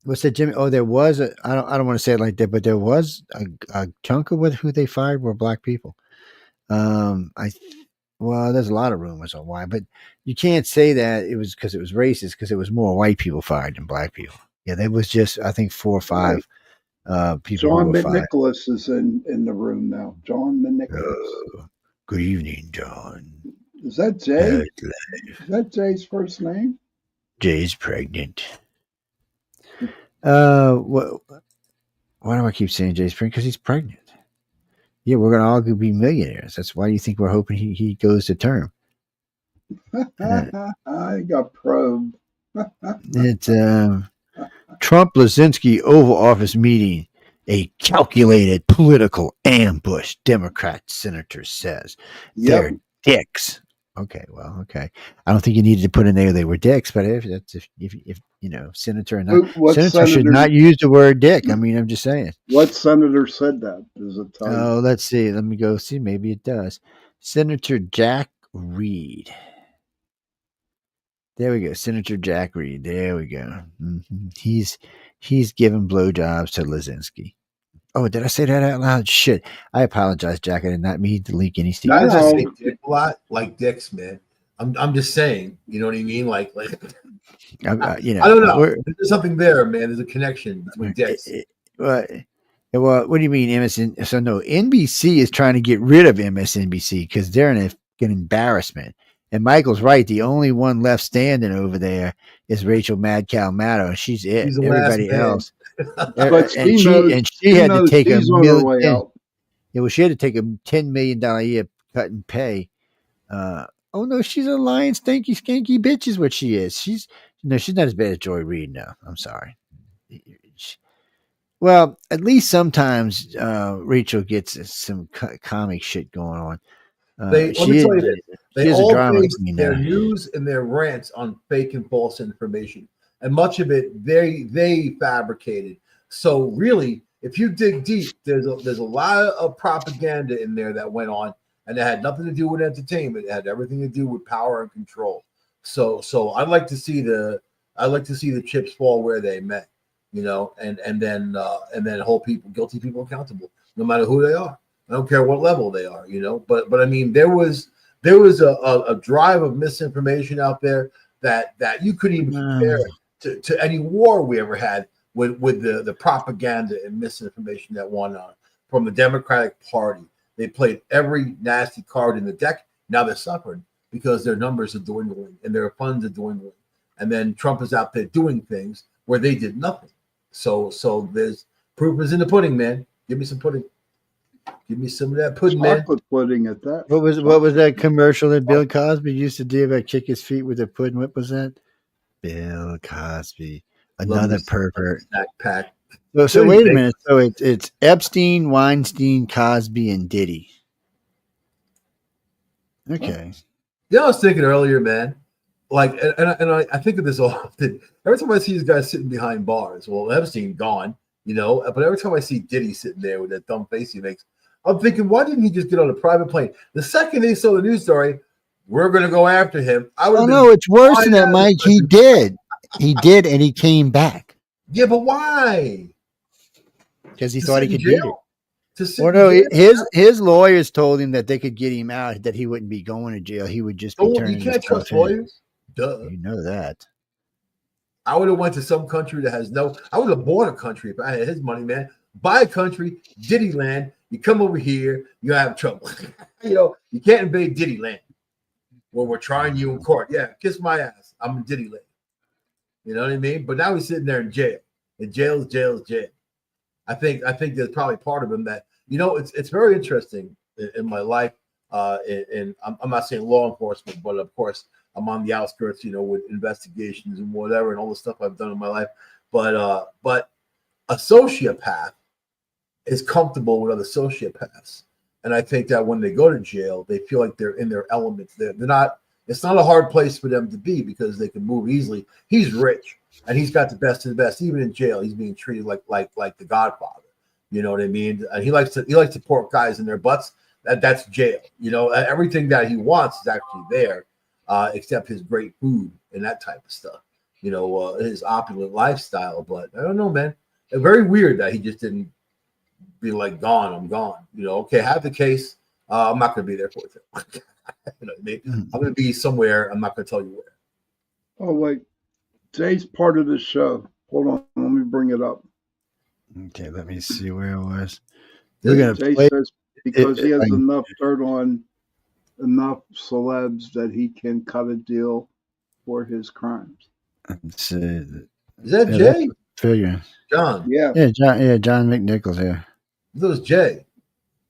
What's that, Jimmy? Oh, there was I don't want to say it like that, but there was a chunk of who they fired were black people. Well, there's a lot of rumors on why, but you can't say that it was because it was racist, because it was more white people fired than black people. Yeah, there was just, I think, 4 or 5 people. John who were fired. McNicholas is in the room now. John McNicholas. Good evening, John. Is that Jay? Is that Jay's first name? Jay's pregnant. Why do I keep saying Jay's pregnant? Because he's pregnant. Yeah, we're gonna all be millionaires. That's why you think we're hoping he goes to term. I got probed. It's Trump Zelensky Oval Office meeting, a calculated political ambush. Democrat senator says they're dicks. Okay, well, okay. I don't think you needed to put in there they were dicks, but if you know, senator and senator should not use the word dick. I mean, I'm just saying. What senator said that? Does it tell you? Oh, let's see. Let me go see. Maybe it does. Senator Jack Reed. There we go. Senator Jack Reed. There we go. Mm-hmm. He's giving blowjobs to Zelensky. Oh, did I say that out loud? Shit. I apologize, Jack. I did not mean to leak any secrets. I just say dick a lot, like dicks, man. I'm just saying. You know what I mean? Like you know, I don't know. There's something there, man. There's a connection between dicks. Well, what do you mean, MSN? So no, NBC is trying to get rid of MSNBC because they're an embarrassment. And Michael's right. The only one left standing over there is Rachel Mad Cow Maddow, and she's it. Everybody else. But she had to take a million. Yeah, well, she had to take a $10 million a year cut in pay. Oh no, she's a lying, stinky, skanky bitch. Is what she is. She's not as bad as Joy Reid. No, I'm sorry. Well, at least sometimes Rachel gets some comic shit going on. Let me tell you this. They all base their news and their rants on fake and false information, and much of it they fabricated. So really, if you dig deep, there's a lot of propaganda in there that went on, and it had nothing to do with entertainment. It had everything to do with power and control. So I'd like to see the chips fall where they may, you know, and then hold guilty people accountable, no matter who they are. I don't care what level they are, you know. But I mean, there was a drive of misinformation out there that you couldn't even compare to any war we ever had with the propaganda and misinformation that went on from the Democratic Party. They played every nasty card in the deck. Now they're suffering because their numbers are dwindling and their funds are dwindling. And then Trump is out there doing things where they did nothing. So there's proof is in the pudding, man. Give me some pudding. Give me some of that pudding, man. Chocolate pudding at that. What was that commercial that Bill Cosby used to do about kick his feet with a pudding? What was that? Bill Cosby, another pervert. Pack. So wait a minute. So it's Epstein, Weinstein, Cosby, and Diddy. Okay. Yeah, I was thinking earlier, man. Like, and I think of this often. Every time I see these guys sitting behind bars, well, Epstein gone, you know. But every time I see Diddy sitting there with that dumb face he makes, I'm thinking, why didn't he just get on a private plane? The second they saw the news story, we're going to go after him. Oh no, it's worse than that, Mike. He did, and he came back. Yeah, but why? Because he thought he could beat it. Well, no, his lawyers told him that they could get him out, that he wouldn't be going to jail. He would just be turning. You can't trust lawyers. Duh. You know that. I would have went to some country that has no. I would have bought a country if I had his money, man. Buy a country, Diddyland. You come over here, you have trouble. You can't invade Diddyland when we're trying you in court. Yeah, kiss my ass. I'm in Diddyland. You know what I mean? But now he's sitting there in jail. And jail is jail. I think there's probably part of him that it's very interesting in my life. And I'm not saying law enforcement, but of course I'm on the outskirts, with investigations and whatever and all the stuff I've done in my life. But a sociopath is comfortable with other sociopaths, and I think that when they go to jail, they feel like they're in their elements. They're not. It's not a hard place for them to be because they can move easily. He's rich and he's got the best of the best. Even in jail, he's being treated like the Godfather. You know what I mean? And he likes to pork guys in their butts. That's jail. Everything that he wants is actually there, except his great food and that type of stuff. His opulent lifestyle. But I don't know, man. It's very weird that he just didn't be like, gone. I'm gone. Okay, have the case. I'm not going to be there for it. You know what I mean? I'm going to be somewhere. I'm not going to tell you where. Oh, wait. Jay's part of the show. Hold on. Let me bring it up. Okay, let me see where it was. We're going to play says because he has enough dirt on enough celebs that he can cut a deal for his crimes. Let's see. Is that Jay? Figure. John. Yeah. Yeah, John. Yeah, John McNichols here. It was Jay.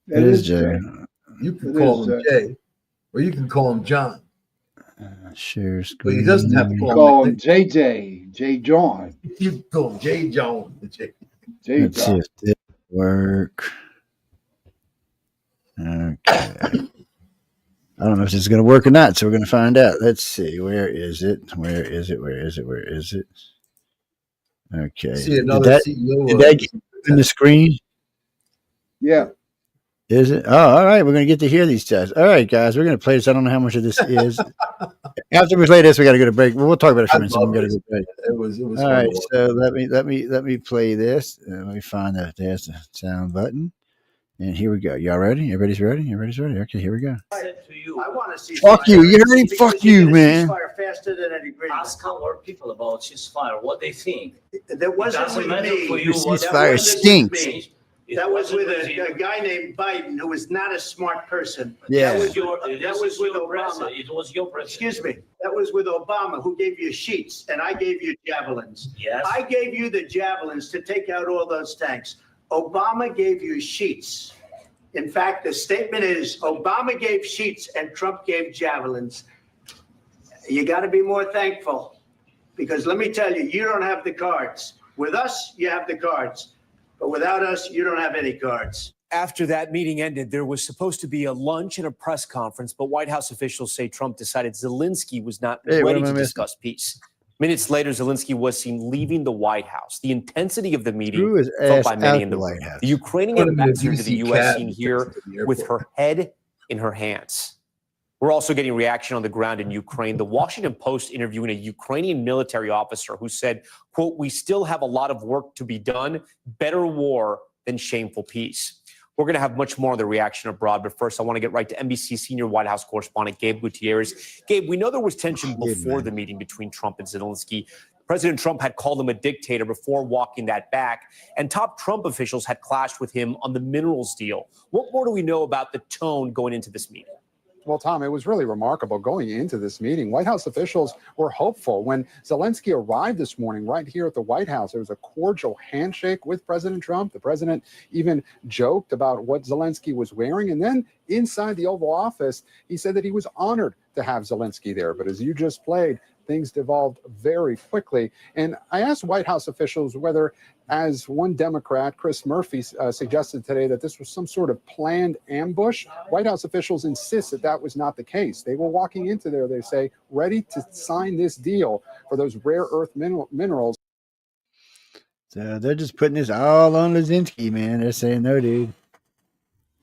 It is Jay. You can call him Jay, or you can call him John. Share But screen. he doesn't have to call him JJ, J. John. You can call him J. John. Let's see if this work. Okay. I don't know if this is going to work or not, so we're going to find out. Let's see. Where is it? Where is it? Where is it? Where is it? Okay. See another CEO. Did that get in the screen? Yeah. Is it? Oh, all right. We're going to get to hear these tests. All right, guys. We're going to play this. I don't know how much of this is. After we play this, we got to go to break. We'll talk about it for a minute. So we got to go to break. It was all right. So let me play this. Let me find that. There's the sound button. And here we go. Y'all ready? Everybody's ready? Everybody's ready? Okay, here we go. I want to see Fuck you. You heard him? Fuck you, man. Faster than any ask our people about ceasefire, what they think. That wasn't with me. For you, ceasefire stinks. That was with a guy named Biden who was not a smart person. Yeah. That was with Obama. It was your president. Excuse me. That was with Obama, who gave you sheets, and I gave you javelins. Yes. I gave you the javelins to take out all those tanks. Obama gave you sheets. In fact, the statement is Obama gave sheets and Trump gave javelins. You got to be more thankful because let me tell you, you don't have the cards. With us, you have the cards. But without us, you don't have any cards. After that meeting ended, there was supposed to be a lunch and a press conference, but White House officials say Trump decided Zelensky was not ready to discuss peace. Minutes later, Zelensky was seen leaving the White House. The intensity of the meeting felt by many in the room. The Ukrainian ambassador to the U.S. seen here with her head in her hands. We're also getting reaction on the ground in Ukraine. The Washington Post interviewing a Ukrainian military officer who said, quote, "We still have a lot of work to be done. Better war than shameful peace." We're going to have much more on the reaction abroad. But first, I want to get right to NBC senior White House correspondent Gabe Gutierrez. Gabe, we know there was tension before the meeting between Trump and Zelensky. President Trump had called him a dictator before walking that back. And top Trump officials had clashed with him on the minerals deal. What more do we know about the tone going into this meeting? Well, Tom, it was really remarkable going into this meeting. White House officials were hopeful. When Zelensky arrived this morning right here at the White House, there was a cordial handshake with President Trump. The president even joked about what Zelensky was wearing. And then inside the Oval Office, he said that he was honored to have Zelensky there. But as you just played, things devolved very quickly. And I asked White House officials whether, as one Democrat, Chris Murphy, suggested today that this was some sort of planned ambush. White House officials insist that that was not the case. They were walking into there, they say, ready to sign this deal for those rare earth minerals. So they're just putting this all on Zelensky, man. They're saying, no, dude.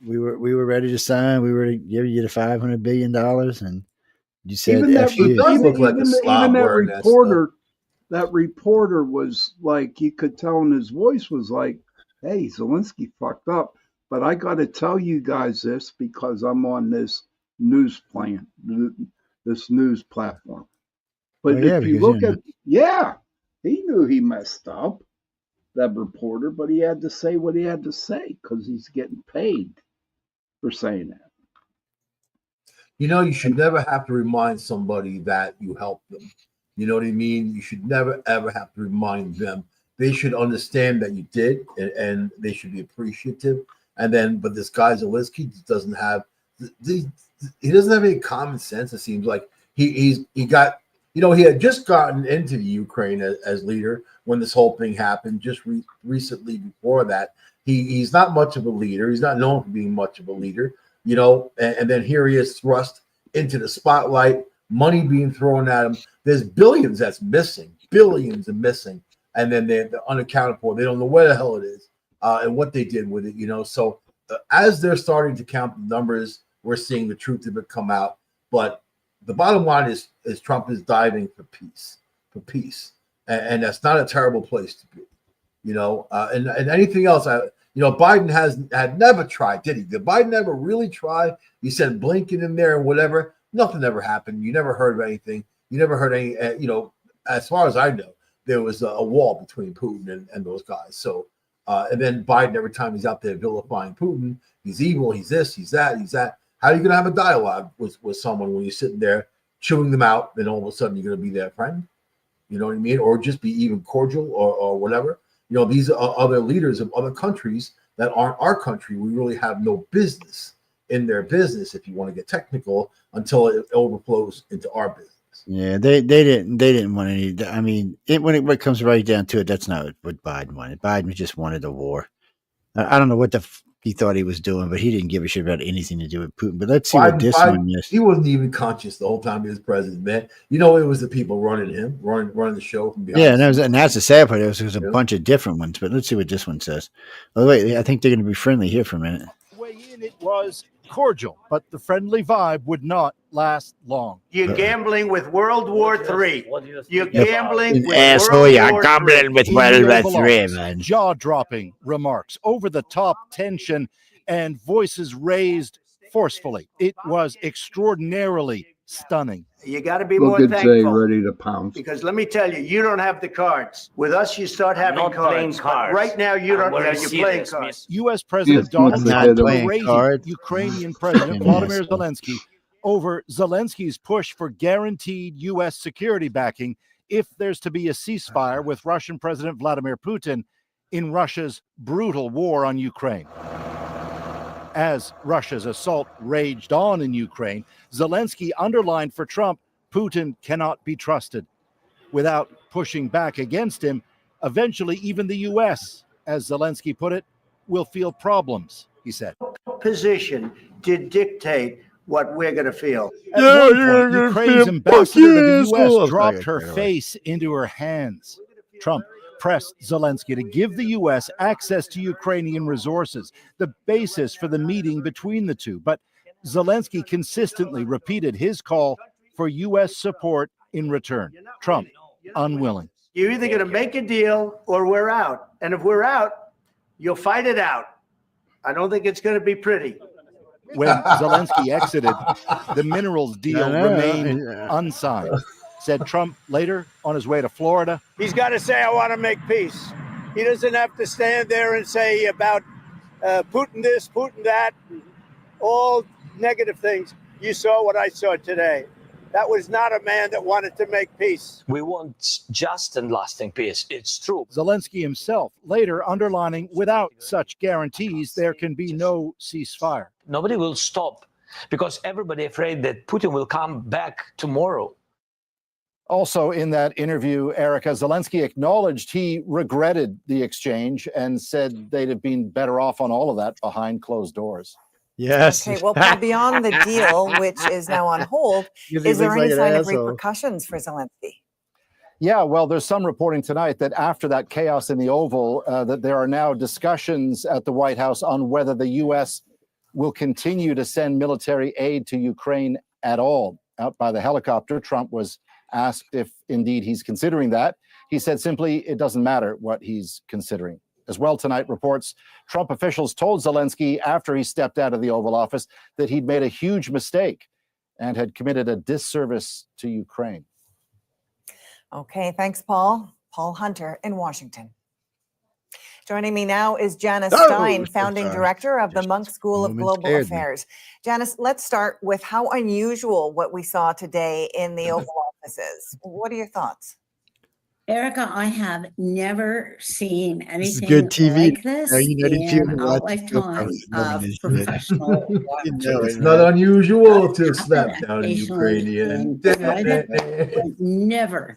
We were ready to sign. We were to give you the $500 billion, and You said Even that, It does look like a even slob that wearing that stuff. reporter, that reporter was like, you could tell in his voice was like, "Hey, Zelensky fucked up, but I got to tell you guys this because I'm on this news plan, this news platform." But Oh, yeah, if you because, look you know, at, yeah, he knew he messed up, that reporter, but he had to say what he had to say because he's getting paid for saying that. You know, you should never have to remind somebody that you helped them. You know what I mean? You should never, ever have to remind them. They should understand that you did, and they should be appreciative. And then, but this guy Zelensky doesn't have, he doesn't have any common sense. It seems like he got, you know, he had just gotten into the Ukraine as leader when this whole thing happened. Just recently before that, he's not much of a leader. He's not known for being much of a leader. You know, and then here he is thrust into the spotlight, money being thrown at him. There's billions that's missing, billions are missing, and then they're unaccounted for. They don't know where the hell it is and what they did with it, you know. So as they're starting to count the numbers, we're seeing the truth of it come out. But the bottom line is Trump is diving for peace, and that's not a terrible place to be, you know. And anything else, you know, Biden had never tried, did he? Did Biden ever really try? He said Blinken in there and whatever. Nothing ever happened. You never heard of anything. You never heard any, you know, as far as I know, there was a wall between Putin and those guys. So, and then Biden, every time he's out there vilifying Putin, he's evil, he's this, he's that, he's that. How are you going to have a dialogue with someone when you're sitting there chewing them out, then all of a sudden you're going to be their friend? You know what I mean? Or just be even cordial or whatever. You know, these are other leaders of other countries that aren't our country. We really have no business in their business, if you want to get technical, until it overflows into our business. Yeah, they didn't want any. I mean, when it comes right down to it, that's not what Biden wanted. Biden just wanted a war. I don't know what he thought he was doing, but he didn't give a shit about anything to do with Putin. But let's see what this one is. He wasn't even conscious the whole time he was president, man. You know, it was the people running him, running the show from behind. Yeah, and that's the sad part. There was a bunch of different ones, but let's see what this one says. Oh, wait, I think they're going to be friendly here for a minute. Way in, it was cordial, but the friendly vibe would not last long. You're gambling with World War III. You're gambling with asshole, World you're War gambling with In World the War Oval III, Office, man. jaw-dropping remarks, over-the-top tension, and voices raised forcefully. It was extraordinarily stunning. You got to be Look more at Jay thankful. ready to pounce. Because let me tell you, you don't have the cards. With us, you start having not playing cards. cards. But right now, you don't. I'm You're very playing serious, cards. U.S. President Yes, Donald I'm not Trump playing berating cards. Ukrainian President Volodymyr Zelensky over Zelensky's push for guaranteed U.S. security backing if there's to be a ceasefire with Russian President Vladimir Putin in Russia's brutal war on Ukraine. As Russia's assault raged on in Ukraine, Zelensky underlined for Trump, Putin cannot be trusted. Without pushing back against him, eventually even the U.S., as Zelensky put it, will feel problems, he said. Position to dictate what we're going to feel. At one point, Ukraine's ambassador to the U.S. dropped her face into her hands. Trump pressed Zelensky to give the U.S. access to Ukrainian resources, the basis for the meeting between the two. But Zelensky consistently repeated his call for U.S. support in return. Trump, unwilling. You're either going to make a deal or we're out. And if we're out, you'll fight it out. I don't think it's going to be pretty. When Zelensky exited, the minerals deal remained unsigned, said Trump later on his way to Florida. He's got to say, I want to make peace. He doesn't have to stand there and say about Putin this, Putin that, all negative things. You saw what I saw today. That was not a man that wanted to make peace. We want just and lasting peace. It's true. Zelensky himself later underlining without such guarantees, there can be no ceasefire. Nobody will stop because everybody afraid that Putin will come back tomorrow. Also in that interview, Erica, Zelensky acknowledged he regretted the exchange and said they'd have been better off on all of that behind closed doors. Yes. Okay, well, beyond the deal, which is now on hold, is there any sign of repercussions for Zelensky? Yeah, well, there's some reporting tonight that after that chaos in the Oval, that there are now discussions at the White House on whether the U.S. will continue to send military aid to Ukraine at all. out by the helicopter. Trump was asked if indeed he's considering that. He said simply, it doesn't matter what he's considering. As well, tonight reports Trump officials told Zelensky after he stepped out of the Oval Office that he'd made a huge mistake and had committed a disservice to Ukraine. Okay, thanks, Paul. Paul Hunter in Washington. Joining me now is Janice Stein, founding director of the Munk School of Global Affairs. Janice, let's start with how unusual what we saw today in the Oval Office is. What are your thoughts? Erica, I have never seen anything good TV. like this in a lifetime of professional watch. It's not unusual to slap down a Ukrainian. Never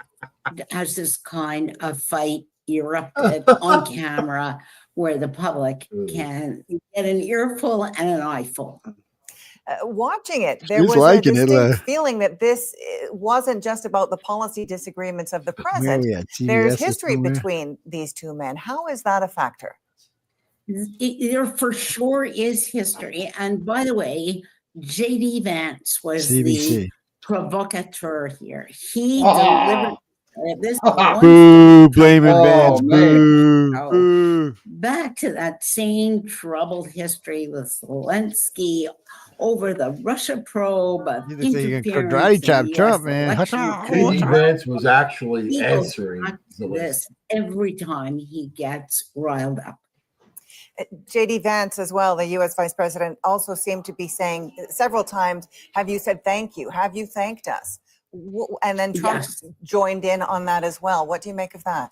has this kind of fight erupted on camera where the public can get an earful and an eyeful. Watching it, there was a distinct feeling that this wasn't just about the policy disagreements of the present. There's history between these two men. How is that a factor? There for sure is history. And by the way, J.D. Vance was the provocateur here. He delivered this blaming Vance. Boo. Back to that same troubled history with Zelensky over the Russia probe of interference in Trump, man. J.D. Vance was actually answering this every time he gets riled up. J.D. Vance as well, the U.S. Vice President, also seemed to be saying several times, have you said thank you? Have you thanked us? And then Trump joined in on that as well. What do you make of that?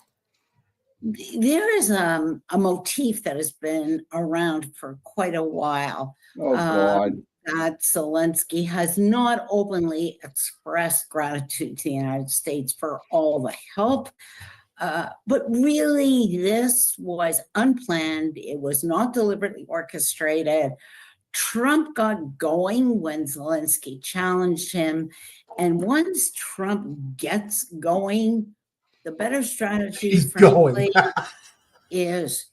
There is a motif that has been around for quite a while. Oh, God. That Zelensky has not openly expressed gratitude to the United States for all the help. But really, this was unplanned. It was not deliberately orchestrated. Trump got going when Zelensky challenged him. And once Trump gets going, the better strategy, frankly, is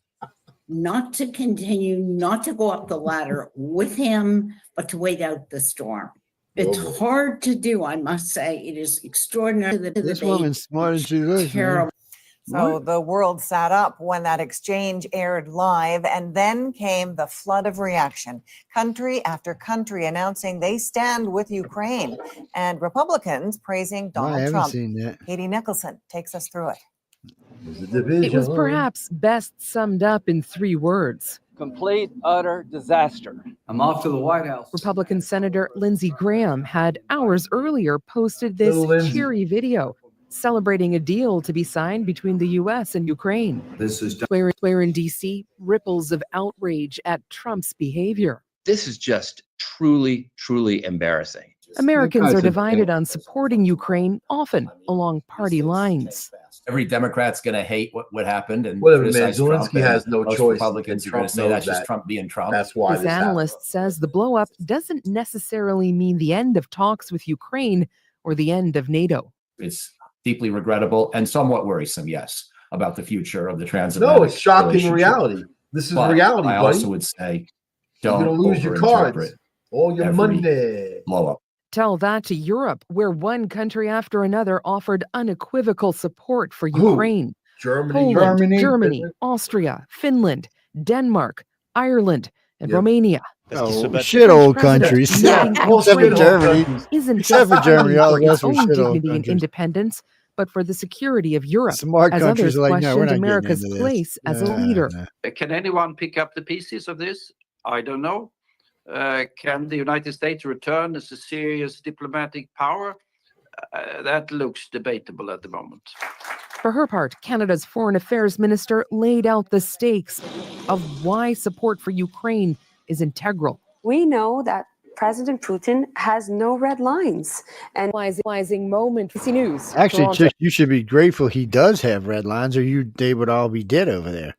not to continue, not to go up the ladder with him, but to wait out the storm. It's hard to do, I must say. It is extraordinary. This woman's smart as she is. Terrible. So the world sat up when that exchange aired live, and then came the flood of reaction. Country after country announcing they stand with Ukraine, and Republicans praising Donald Trump. Katie Nicholson takes us through it. It was perhaps best summed up in 3 words. Complete, utter disaster. I'm off to the White House. Republican Senator Lindsey Graham had hours earlier posted this cheery video celebrating a deal to be signed between the U.S. and Ukraine. This is where in D.C., ripples of outrage at Trump's behavior. This is just truly, truly embarrassing. Americans are divided on supporting Ukraine, often along party lines. Every Democrat's going to hate what happened and criticize Trump. Zelensky has no choice. Republicans are going to say that's just Trump being Trump. That's why this analyst says the blow-up doesn't necessarily mean the end of talks with Ukraine or the end of NATO. It's deeply regrettable and somewhat worrisome, yes, about the future of the transatlantic. No, it's shocking reality. This is reality, I buddy. also would say, don't you're going to lose your cards, all your money. Blow up. Tell that to Europe, where one country after another offered unequivocal support for Ukraine. Germany, Poland, Germany, Austria, Finland, Denmark, Ireland, and Romania. Oh, shithole countries. Except for Germany. Isn't Except for Germany, all the rest were own shithole dignity and countries. independence, but for the security of Europe, Smart as countries others are like, no, we're questioned not getting America's into this. place as a leader. Can anyone pick up the pieces of this? I don't know. Can the United States return as a serious diplomatic power? That looks debatable at the moment. For her part, Canada's Foreign Affairs Minister laid out the stakes of why support for Ukraine is integral. We know that President Putin has no red lines. And realizing moment. See News. Actually, Toronto. Chick, you should be grateful he does have red lines, or they would all be dead over there.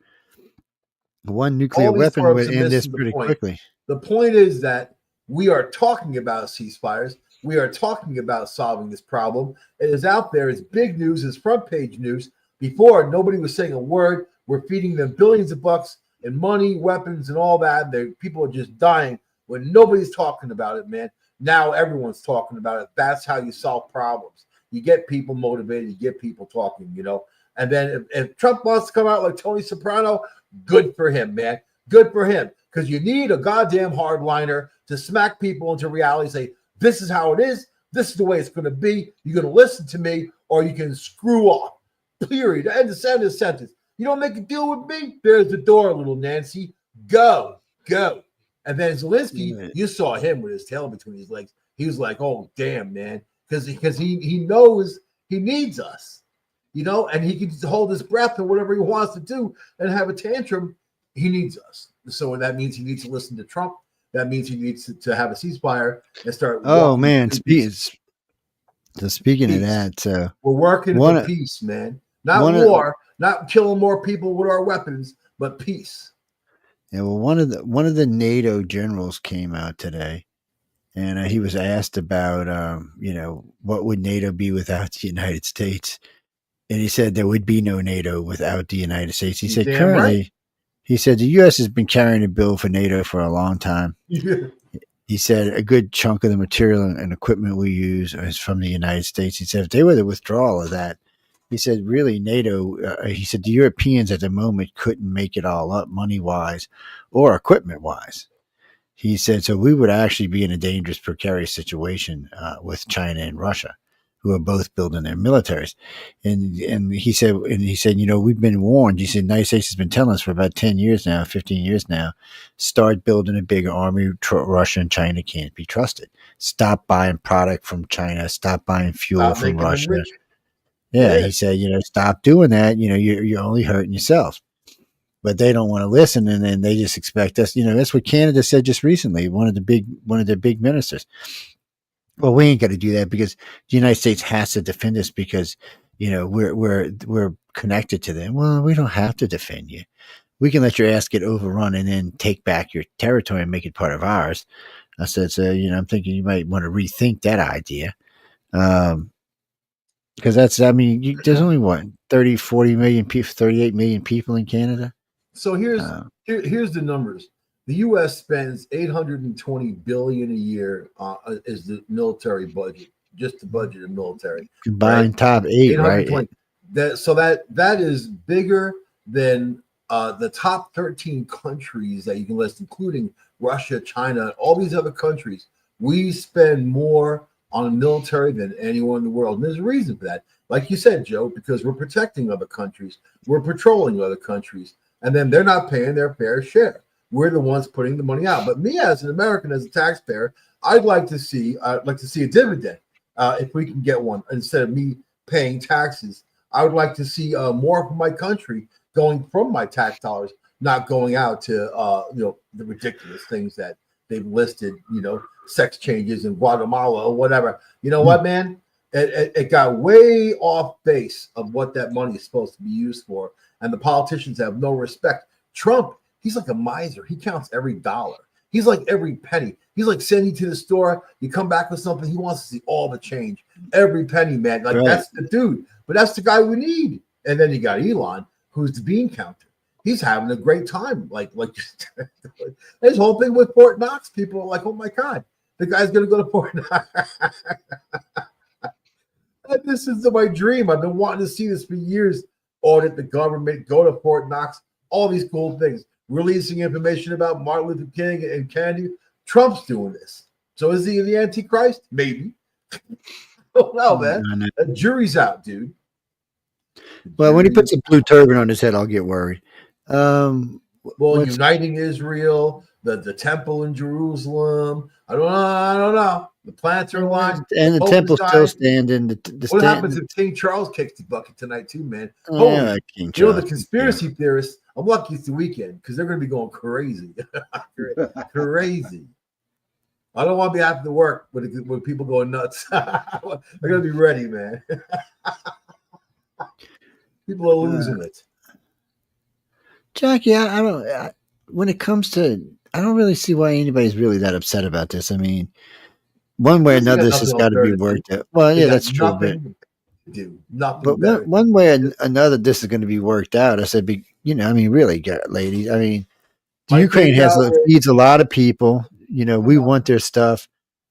One nuclear weapon would end this pretty quickly. The point is that we are talking about ceasefires. We are talking about solving this problem. It is out there. It's big news. It's front page news. Before, nobody was saying a word. We're feeding them billions of bucks in money, weapons, and all that. People are just dying when nobody's talking about it, man. Now everyone's talking about it. That's how you solve problems. You get people motivated, you get people talking, you know. And then if Trump wants to come out like Tony Soprano, good for him, man. Good for him. Because you need a goddamn hardliner to smack people into reality, say, this is how it is. This is the way it's going to be. You're going to listen to me, or you can screw off. Period. End of sentence. You don't make a deal with me? There's the door, little Nancy. Go. And then Zelensky, you saw him with his tail between his legs. He was like, oh, damn, man. Because he knows he needs us, you know, and he can hold his breath or whatever he wants to do and have a tantrum. He needs us. So that means he needs to listen to Trump. That means he needs to have a ceasefire and start. Oh, man. Speaking of that, we're working for peace, man. Not war, not killing more people with our weapons, but peace. Yeah, well, one of the NATO generals came out today, and he was asked about, what would NATO be without the United States, and he said there would be no NATO without the United States. He said currently, right. He said the U.S. has been carrying a bill for NATO for a long time. Yeah. He said a good chunk of the material and equipment we use is from the United States. He said if they were to withdraw all of that, he said really NATO, he said the Europeans at the moment couldn't make it all up money-wise or equipment-wise. He said, so we would actually be in a dangerous, precarious situation with China and Russia, who are both building their militaries. And he said, we've been warned. He said, the United States has been telling us for about 10 years now, 15 years now, start building a bigger army. Russia and China can't be trusted. Stop buying product from China. Stop buying fuel from Russia. Yeah, he said, stop doing that. You're only hurting yourself. But they don't want to listen, and then they just expect us. That's what Canada said just recently. One of their big ministers. Well, we ain't got to do that because the United States has to defend us because we're connected to them. Well, we don't have to defend you. We can let your ass get overrun and then take back your territory and make it part of ours. I said, so I'm thinking you might want to rethink that idea. Because there's only 30, 40 million people, 38 million people in Canada. So here's the numbers. The U.S. spends $820 billion a year is the military budget, just the budget of military. Combined top 8, right? That is bigger than the top 13 countries that you can list, including Russia, China, all these other countries. We spend more on military than anyone in the world. And there's a reason for that. Like you said, Joe, because we're protecting other countries. We're patrolling other countries. And then they're not paying their fair share. We're the ones putting the money out. But me as an American, as a taxpayer, I'd like to see a dividend if we can get one instead of me paying taxes. I would like to see more from my country going from my tax dollars, not going out to the ridiculous things that they've listed. Sex changes in Guatemala or whatever. You know what, man? It got way off base of what that money is supposed to be used for, and the politicians have no respect. Trump. He's like a miser. He counts every dollar. He's like every penny. He's like sending you to the store. You come back with something. He wants to see all the change. Every penny, man. Like That's the dude. But that's the guy we need. And then you got Elon, who's the bean counter. He's having a great time. Like his whole thing with Fort Knox. People are like, oh my God, the guy's gonna go to Fort Knox. This is my dream. I've been wanting to see this for years. Audit the government, go to Fort Knox, all these cool things. Releasing information about Martin Luther King and Kennedy. Trump's doing this. So is he the Antichrist? Maybe. Oh no, man. The jury's out, dude. Well, when he puts a blue turban on his head, I'll get worried. Uniting Israel, the temple in Jerusalem. I don't know. The planets are aligned. And the temple's still standing. What happens if King Charles kicks the bucket tonight, too, man? The conspiracy theorists, I'm lucky it's the weekend because they're going to be going crazy. Crazy. I don't want to be after work with people going nuts. They're going to be ready, man. People are losing it. Jackie, when it comes to, I don't really see why anybody's really that upset about this. I mean, one way or another, this has got to be worked out. Well, yeah, that's true. But one way or another, this is going to be worked out. I said, really, ladies. I mean, the Ukraine feeds a lot of people. We want their stuff.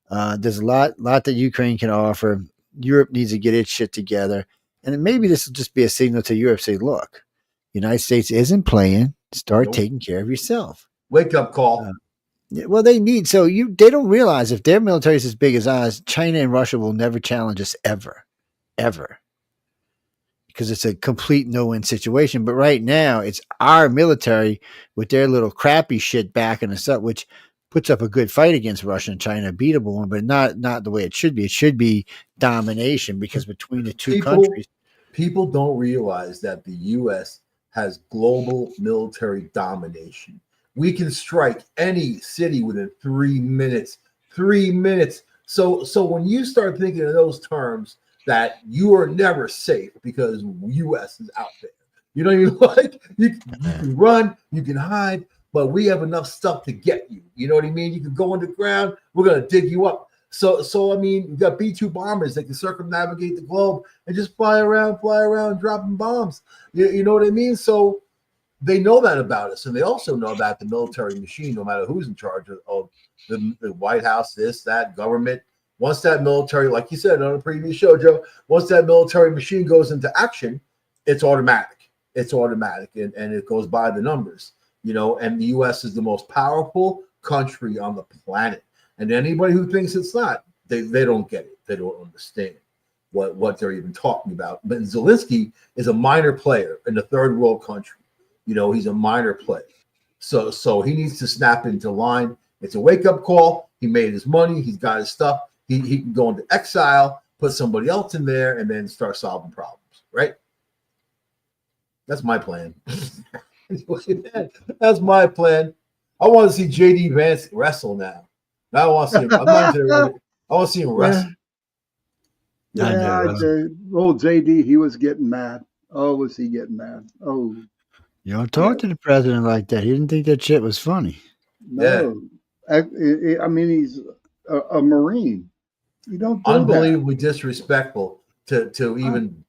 There's a lot that Ukraine can offer. Europe needs to get its shit together. And maybe this will just be a signal to Europe, say, look, the United States isn't playing. Start taking care of yourself. Wake up call. Well, they need, they don't realize if their military is as big as ours, China and Russia will never challenge us ever. Because it's a complete no-win situation. But right now, it's our military with their little crappy shit backing us up, which puts up a good fight against Russia and China, a beatable one, but not the way it should be. It should be domination, because between the two countries. People don't realize that the U.S. has global military domination. We can strike any city within 3 minutes. 3 minutes. So when you start thinking in those terms, that you are never safe because U.S. is out there. You know, you can run, you can hide, but we have enough stuff to get you. You know what I mean? You can go underground. We're gonna dig you up. So I mean, you got B-2 bombers that can circumnavigate the globe and just fly around, dropping bombs. You know what I mean? So they know that about us, and they also know about the military machine. No matter who's in charge of the White House, this, that, government. Once that military, like you said on a previous show, Joe, once that military machine goes into action, it's automatic. It's automatic, and it goes by the numbers. You know, and the U.S. is the most powerful country on the planet. And anybody who thinks it's not, they don't get it. They don't understand what they're even talking about. But Zelensky is a minor player in a third world country. You know, he's a minor player. So he needs to snap into line. It's a wake-up call. He made his money. He's got his stuff. He can go into exile, put somebody else in there, and then start solving problems, right? That's my plan. That's my plan. I want to see JD Vance wrestle now. I want to see him. I want to see him wrestle. Yeah, old JD, he was getting mad. Oh, was he getting mad? Oh. You don't talk to the president like that. He didn't think that shit was funny. No. Yeah. I mean, he's a Marine. You don't do unbelievably disrespectful to even,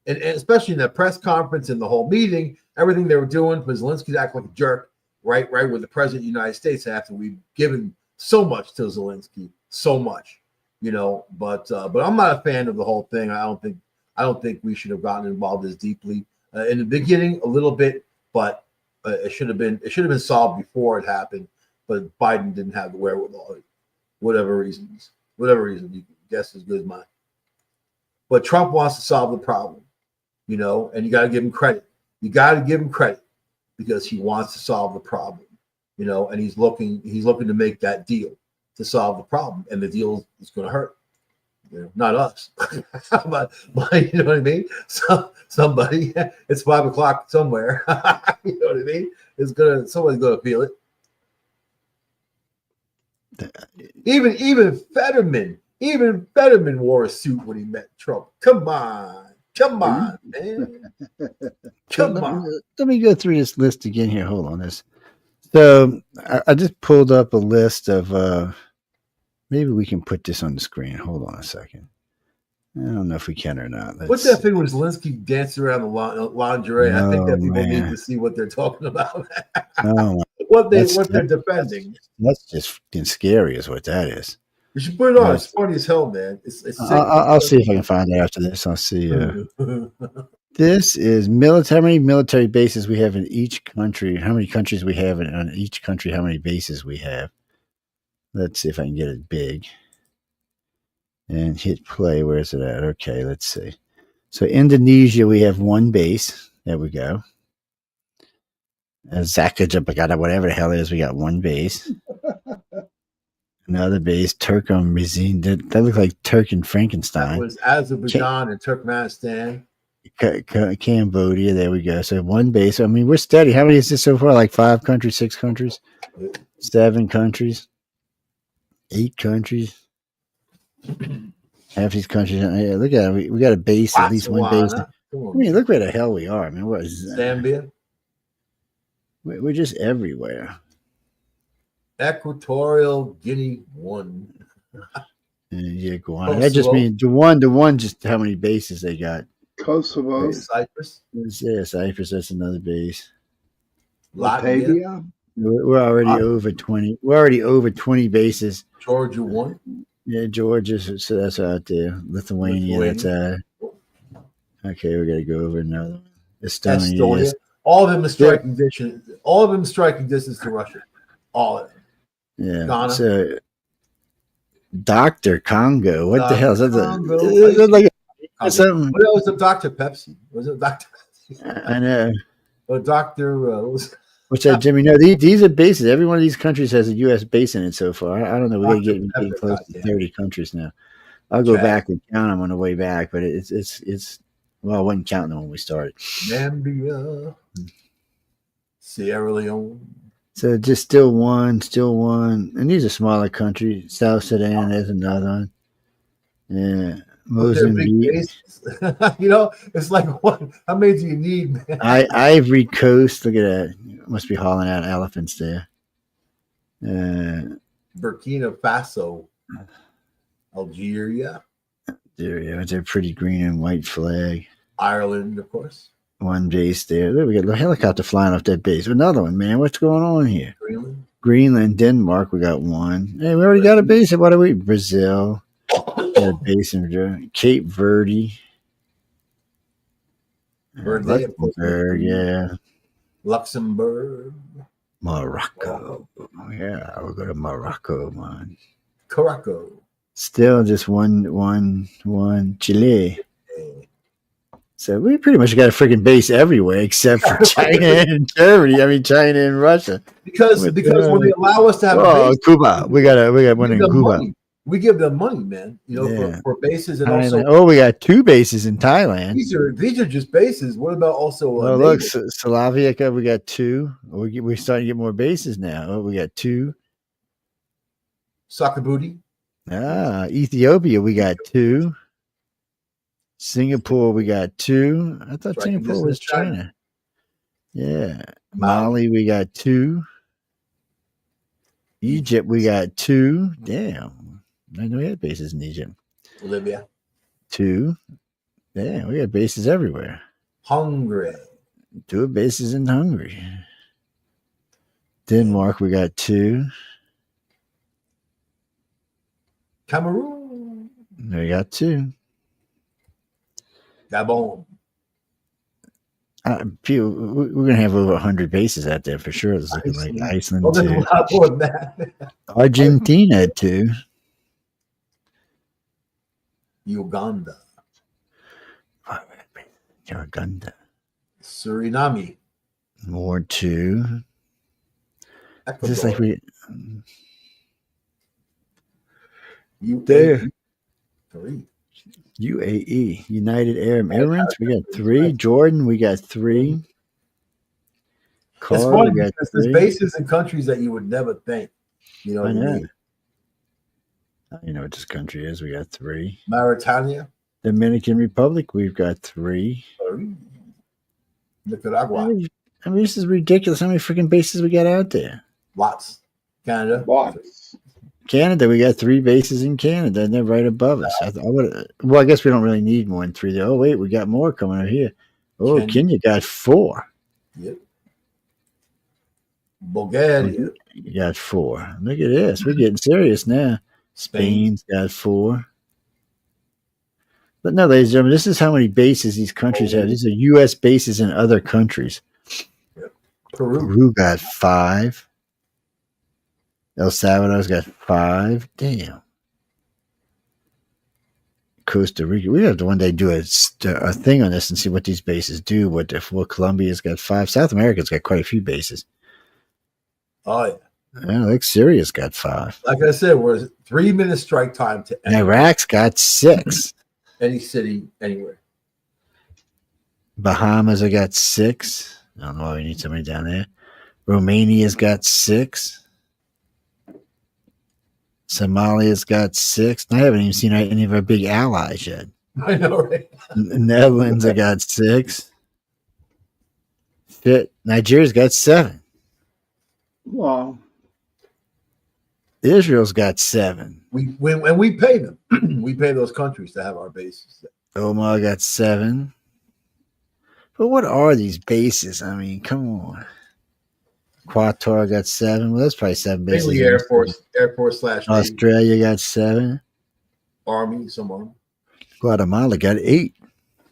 and especially in that press conference and the whole meeting, everything they were doing for Zelensky to act like a jerk, right with the president of the United States after we've given so much to Zelensky, so much, you know. But I'm not a fan of the whole thing. I don't think we should have gotten involved as deeply in the beginning, a little bit, but it should have been solved before it happened. But Biden didn't have the wherewithal, whatever reason, you can guess as good as mine. But Trump wants to solve the problem, you know, and you got to give him credit. You got to give him credit because he wants to solve the problem, you know, and he's looking to make that deal to solve the problem, and the deal is going to hurt, you know, not us, but you know what I mean. Somebody, it's 5 o'clock somewhere, you know what I mean. Somebody's going to feel it. Even Fetterman wore a suit when he met Trump. Come on, man. Let me go through this list again here. Hold on this. So I just pulled up a list of maybe we can put this on the screen. Hold on a second. I don't know if we can or not. What's that thing when Zelensky dancing around the lingerie? I think that people need to see what they're talking about. What they're defending. That's just fucking scary, is what that is. You should put it on. It's funny as hell, man. I'll see if I can find it after this. I'll see. This is how many military bases we have in each country. How many countries we have in each country. How many bases we have. Let's see if I can get it big. And hit play. Where is it at? Okay, let's see. So Indonesia, we have one base. There we go. Zakajapagada, whatever the hell it is, we got one base. Another base, Turkmenizin. That looks like Turk and Frankenstein. That was Azerbaijan and Turkmenistan. Cambodia, there we go. So one base. I mean, we're steady. How many is this so far? Like 5 countries, 6 countries, 7 countries, 8 countries. Half these countries. Yeah, look at it. We got a base, at least one base. I mean, look where the hell we are. I mean, what is Zambia? We're just everywhere. Equatorial Guinea 1. Yeah, Guam. That just means the one. Just how many bases they got. Kosovo, Cyprus. Yeah, Cyprus. That's another base. Latvia. We're already over 20. We're already over 20 bases. Georgia 1. Yeah, Georgia. So that's out there. Lithuania. That's okay. We got to go over another one. Estonia. Estonia. All of them are striking distance. All of them striking distance to Russia. All of them. Yeah. Ghana. So, Dr. Congo. What the hell is that? Is that like something? What was the Dr. Pepsi? Was it Dr. Pepsi? I know. Or Dr. What's that, Jimmy? No, these are bases. Every one of these countries has a U.S. base in it so far. I don't know. We're getting close to 30 countries now. I'll go back and count them on the way back, but it's well, I wasn't counting them when we started. Namibia, Sierra Leone. So just still one, and these are smaller countries. South Sudan, there's another one. Yeah, Mozambique. You know, it's like what? How many do you need, man? Ivory Coast. Look at that. Must be hauling out elephants there. Burkina Faso, Algeria. It's a pretty green and white flag. Ireland, of course. One base there. There we got a helicopter flying off that base. Another one, man. What's going on here? Greenland, Denmark. We got one. Hey, we already got a base. What are we? Brazil. Got a base in Cape Verde. Luxembourg, yeah. Luxembourg. Morocco. Yeah, we'll go to Morocco, man. Morocco. Still just one Chile. So we pretty much got a freaking base everywhere except for China and Germany. I mean, China and Russia. Because when they allow us to have a base, Cuba. We got one in Cuba. Money. We give them money, man. You know, for bases and Thailand. also. We got 2 bases in Thailand. These are just bases. What about also? Look, Slovakia. We got 2. We're starting to get more bases now. We got 2. Sakabuti. Ethiopia. We got 2. Singapore, we got 2. I thought Singapore was China. Yeah. Mali, we got 2. Egypt, we got 2. Damn. I know we had bases in Egypt. Libya. 2. Damn, we got bases everywhere. Hungary. 2 bases in Hungary. Denmark, we got 2. Cameroon. We got 2. Gabon. We're going to have over 100 bases out there for sure. It's looking like Iceland, well, too. A lot more than that. Argentina, too. Uganda. Suriname. More 2. Ecuador. Just like we. UAE. 3. UAE, United Arab Emirates, we got 3. Jordan, we got 3. It's funny because there's bases in countries that you would never think. You know what I mean? You know what this country is. We got 3. Mauritania. Dominican Republic, we've got 3. Nicaragua. I mean, this is ridiculous. How many freaking bases we got out there? Lots. Canada. Lots. Canada, we got 3 bases in Canada, and they're right above us. I guess we don't really need more than 3 there. Oh, wait, we got more coming out here. Oh, Kenya got 4. Yep. Bulgaria. You got 4. Look at this. We're getting serious now. Spain's got 4. But no, ladies and gentlemen, this is how many bases these countries have. These are U.S. bases in other countries. Yep. Peru got 5. El Salvador's got 5. Damn. Costa Rica. We have to one day do a thing on this and see what these bases do. What Colombia's got 5. South America's got quite a few bases. Oh, yeah. Yeah, like Syria's got 5. Like I said, we're 3-minute strike time to Iraq's got 6. Any city, anywhere. Bahamas have got 6. I don't know why we need somebody down there. Romania's got 6. Somalia's got 6. I haven't even seen any of our big allies yet. I know, right? Netherlands have got 6. Nigeria's got 7. Wow. Israel's got 7. We pay them. We pay those countries to have our bases. Oman got 7. But what are these bases? I mean, come on. Qatar got 7. Well, that's probably 7 bases. Mainly Air Force / Australia got 7. army, some army. Guatemala got 8.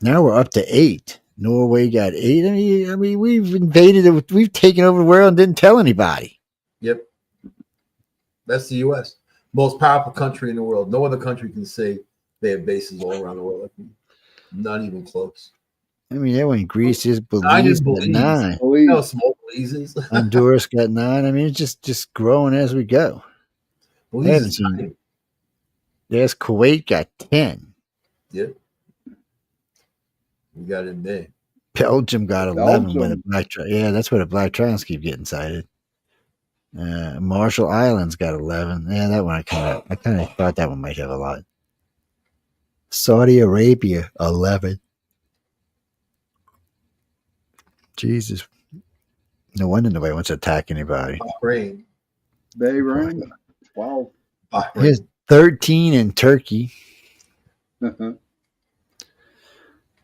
Now we're up to 8. Norway got 8. I mean, we've invaded it. We've taken over the world and didn't tell anybody. Yep. That's the U.S. Most powerful country in the world. No other country can say they have bases all around the world. Not even close. I mean, that one Greece is Belize got 9. No small Belize's. Honduras got 9. I mean, it's just growing as we go. I haven't seen it. There's Kuwait got 10. Yep. We got in there. Belgium got 11 with a black trial. Yeah, that's where the black trials keep getting cited. Marshall Islands got 11. Yeah, that one I kind of thought that one might have a lot. Saudi Arabia 11. Jesus, no wonder nobody wants to attack anybody. Bahrain. 12. Here's 13 in Turkey.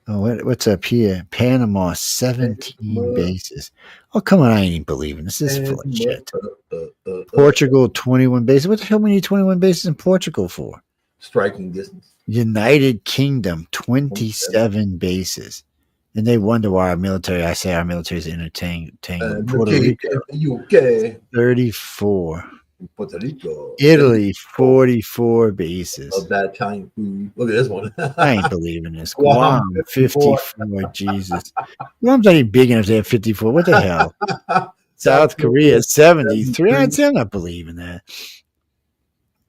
Oh, what's up here? Panama, 17 bases. Oh, come on. I ain't even believing this. This is full of shit. Portugal, 21 bases. What the hell we need 21 bases in Portugal for? Striking distance. United Kingdom, 27 bases. And they wonder why our military, I say our military is entertaining. Puerto Rico, UK. 34. Puerto Rico. Italy, 44 bases. Of that Italian food. Look at this one. I ain't believing this. Guam, 54. Jesus. Guam's not even big enough to have 54. What the hell? South Korea, 73. I'm not believing that.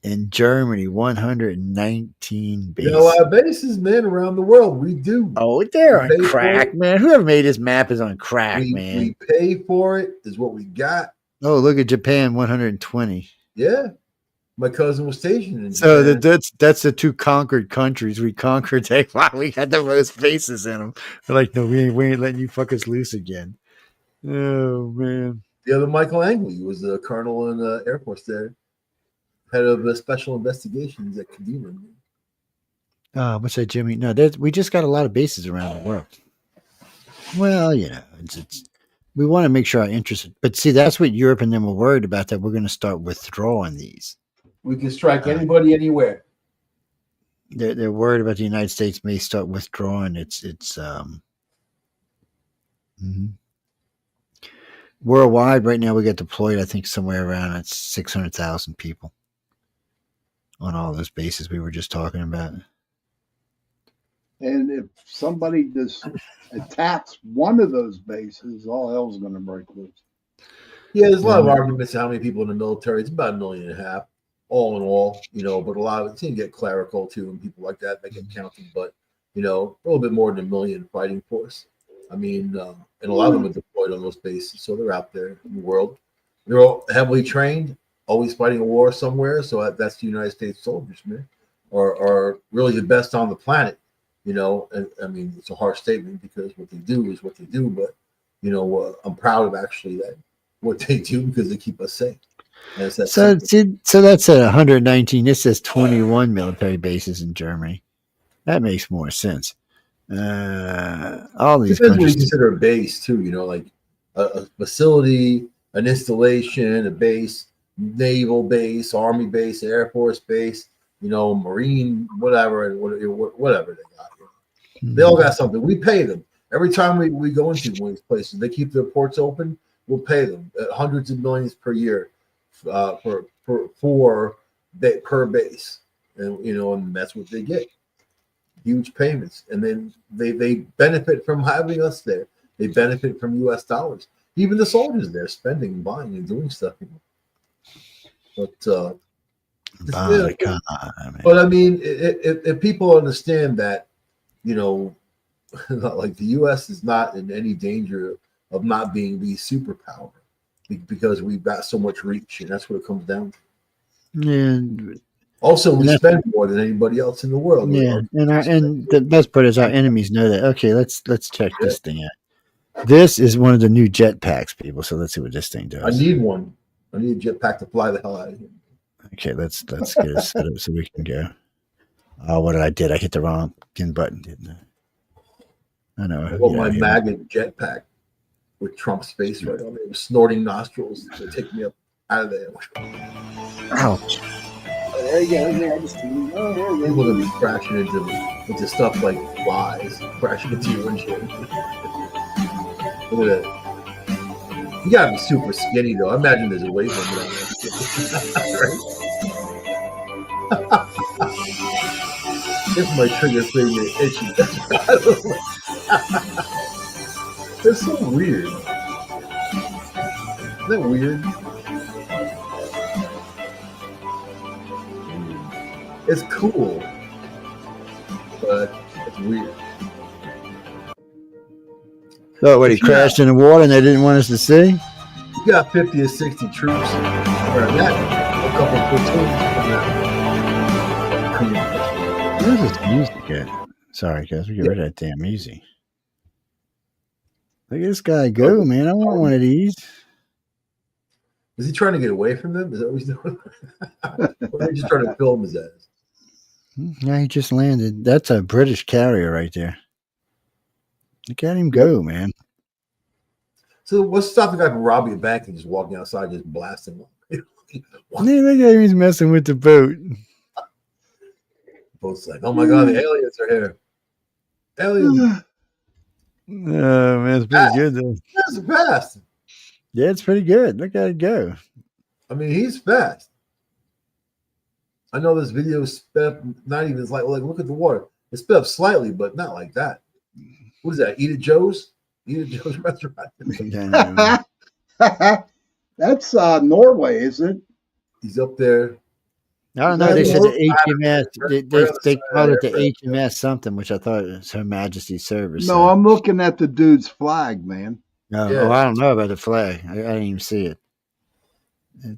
In Germany, 119 bases. You know, our bases, man, around the world. We do. Oh, they're on crack, man. Whoever made this map is on crack, man. We pay for it, is what we got. Oh, look at Japan, 120. Yeah. My cousin was stationed in So Japan. that's the 2 conquered countries. We conquered. We had the most bases in them. They're like, no, we ain't letting you fuck us loose again. Oh, man. The other Michael Angley was the colonel in the Air Force there. Head of the special investigations at Kadena. What's that, Jimmy? No, we just got a lot of bases around the world. Well, you know, it's we want to make sure our interests. But see, that's what Europe and them were worried about, that we're going to start withdrawing these. We can strike anybody anywhere. They're worried about the United States may start withdrawing. It's worldwide right now. We got deployed, I think, somewhere around 600,000 people on all those bases we were just talking about. And if somebody just attacks one of those bases, all hell's going to break loose. Yeah, there's a lot of arguments how many people in the military. It's about 1.5 million, all in all, you know, but a lot of it can get clerical too, and people like that get counted. But, you know, a little bit more than 1 million fighting force. I mean, and a lot of them are deployed on those bases, so they're out there in the world. They're all heavily trained, always fighting a war somewhere. So that's the United States soldiers, man, are really the best on the planet. You know, and I mean, it's a harsh statement because what they do is what they do, but you know, I'm proud of actually that what they do because they keep us safe. So that's at 119. This says 21 military bases in Germany. That makes more sense. All these depends what you countries. consider a base too. You know, like a facility, an installation, a base, naval base, army base, air force base. You know, marine, whatever, and whatever they got. They all got something. We pay them every time we go into one of these places. They keep their ports open. We'll pay them hundreds of millions per year per base, and you know, and that's what they get. Huge payments, and then they benefit from having us there. They benefit from U.S. dollars. Even the soldiers there spending, buying, and doing stuff. But but I mean, if people understand that, you know, like the U.S. is not in any danger of not being the superpower because we've got so much reach, and that's what it comes down to. Yeah. Also, we spend more than anybody else in the world. Yeah, and the best part is our enemies know that. Okay, let's check this thing out. This is one of the new jetpacks, people. So let's see what this thing does. I need one. I need a jetpack to fly the hell out of here. Okay, let's get it set up so we can go. Oh, what did I did? I hit the wrong button, didn't I? I know. I want my magnet jetpack with Trump's face right on it, snorting nostrils to take me up out of there. Ouch. People gonna be crashing into stuff like flies, crashing into your windshield. Look at that. You gotta be super skinny though. I imagine there's a weight limit on that. This might trigger finger itchy. It's so weird. Isn't that weird? It's cool, but it's weird. So what, he crashed in the water and they didn't want us to see? You got 50 or 60 troops, or that, a couple of platoons. Where's this music at? Sorry, guys, we get rid of that damn music. Look at this guy go, man. I want one of these. Is he trying to get away from them? Is that what he's doing? Or are they just trying to film his ass? Yeah, he just landed. That's a British carrier right there. Look at him go, man. So what's stopping the guy from robbing a bank and just walking outside, just blasting them? Look at him, he's messing with the boat. Boat's like, oh my god, the aliens are here. Aliens. Oh man, it's pretty good though. That's fast. Yeah, it's pretty good. Look at it go. I mean, he's fast. I know this video is sped up, not even like look at the water. It's sped up slightly, but not like that. What is that? Eat at Joe's? Eat at Joe's restaurant. That's Norway, isn't it? He's up there. I don't know. They said the HMS. They called it the HMS something, which I thought was Her Majesty's service. No, I'm looking at the dude's flag, man. No, oh, I don't know about the flag. I didn't even see it.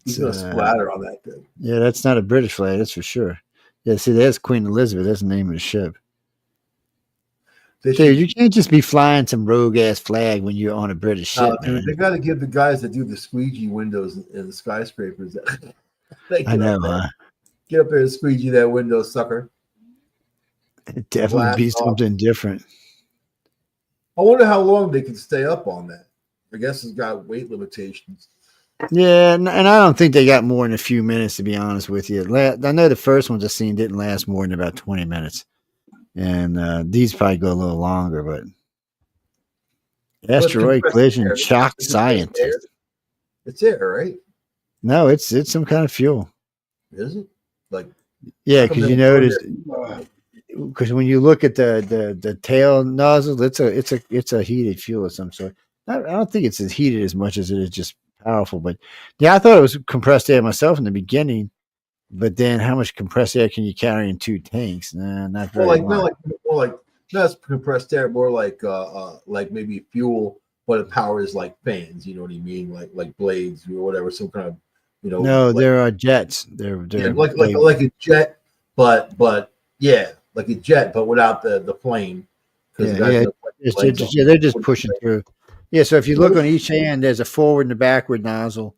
He's gonna splatter on that thing. Yeah, that's not a British flag, that's for sure. Yeah, see, there's Queen Elizabeth. That's the name of the ship. Dude, you can't just be flying some rogue ass flag when you're on a British ship. Dude, they got to give the guys that do the squeegee windows in the skyscrapers. I know, huh? Get up there and squeegee that window, sucker. It definitely be something different. I wonder how long they can stay up on that. I guess it's got weight limitations. Yeah, and I don't think they got more than a few minutes, to be honest with you. I know the first ones I seen didn't last more than about 20 minutes. And these probably go a little longer, but asteroid collision shocked scientists. It's air, right? No, it's some kind of fuel. Is it? Like, yeah, because you notice, because when you look at the tail nozzle, it's a heated fuel of some sort. I don't think it's as heated as much as it is just powerful, but yeah, I thought it was compressed air myself in the beginning. But then, how much compressed air can you carry in 2 tanks? Nah, not very much. More like not compressed air, more like maybe fuel, but it powers like fans. You know what I mean? Like blades or whatever, some kind of No, there are jets. They're like a jet, but yeah, like a jet, but without the flame. They're just pushing through. Yeah, so if you look on each hand, there's a forward and a backward nozzle.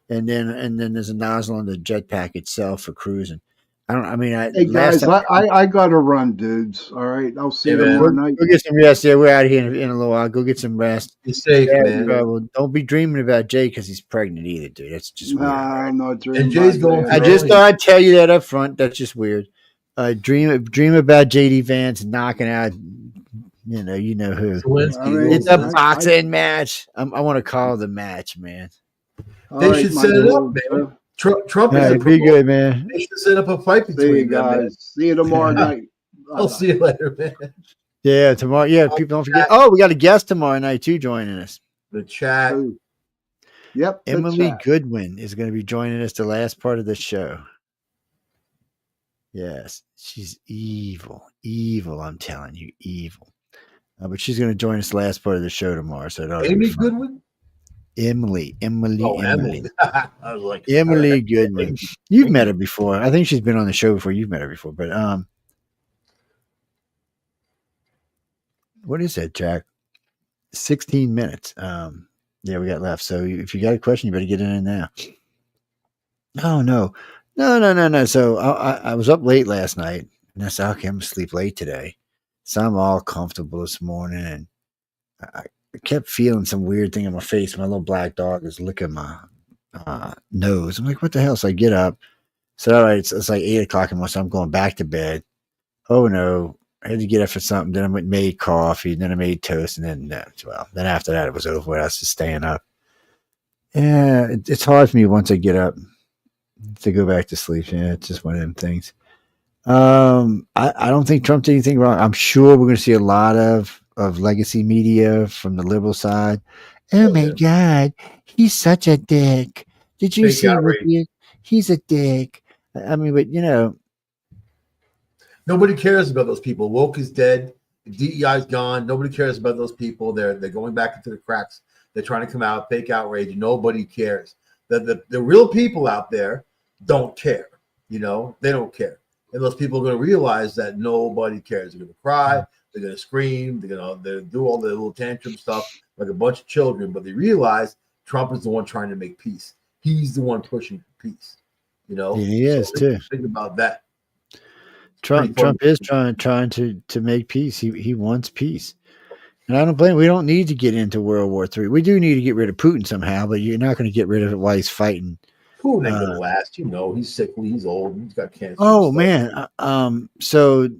And then there's a nozzle on the jetpack itself for cruising. Hey guys, I gotta run, dudes. All right, I'll see you tomorrow night. Go get some rest. Yeah, we're out of here in a little while. Go get some rest. Be safe, man. Don't be dreaming about Jay because he's pregnant either, dude. That's just weird. I'm not dreaming. And Jay's going. I just thought I'd tell you that up front. That's just weird. Dream about JD Vance knocking out. You know who. It's a boxing match. I want to call the match, man. They should set it up, man. Trump is be good, man. They should set up a fight between them, guys. Man. See you tomorrow night. I'll see you later, man. Yeah, tomorrow. Yeah, people don't forget. Oh, we got a guest tomorrow night too joining us. The chat. Yep. Emily Goodwin is going to be joining us the last part of the show. Yes, she's evil. I'm telling you, evil. But she's going to join us the last part of the show tomorrow. So Amy Goodwin. Emily. I was like, Emily Goodwin. You've met her before. I think she's been on the show before. You've met her before, but what is that, Jack? 16 minutes. Yeah, we got left. So if you got a question, you better get in now. Oh no. So I was up late last night, and I said, okay, I'm gonna sleep late today. So I'm all comfortable this morning, and I kept feeling some weird thing in my face. My little black dog is licking my nose. I'm like, what the hell? So I get up, So all right, it's like 8 o'clock in the morning. So I'm going back to bed. Oh no, I had to get up for something. Then I made coffee. Then I made toast, and then then after that it was over. I was just staying up. Yeah, it's hard for me once I get up to go back to sleep. Yeah, it's just one of them things. I don't think Trump did anything wrong. I'm sure we're going to see a lot of legacy media from the liberal side. Oh my God, he's such a dick. Did you see what he's a dick? I mean, but nobody cares about those people. Woke is dead. DEI is gone. Nobody cares about those people. They're going back into the cracks. They're trying to come out, fake outrage. Nobody cares. The real people out there don't care. They don't care. And those people are going to realize that nobody cares. They're going to cry. They're going to scream. They're going to do all the little tantrum stuff like a bunch of children. But they realize Trump is the one trying to make peace. He's the one pushing for peace. Yeah, he is too. Think about that. Trump is trying to make peace. He wants peace. And I don't blame him. We don't need to get into World War III. We do need to get rid of Putin somehow, but you're not going to get rid of it while he's fighting. Putin ain't gonna last. He's sickly. He's old. He's got cancer. Oh man. So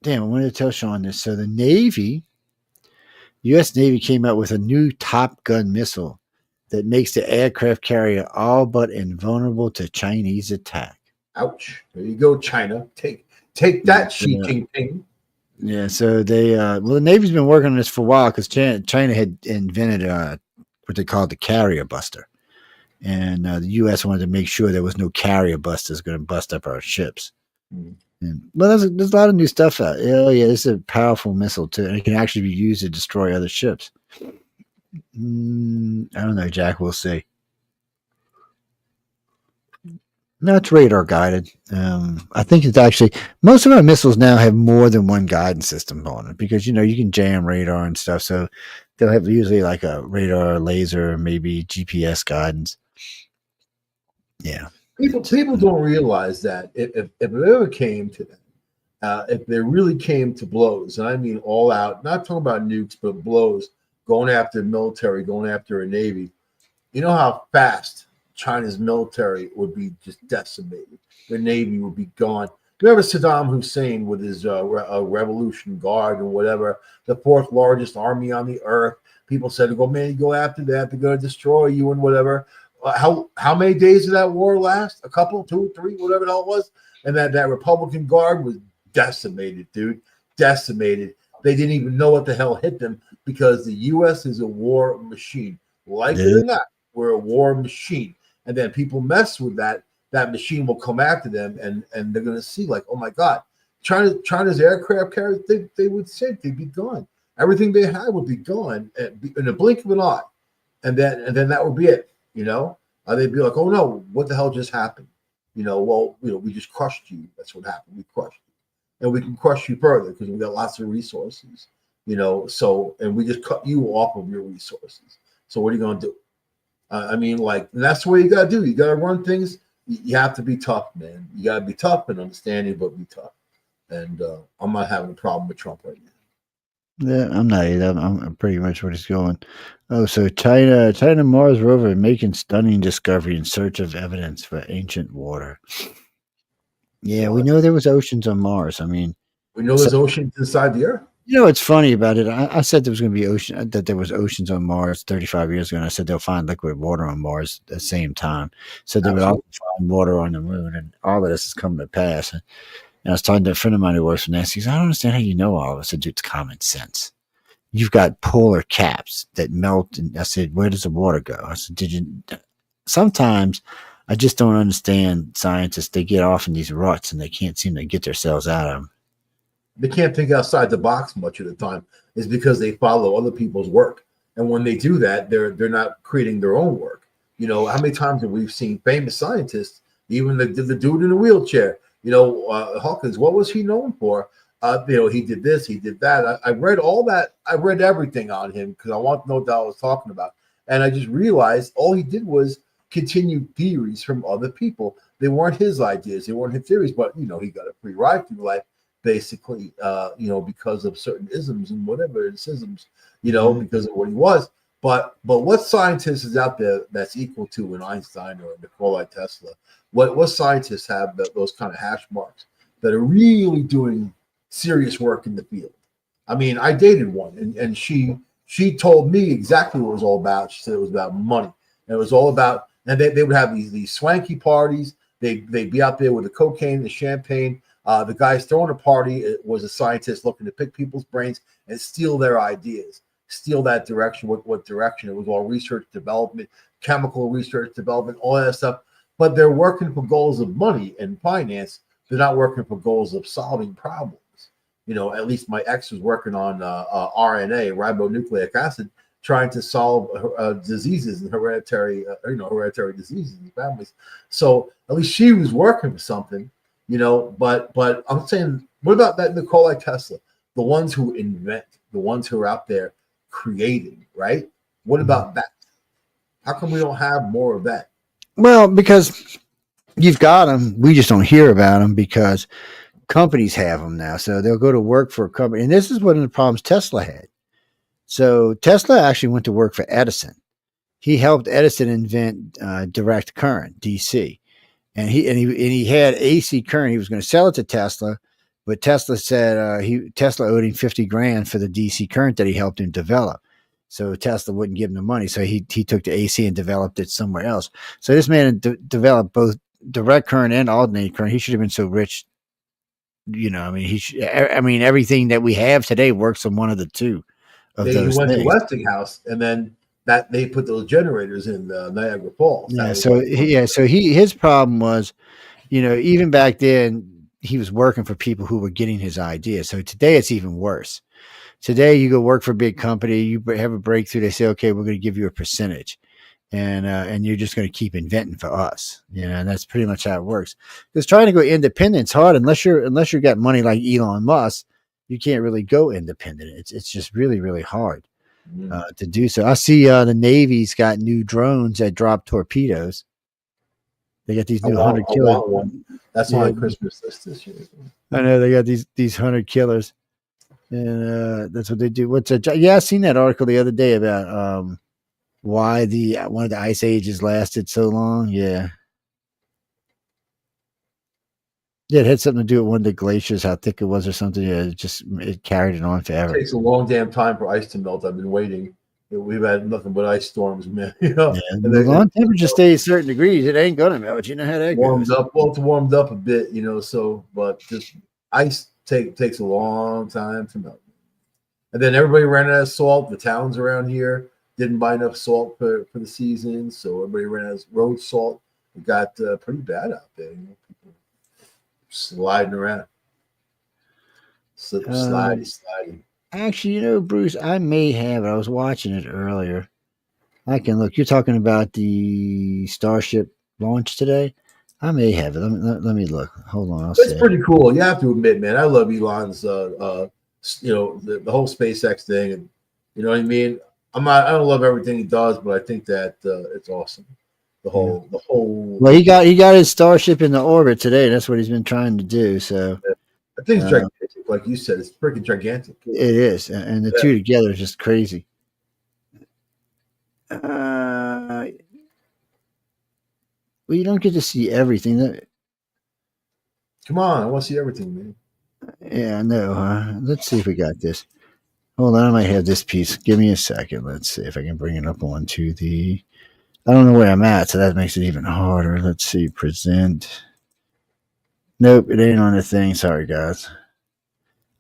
damn, I wanted to tell Sean this. So the Navy, U.S. Navy came out with a new Top Gun missile that makes the aircraft carrier all but invulnerable to Chinese attack. Ouch. There you go, China. Take that, Xi Jinping. Yeah, so they the Navy's been working on this for a while because China had invented what they called the carrier buster. And the U.S. wanted to make sure there was no carrier busters going to bust up our ships. And there's a lot of new stuff out. Oh yeah, this is a powerful missile too, and it can actually be used to destroy other ships. I don't know, Jack. We'll see. No, it's radar guided. I think it's actually most of our missiles now have more than one guidance system on it because you can jam radar and stuff. So they'll have usually like a radar, laser, maybe GPS guidance. Yeah. People don't realize that if it ever came to that, if there really came to blows, and I mean all out, not talking about nukes, but blows, going after the military, going after a navy, you know how fast China's military would be just decimated. The navy would be gone. Remember Saddam Hussein with his Revolution Guard and whatever, the fourth largest army on the earth. People said, "Go, man, you go after that. They're going to destroy you and whatever." How many days did that war last? A couple, 2, 3, whatever the hell it was. And that Republican Guard was decimated, dude. Decimated. They didn't even know what the hell hit them because the U.S. is a war machine. Like it or not, we're a war machine. And then people mess with that machine will come after them, and they're going to see like, oh my God, China's aircraft carriers, they would sink, they'd be gone. Everything they had would be gone in a blink of an eye, and then that would be it. They'd be like, oh no, what the hell just happened? We just crushed you. That's what happened. We crushed you, and we can crush you further because we got lots of resources. And we just cut you off of your resources. So what are you going to do? And that's what you got to do. You got to run things. You have to be tough, man. You got to be tough and understanding, but be tough. And I'm not having a problem with Trump right now. Yeah, I'm not either. I'm pretty much where he's going. Oh, so China Mars rover making stunning discovery in search of evidence for ancient water. Yeah, we know there was oceans on Mars. I mean, we know there's oceans inside the Earth. What's funny about it? I said there was going to be that there was oceans on Mars 35 years ago, and I said they'll find liquid water on Mars at the same time. So they would also find water on the moon, and all of this is coming to pass. And I was talking to a friend of mine who works for NASA. He said, I don't understand how you know all of this. I said, dude, it's common sense. You've got polar caps that melt. And I said, where does the water go? I said, sometimes I just don't understand scientists. They get off in these ruts and they can't seem to get themselves out of them. They can't think outside the box much of the time. Is because they follow other people's work. And when they do that, they're not creating their own work. How many times have we seen famous scientists, even the dude in the wheelchair, Hawkins, what was he known for? He did this, he did that. I read all that. I read everything on him because I want to know what I was talking about. And I just realized all he did was continue theories from other people. They weren't his ideas. They weren't his theories, but, he got a free ride through life, basically, because of certain isms and whatever it's isms, because of what he was. But what scientist is out there that's equal to an Einstein or a Nikola Tesla? What scientists have those kind of hash marks that are really doing serious work in the field? I mean, I dated one, and she told me exactly what it was all about. She said it was about money. And it was all about, and they would have these swanky parties. They'd be out there with the cocaine, the champagne. The guys throwing a party was a scientist looking to pick people's brains and steal their ideas, steal that direction. What direction? It was all research development, chemical research development, all that stuff. But they're working for goals of money and finance. They're not working for goals of solving problems. You know, at least my ex was working on RNA, ribonucleic acid, trying to solve diseases and hereditary diseases in families. So at least she was working for something, you know. But I'm saying, what about that Nikola Tesla? The ones who invent, the ones who are out there creating, right? What about that? How come we don't have more of that? Well, because you've got them. We just don't hear about them because companies have them now. So they'll go to work for a company. And this is one of the problems Tesla had. So Tesla actually went to work for Edison. He helped Edison invent direct current, DC. And he had AC current. He was going to sell it to Tesla, but Tesla said Tesla owed him $50,000 for the DC current that he helped him develop. So Tesla wouldn't give him the money. So he took the AC and developed it somewhere else. So this man developed both direct current and alternating current. He should have been so rich. You know, I mean, everything that we have today works on one of the two of those He went things. to Westinghouse, and then that they put those generators in Niagara Falls. Yeah, so his problem was, you know, even back then he was working for people who were getting his ideas. So today it's even worse. Today you go work for a big company, you have a breakthrough, they say, okay, we're going to give you a percentage. And you're just going to keep inventing for us, you know, and that's pretty much how it works. Because trying to go independent's hard unless you got money like Elon Musk. You can't really go independent. It's just really, really hard to do so. I see the Navy's got new drones that drop torpedoes. They got these new 100 killers. That's my Christmas list this year. I know they got these 100 killers, and that's what they do. What's that? Yeah, I seen that article the other day about why one of the ice ages lasted so long. Yeah, it had something to do with one of the glaciers, how thick it was or something. Yeah, it carried it on forever. It takes a long damn time for ice to melt. I've been waiting. We've had nothing but ice storms, man. You know, and the long temperature stays certain degrees, it ain't gonna melt. You know how that warmed goes. up. Well, it's warmed up a bit, you know. So, but just ice takes a long time to melt. And then everybody ran out of salt. The towns around here didn't buy enough salt for the season, so everybody ran out of road salt. It got pretty bad out there. You know, people sliding around, sliding. Actually, you know, Bruce, I may have it. I was watching it earlier. I can look. You're talking about the Starship launch today. I may have it. Let me look. Hold on. It's pretty cool. You have to admit, man. I love Elon's, you know, the whole SpaceX thing, and you know what I mean. I don't love everything he does, but I think that it's awesome. The whole. Well, he got his Starship in the orbit today. That's what he's been trying to do. So I think it's gigantic, like you said. It's freaking gigantic. It is, and the two together is just crazy. Well, you don't get to see everything. Come on, I want to see everything, man. Yeah, I know. Let's see if we got this. Hold on, I might have this piece. Give me a second. Let's see if I can bring it up onto the. I don't know where I'm at, so that makes it even harder. Let's see. Present. Nope, it ain't on the thing. Sorry, guys.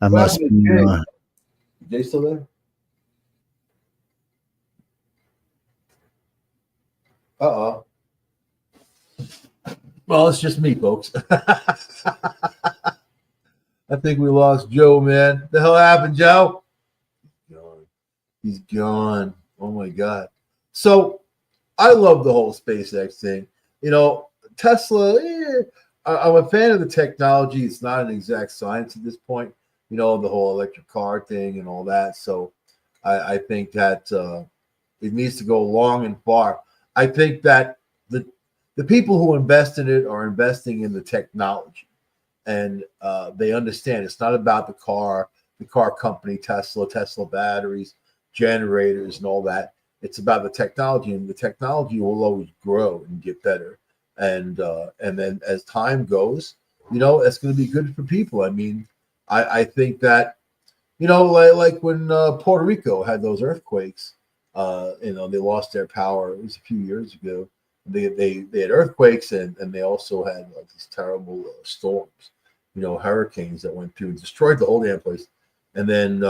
I must be. Jay still there? Uh-oh. Well, it's just me, folks. I think we lost Joe, man. The hell happened, Joe? He's gone. Oh my God. So I love the whole SpaceX thing. You know, Tesla, I'm a fan of the technology. It's not an exact science at this point. You know, the whole electric car thing and all that. So I think that it needs to go long and far. I think that the people who invest in it are investing in the technology. And they understand it's not about the car company, Tesla batteries, generators, and all that. It's about the technology, and the technology will always grow and get better. And then as time goes, it's going to be good for people. I mean, I think that, like when Puerto Rico had those earthquakes, they lost their power. It was a few years ago. They had earthquakes, and they also had like these terrible storms, hurricanes that went through and destroyed the whole damn place. And then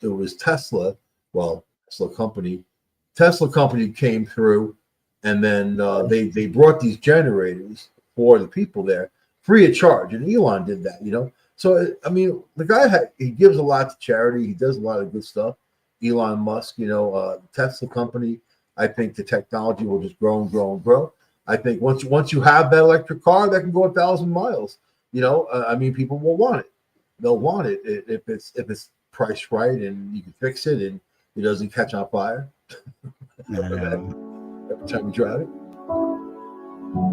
there was Tesla. Well, Tesla company came through, and then they brought these generators for the people there free of charge, and Elon did that. So I mean, the guy he gives a lot to charity. He does a lot of good stuff. Elon Musk, Tesla company. I think the technology will just grow and grow and grow. I think once you have that electric car that can go 1,000 miles, I mean, people will want it. They'll want it if it's priced right and you can fix it and it doesn't catch on fire every time you drive it.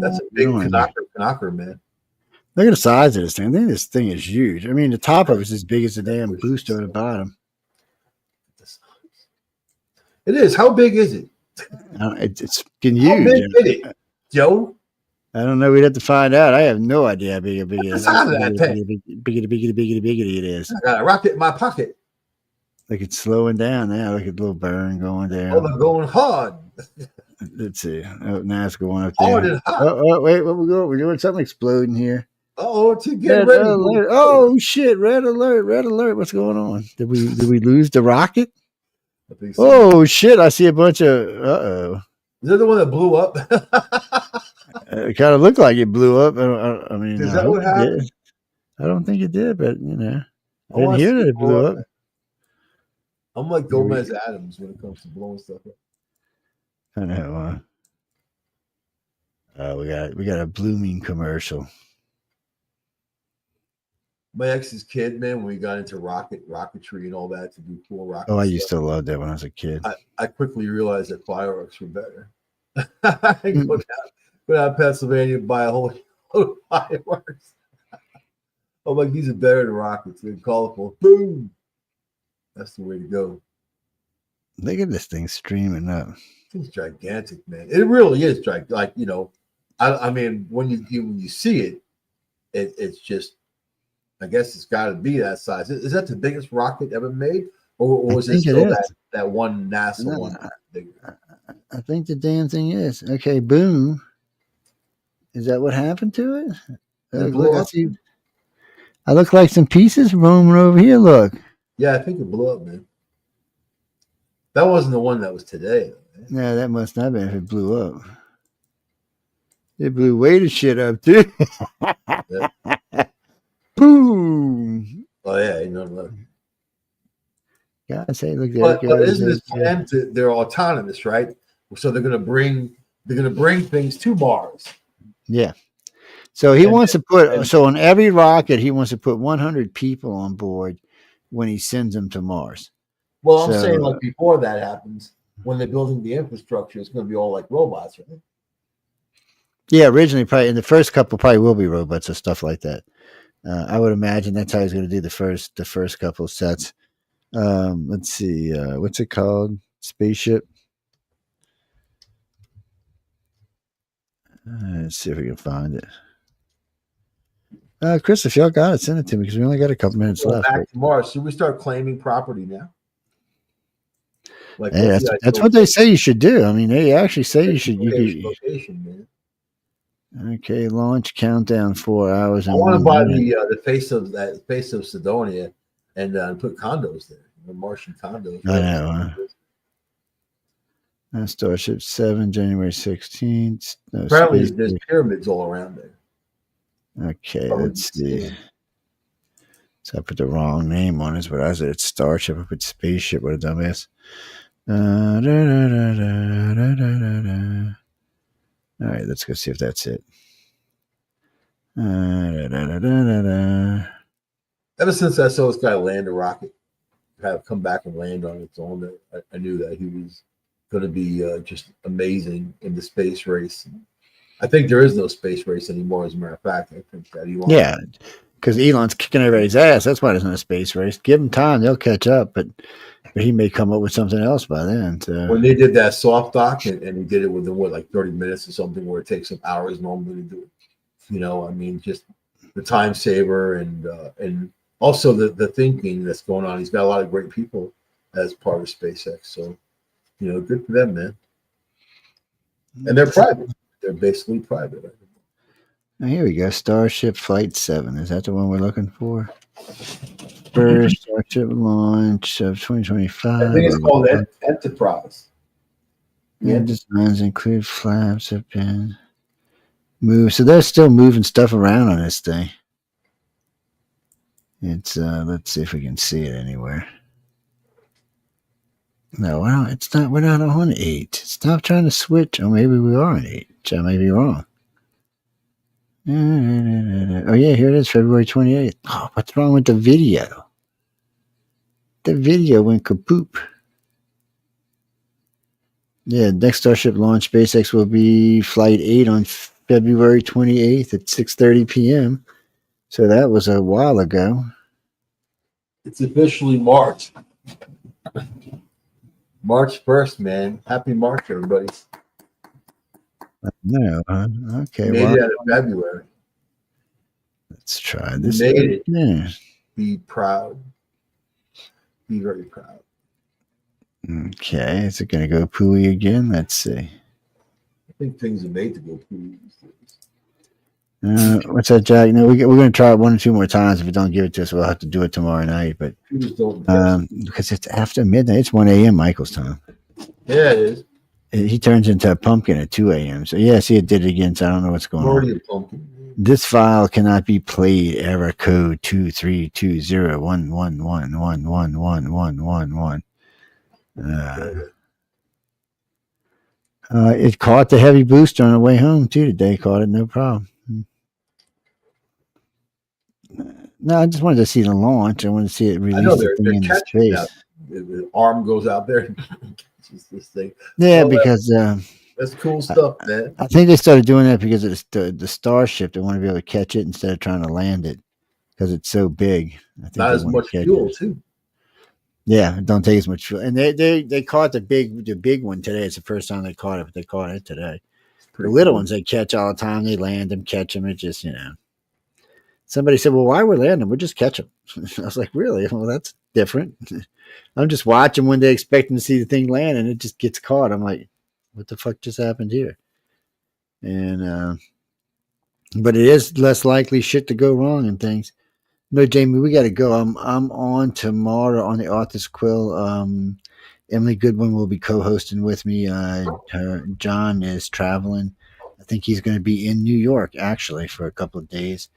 That's a big knocker, man. Look at the size of this thing. I think this thing is huge. I mean, the top of it is as big as the damn booster at the bottom. It is. How big is it? It's huge. How big is it, Joe? I don't know. We'd have to find out. I have no idea how big it is. Biggity it is. I got a rocket in my pocket. Look, it's slowing down now. Look at the little burn going down. Oh, they're going hard. Let's see. Oh, now it's going up there. Hard and hot. Oh, wait. What we going? We're doing something exploding here. To get ready. Alert. Oh shit! Red alert! Red alert! What's going on? Did we lose the rocket? I think so. Oh shit! I see a bunch of. Is that the one that blew up? It kind of looked like it blew up. I mean, is that what happened? I don't think it did, but I didn't hear that it blew up. I'm like Gomez Adams when it comes to blowing stuff up. I know. We got a blooming commercial. My ex's kid, man, when we got into rocketry and all that to do cool rockets. Oh, I used to love that when I was a kid. I quickly realized that fireworks were better. I go down Pennsylvania and buy a whole load of fireworks. I'm like, these are better than rockets. They're colorful. Boom. That's the way to go. Look at this thing streaming up. It's gigantic, man. It really is gigantic. Like, I mean, when you see it, it's just, I guess it's got to be that size. Is that the biggest rocket ever made, or was it still that one NASA one? I think the damn thing is. Okay, boom. Is that what happened to it? I look like some pieces roaming over here. Look. Yeah, I think it blew up, man. That wasn't the one that was today. No, that must not have been if it blew up. It blew way the shit up, too. Boom. Oh, yeah. No. God, say, look there. But isn't this plan they're autonomous, right? So they're gonna bring things to Mars. Yeah. So he wants to put on every rocket he wants to put 100 people on board when he sends them to Mars. Well, I'm saying like before that happens, when they're building the infrastructure, it's going to be all like robots, right? Yeah, originally probably in the first couple probably will be robots or stuff like that. I would imagine that's how he's going to do the first couple sets. Let's see, what's it called? Spaceship. Let's see if we can find it. Chris, if y'all got it, send it to me because we only got a couple minutes left. Back to Mars. Should we start claiming property now? Like, hey, that's what they say you should do. I mean, they actually say you should. Location, man. Okay, launch countdown 4 hours. I want to buy the face of Sidonia and put condos there, the Martian condos. I know. Starship 7, January 16th. Apparently, there's pyramids all around there. Okay, let's see. So I put the wrong name on it, but I said it's Starship. I put Spaceship. What a dumbass. All right, let's go see if that's it. Ever since I saw this guy land a rocket, have come back and land on its own, I knew that he was going to be just amazing in the space race. I think there is no space race anymore, as a matter of fact. I think that Elon. Yeah, because Elon's kicking everybody's ass. That's why there's no space race. Give them time; they'll catch up. But But he may come up with something else by then. So. When they did that soft dock, and he did it within like 30 minutes or something, where it takes some hours normally to do it. You know, I mean, just the time saver and also the thinking that's going on. He's got a lot of great people as part of SpaceX. So, you know, good for them, man. And they're private. They're basically private. Oh, here we go. Starship Flight 7. Is that the one we're looking for? First Starship launch of 2025. I think it's called Enterprise. Yeah, designs include flaps have been moved. So they're still moving stuff around on this thing. It's let's see if we can see it anywhere. No, well, it's not. We're not on 8. Stop trying to switch. Oh, maybe we are on 8. I may be wrong. Oh yeah, here it is, February 28th. Oh, what's wrong with the video? The video went kapoop. Yeah, next Starship launch, SpaceX will be Flight 8 on February 28th at 6:30 p.m. So that was a while ago. It's officially March. March 1st, man. Happy March, everybody. No, okay. Made it out of February. Let's try this. Made it. Yeah. Be proud. Be very proud. Okay, is it going to go pooey again? Let's see. I think things are made to go pooey. What's that, Jack? No, we're going to try it 1 or 2 more times. If you don't give it to us, we'll have to do it tomorrow night. But because it's after midnight, it's 1 a.m. Michael's time. Yeah, it is. He turns into a pumpkin at 2 a.m. So yeah, see, it did it again. So I don't know what's going Already on. a pumpkin. This file cannot be played. Error code 2320111111111. It caught the heavy booster on the way home too today. Caught it, no problem. No, I just wanted to see the launch. I wanted to see it release the thing into space. The arm goes out there and catches this thing. Yeah, because that's cool stuff, man. I think they started doing that because of the Starship. They want to be able to catch it instead of trying to land it because it's so big. I think not as much fuel too. Yeah, it don't take as much fuel. And they caught the big one today. It's the first time they caught it, but they caught it today. The little ones they catch all the time. They land them, catch them. It just, you know. Somebody said, well, why we're landing? We'll just catch them. I was like, really? Well, that's different. I'm just watching when they expecting to see the thing land, and it just gets caught. I'm like, what the fuck just happened here? And but it is less likely shit to go wrong and things. No, Jamie, we got to go. I'm on tomorrow on the Arthur's Quill. Emily Goodwin will be co-hosting with me. John is traveling. I think he's going to be in New York actually for a couple of days.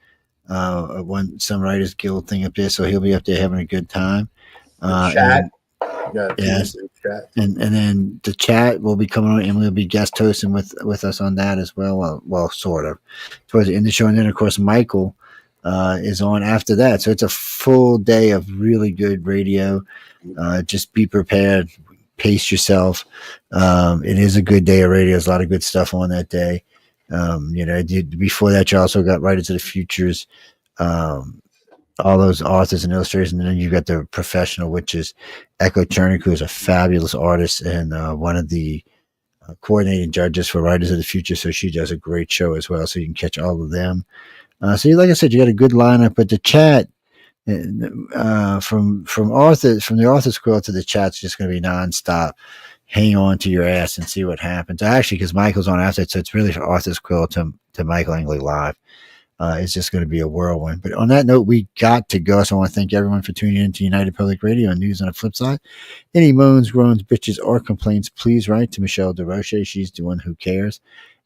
Some Writers Guild thing up there, so he'll be up there having a good time. Chat. Yes, and then the chat will be coming on. Emily will be guest hosting with us on that as well. Well, sort of towards the end of the show, and then of course Michael is on after that. So it's a full day of really good radio. Just be prepared, pace yourself. It is a good day of radio. There's a lot of good stuff on that day. Before that, you also got Writers of the Futures, all those authors and illustrators, and then you got the professional, which is Echo Chernick, who is a fabulous artist and one of the coordinating judges for Writers of the Future. So she does a great show as well. So you can catch all of them. So like I said, you got a good lineup, but the chat from the Author's Quill to the chat's just going to be nonstop. Hang on to your ass and see what happens. Actually, because Michael's on after it, so it's really for Arthur's Quill to Michael Angley Live. It's just going to be a whirlwind. But on that note, we got to go. So I want to thank everyone for tuning in to United Public Radio and News on the Flip Side. Any moans, groans, bitches, or complaints, please write to Michelle DeRoche. She's the one who cares.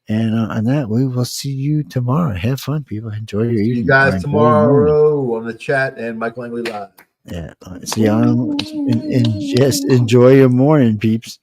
And on that, we will see you tomorrow. Have fun, people. Enjoy your evening. See you guys tomorrow on the chat and Michael Angley Live. Yeah. See you on, and just enjoy your morning, peeps.